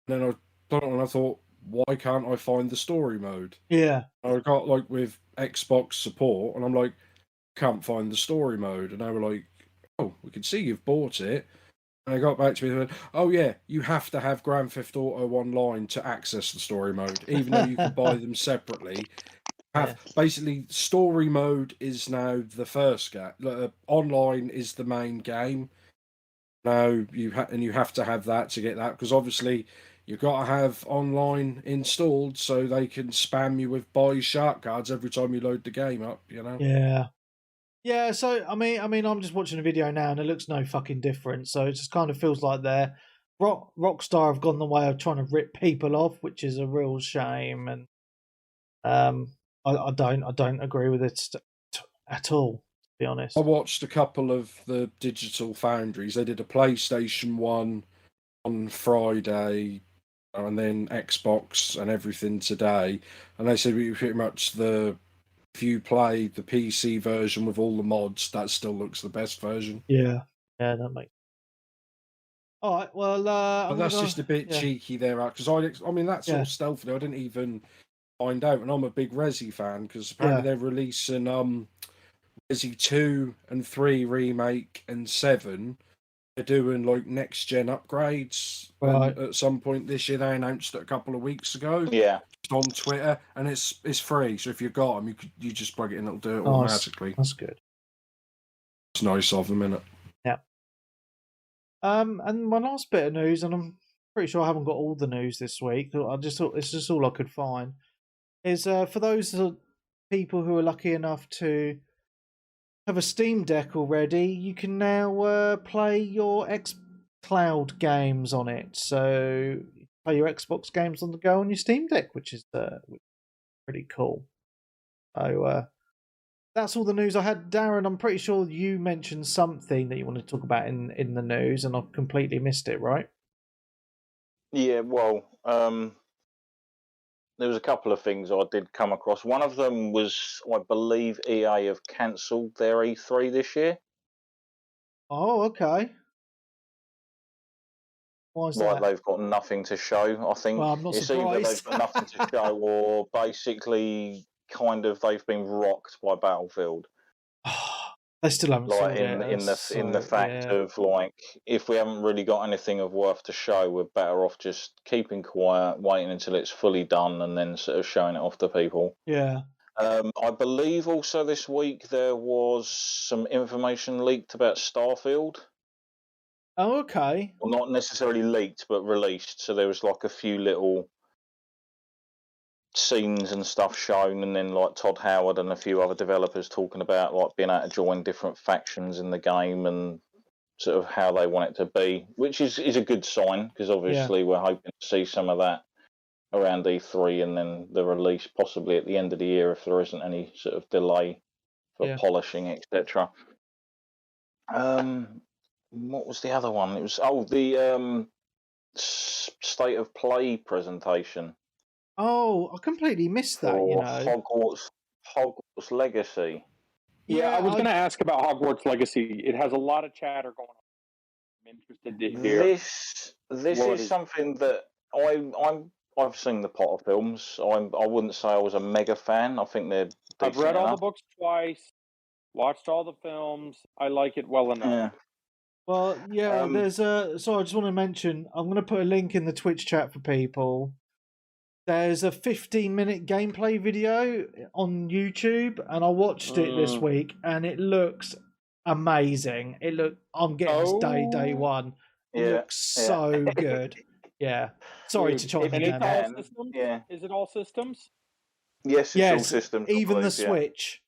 And then I thought, why can't I find the story mode? Yeah. I got like with Xbox support and I'm like, can't find the story mode. And they were like, oh, we can see you've bought it. And they got back to me and went, oh yeah, you have to have Grand Theft Auto Online to access the story mode, even though you can buy them separately. Basically, story mode is now the first game. Online is the main game. Now you have to have that to get that, because obviously you've got to have online installed so they can spam you with buy shark cards every time you load the game up. Yeah. So I mean, I'm just watching a video now and it looks no fucking different. So it just kind of feels like they're Rockstar have gone the way of trying to rip people off, which is a real shame. And I don't agree with it at all, to be honest. I watched a couple of the Digital Foundries. They did a PlayStation 1 on Friday and then Xbox and everything today. And they said pretty much if you play the PC version with all the mods, that still looks the best version. Yeah, that makes. All right, well, but that's just a bit cheeky there, because I mean that sort of stealthily, I didn't even find out, and I'm a big Resi fan because apparently they're releasing Resi 2 and 3 remake and 7. They're doing like next gen upgrades. Right. At some point this year, they announced it a couple of weeks ago. Yeah. On Twitter, and it's free. So if you've got them, you just plug it in, it'll do it automatically. That's good. It's nice of them, innit? Yeah. And my last bit of news, and I'm pretty sure I haven't got all the news this week. I just thought it's just all I could find. Is for those people who are lucky enough to have a Steam Deck already, you can now play your xCloud games on it. So play your Xbox games on the go on your Steam Deck, which is pretty cool. So that's all the news I had. Darren, I'm pretty sure you mentioned something that you wanted to talk about in the news, and I've completely missed it, right? Yeah, well, there was a couple of things I did come across. One of them was, I believe, EA have cancelled their E3 this year. Oh, okay. Why is Like that? they've got nothing to show. I think Well, I'm not it's either they've surprised. got nothing to show, or basically, kind of, they've been rocked by Battlefield. They still haven't Like sold in it. in the fact of like, if we haven't really got anything of worth to show, we're better off just keeping quiet, waiting until it's fully done, and then sort of showing it off to people. Yeah. I believe also this week there was some information leaked about Starfield. Oh, okay. Well, not necessarily leaked, but released. So there was like a few little scenes and stuff shown, and then like Todd Howard and a few other developers talking about like being able to join different factions in the game and sort of how they want it to be, which is a good sign, because obviously we're hoping to see some of that around E3 and then the release possibly at the end of the year if there isn't any sort of delay for polishing, etc. What was the other one? It was the State of Play presentation. Oh, I completely missed that. You know, Hogwarts Legacy. Yeah, I was going to ask about Hogwarts Legacy. It has a lot of chatter going on. I'm interested to hear. This is something that I've seen the Potter films. I wouldn't say I was a mega fan. I think they're decent I've read all enough. the books twice, watched all the films. I like it well enough. Yeah. Well, yeah, there's a. So I just want to mention, I'm going to put a link in the Twitch chat for people. There's a 15-minute gameplay video on YouTube, and I watched it this week, and it looks amazing. I'm getting this day one. It looks so good. Yeah. Sorry to chime in. It's all systems? Yeah. Is it all systems? Yes, it's all systems. Even the Switch.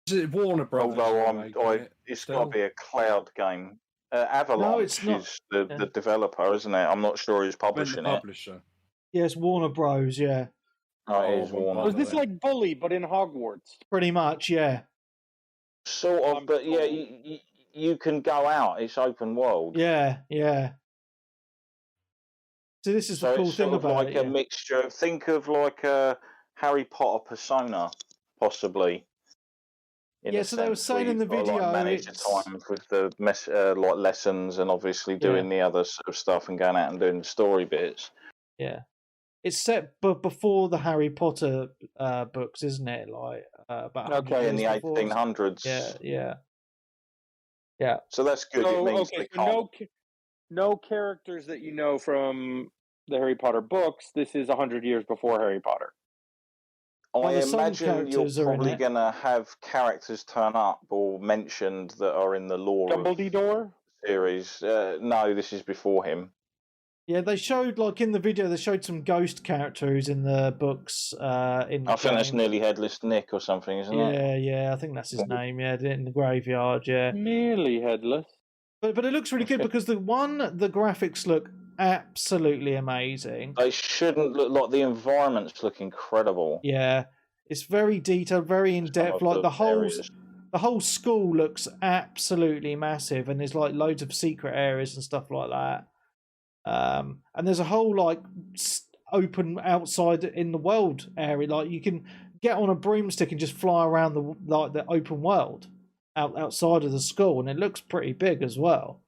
Is it Warner Brothers? Although it's got to be a cloud game. Avalanche is the developer, isn't it? I'm not sure who's publishing it. Yes, Warner Bros. Yeah. Oh, it is Warner. Was this like Bully, but in Hogwarts? Pretty much, yeah. Sort of, but yeah, you can go out. It's open world. Yeah, yeah. So this is the cool thing about it. Like a mixture. Think of like a Harry Potter persona, possibly. So they were saying in the video, manage the time with the like lessons and obviously doing the other sort of stuff and going out and doing the story bits. Yeah, it's set before the Harry Potter books, isn't it? Like about in the 1800s. Yeah. So that's good. It means no characters that you know from the Harry Potter books. This is 100 years before Harry Potter. I imagine you're probably going to have characters turn up or mentioned that are in the lore Dumbledore of the series. No, this is before him. Yeah, they showed, like in the video, they showed some ghost characters in the books. I think that's Nearly Headless Nick or something, isn't it? Yeah, I think that's his name. Yeah, in the graveyard. Yeah, Nearly Headless. But it looks really good because the graphics look absolutely amazing. They shouldn't look like the environments look incredible. Yeah, it's very detailed, very in depth. Like the whole school looks absolutely massive, and there's like loads of secret areas and stuff like that. And there's a whole like open outside in the world area. Like you can get on a broomstick and just fly around the open world outside of the school, and it looks pretty big as well.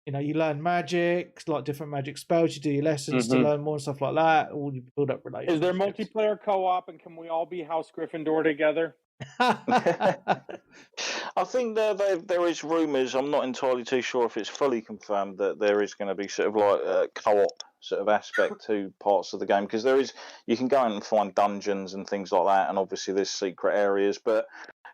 You learn magic, like different magic spells. You do your lessons to learn more and stuff like that. Or you build up relationships. Is there multiplayer co-op, and can we all be House Gryffindor together? I think there is rumours. I'm not entirely too sure if it's fully confirmed that there is going to be sort of like a co-op sort of aspect to parts of the game, because you can go in and find dungeons and things like that, and obviously there's secret areas, but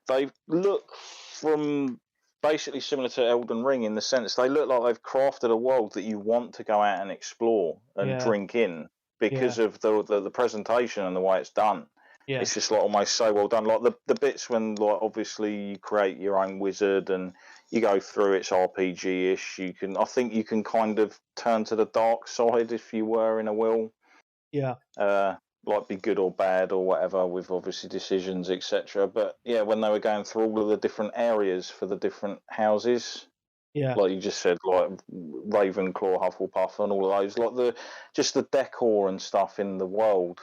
they look from basically similar to Elden Ring in the sense they look like they've crafted a world that you want to go out and explore and drink in because of the presentation and the way it's done. Yeah. It's just like almost so well done. Like the bits when like obviously you create your own wizard and you go through, it's RPG-ish. I think you can kind of turn to the dark side if you were in a will. Yeah. Like be good or bad or whatever with obviously decisions, etc. But yeah, when they were going through all of the different areas for the different houses, Yeah. like you just said, like Ravenclaw, Hufflepuff, and all of those, like just the decor and stuff in the world.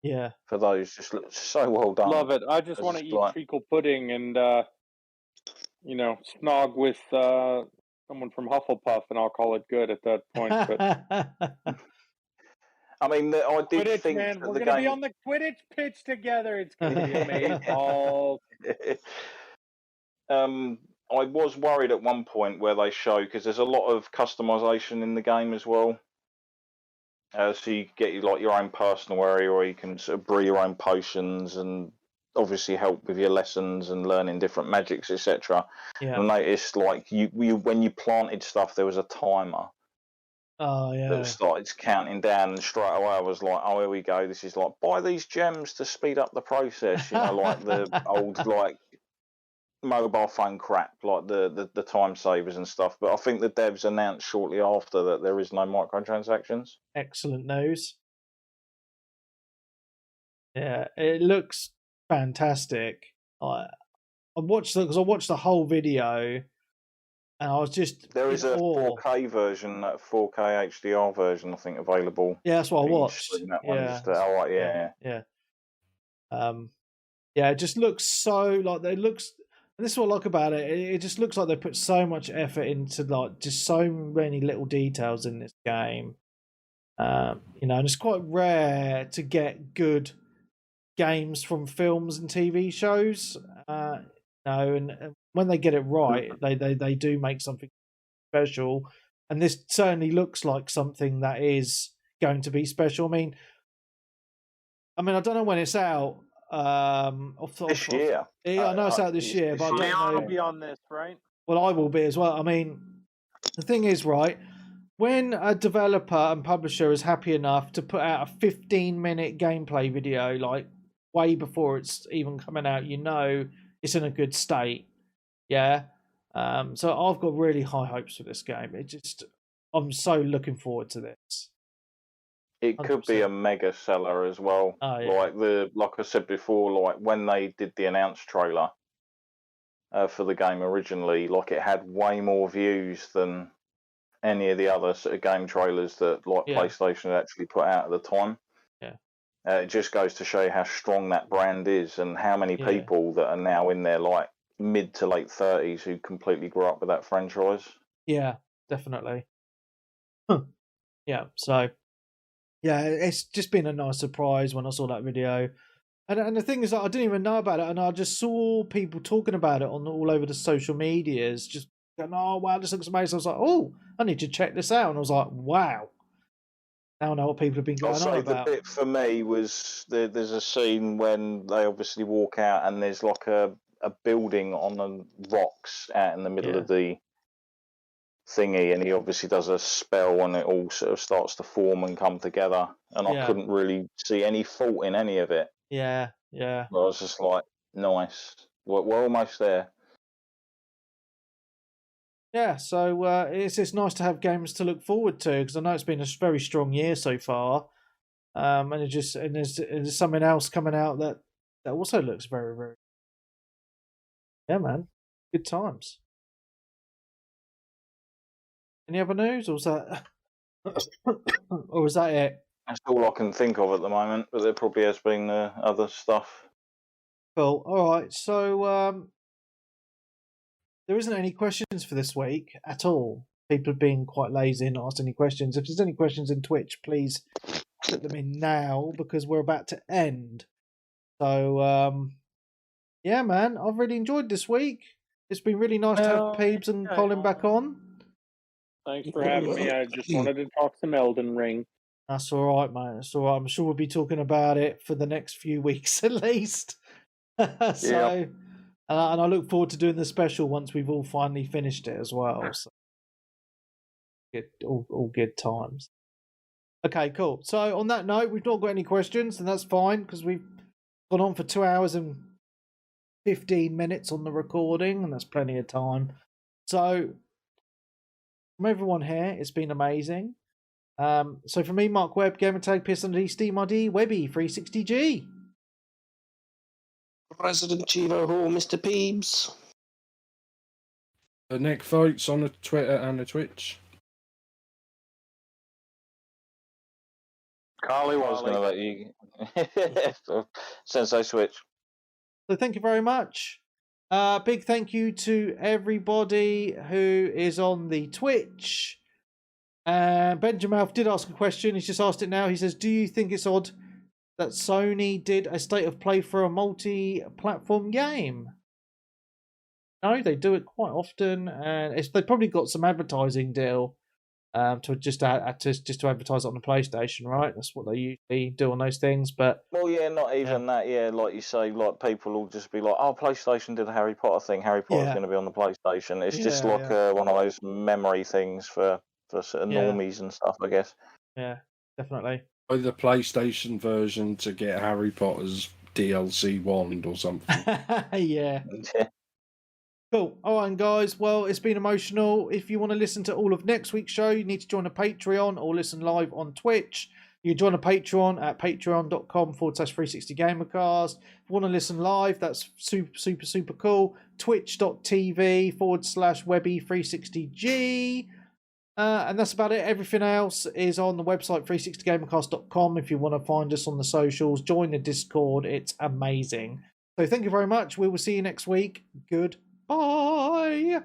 Yeah. For those, just looks so well done. Love it. I just want to eat treacle pudding and snog with someone from Hufflepuff, and I'll call it good at that point. But I mean, I did Quidditch, think man, that we're the gonna game... be on the Quidditch pitch together. It's gonna be amazing. I was worried at one point where they show, because there's a lot of customization in the game as well. So you get your own personal area, or you can sort of brew your own potions and obviously help with your lessons and learning different magics, etc. Yeah. I noticed like you when you planted stuff, there was a timer. Oh yeah. That started counting down, and straight away I was like, "Oh, here we go. This is like buy these gems to speed up the process." Like the old like mobile phone crap, like the time savers and stuff. But I think the devs announced shortly after that there is no microtransactions. Excellent news. Yeah, it looks fantastic. I watched because I watched the whole video, and I was just there is a awe. 4K version, 4K HDR version, I think, available. Yeah, that's what I watched. That one just all right, yeah. Yeah, it just looks so like it looks. And this is what I like about it. It just looks like they put so much effort into like just so many little details in this game. And it's quite rare to get good games from films and TV shows. And when they get it right, they do make something special. And this certainly looks like something that is going to be special. I mean, I don't know when it's out. This year. Yeah, I know it's out this year, but I don't know. I'll be on this, right? Well, I will be as well. I mean, the thing is, right, when a developer and publisher is happy enough to put out a 15-minute gameplay video, like way before it's even coming out, it's in a good state. Yeah. So I've got really high hopes for this game. I'm so looking forward to this. It could 100%. Be a mega seller as well. Oh, yeah. Like I said before, like when they did the announce trailer for the game originally, like it had way more views than any of the other sort of game trailers that PlayStation had actually put out at the time. Yeah. It just goes to show how strong that brand is and how many people that are now in their like mid to late 30s who completely grew up with that franchise. Yeah, definitely. Yeah, so yeah, it's just been a nice surprise when I saw that video. And the thing is that I didn't even know about it, and I just saw people talking about it all over the social medias, just going, "Oh wow, this looks amazing." I was like, "Oh, I need to check this out," and I was like, "Wow." Now I know what people have been going on about. The bit for me was there's a scene when they obviously walk out, and there's like a building on the rocks out in the middle of the thingy, and he obviously does a spell and it all sort of starts to form and come together, and I couldn't really see any fault in any of it. Yeah. I was just like, nice, we're almost there. Yeah, so it's nice to have games to look forward to, because I know it's been a very strong year so far, and there's something else coming out that also looks very, very. Yeah, man, good times. Any other news, or was that, or was that it? That's all I can think of at the moment, but there probably has been other stuff. Cool. All right, so there isn't any questions for this week at all. People have been quite lazy and not asked any questions. If there's any questions in Twitch, please put them in now, because we're about to end. So, yeah, man, I've really enjoyed this week. It's been really nice to have Peebs and Colin back on. Thanks for having me. I just wanted to talk some Elden Ring. That's all right, mate. That's all right. I'm sure we'll be talking about it for the next few weeks at least. So, and I look forward to doing the special once we've all finally finished it as well. So, all good times. Okay, cool. So on that note, we've not got any questions, and that's fine, because we've gone on for 2 hours and 15 minutes on the recording, and that's plenty of time. So, from everyone here, it's been amazing. So for me, Mark Webb, Gamertag, PSND, Steam ID, Webby, 360G. Resident Chivo Hall, Mr. Peebs. Nick Votes on the Twitter and the Twitch. Carly was going to let you. Sensei Switch. So thank you very much. Big thank you to everybody who is on the Twitch. Benjamin did ask a question. He's just asked it now. He says, do you think it's odd that Sony did a state of play for a multi-platform game? No, they do it quite often, and they've probably got some advertising deal to just to advertise it on the PlayStation, right? That's what they usually do on those things. But not even that. Yeah, like you say, like people will just be like, "Oh, PlayStation did a Harry Potter thing. Harry Potter's going to be on the PlayStation." It's just like one of those memory things for sort of normies and stuff, I guess. Yeah, definitely. Or the PlayStation version to get Harry Potter's DLC wand or something. Yeah. Cool. All right, guys. Well, it's been emotional. If you want to listen to all of next week's show, you need to join a Patreon or listen live on Twitch. You can join a Patreon at patreon.com/360gamercast. If you want to listen live, that's super cool. Twitch.tv/Webby360G. And that's about it. Everything else is on the website 360gamercast.com. If you want to find us on the socials, join the Discord. It's amazing. So thank you very much. We will see you next week. Goodbye.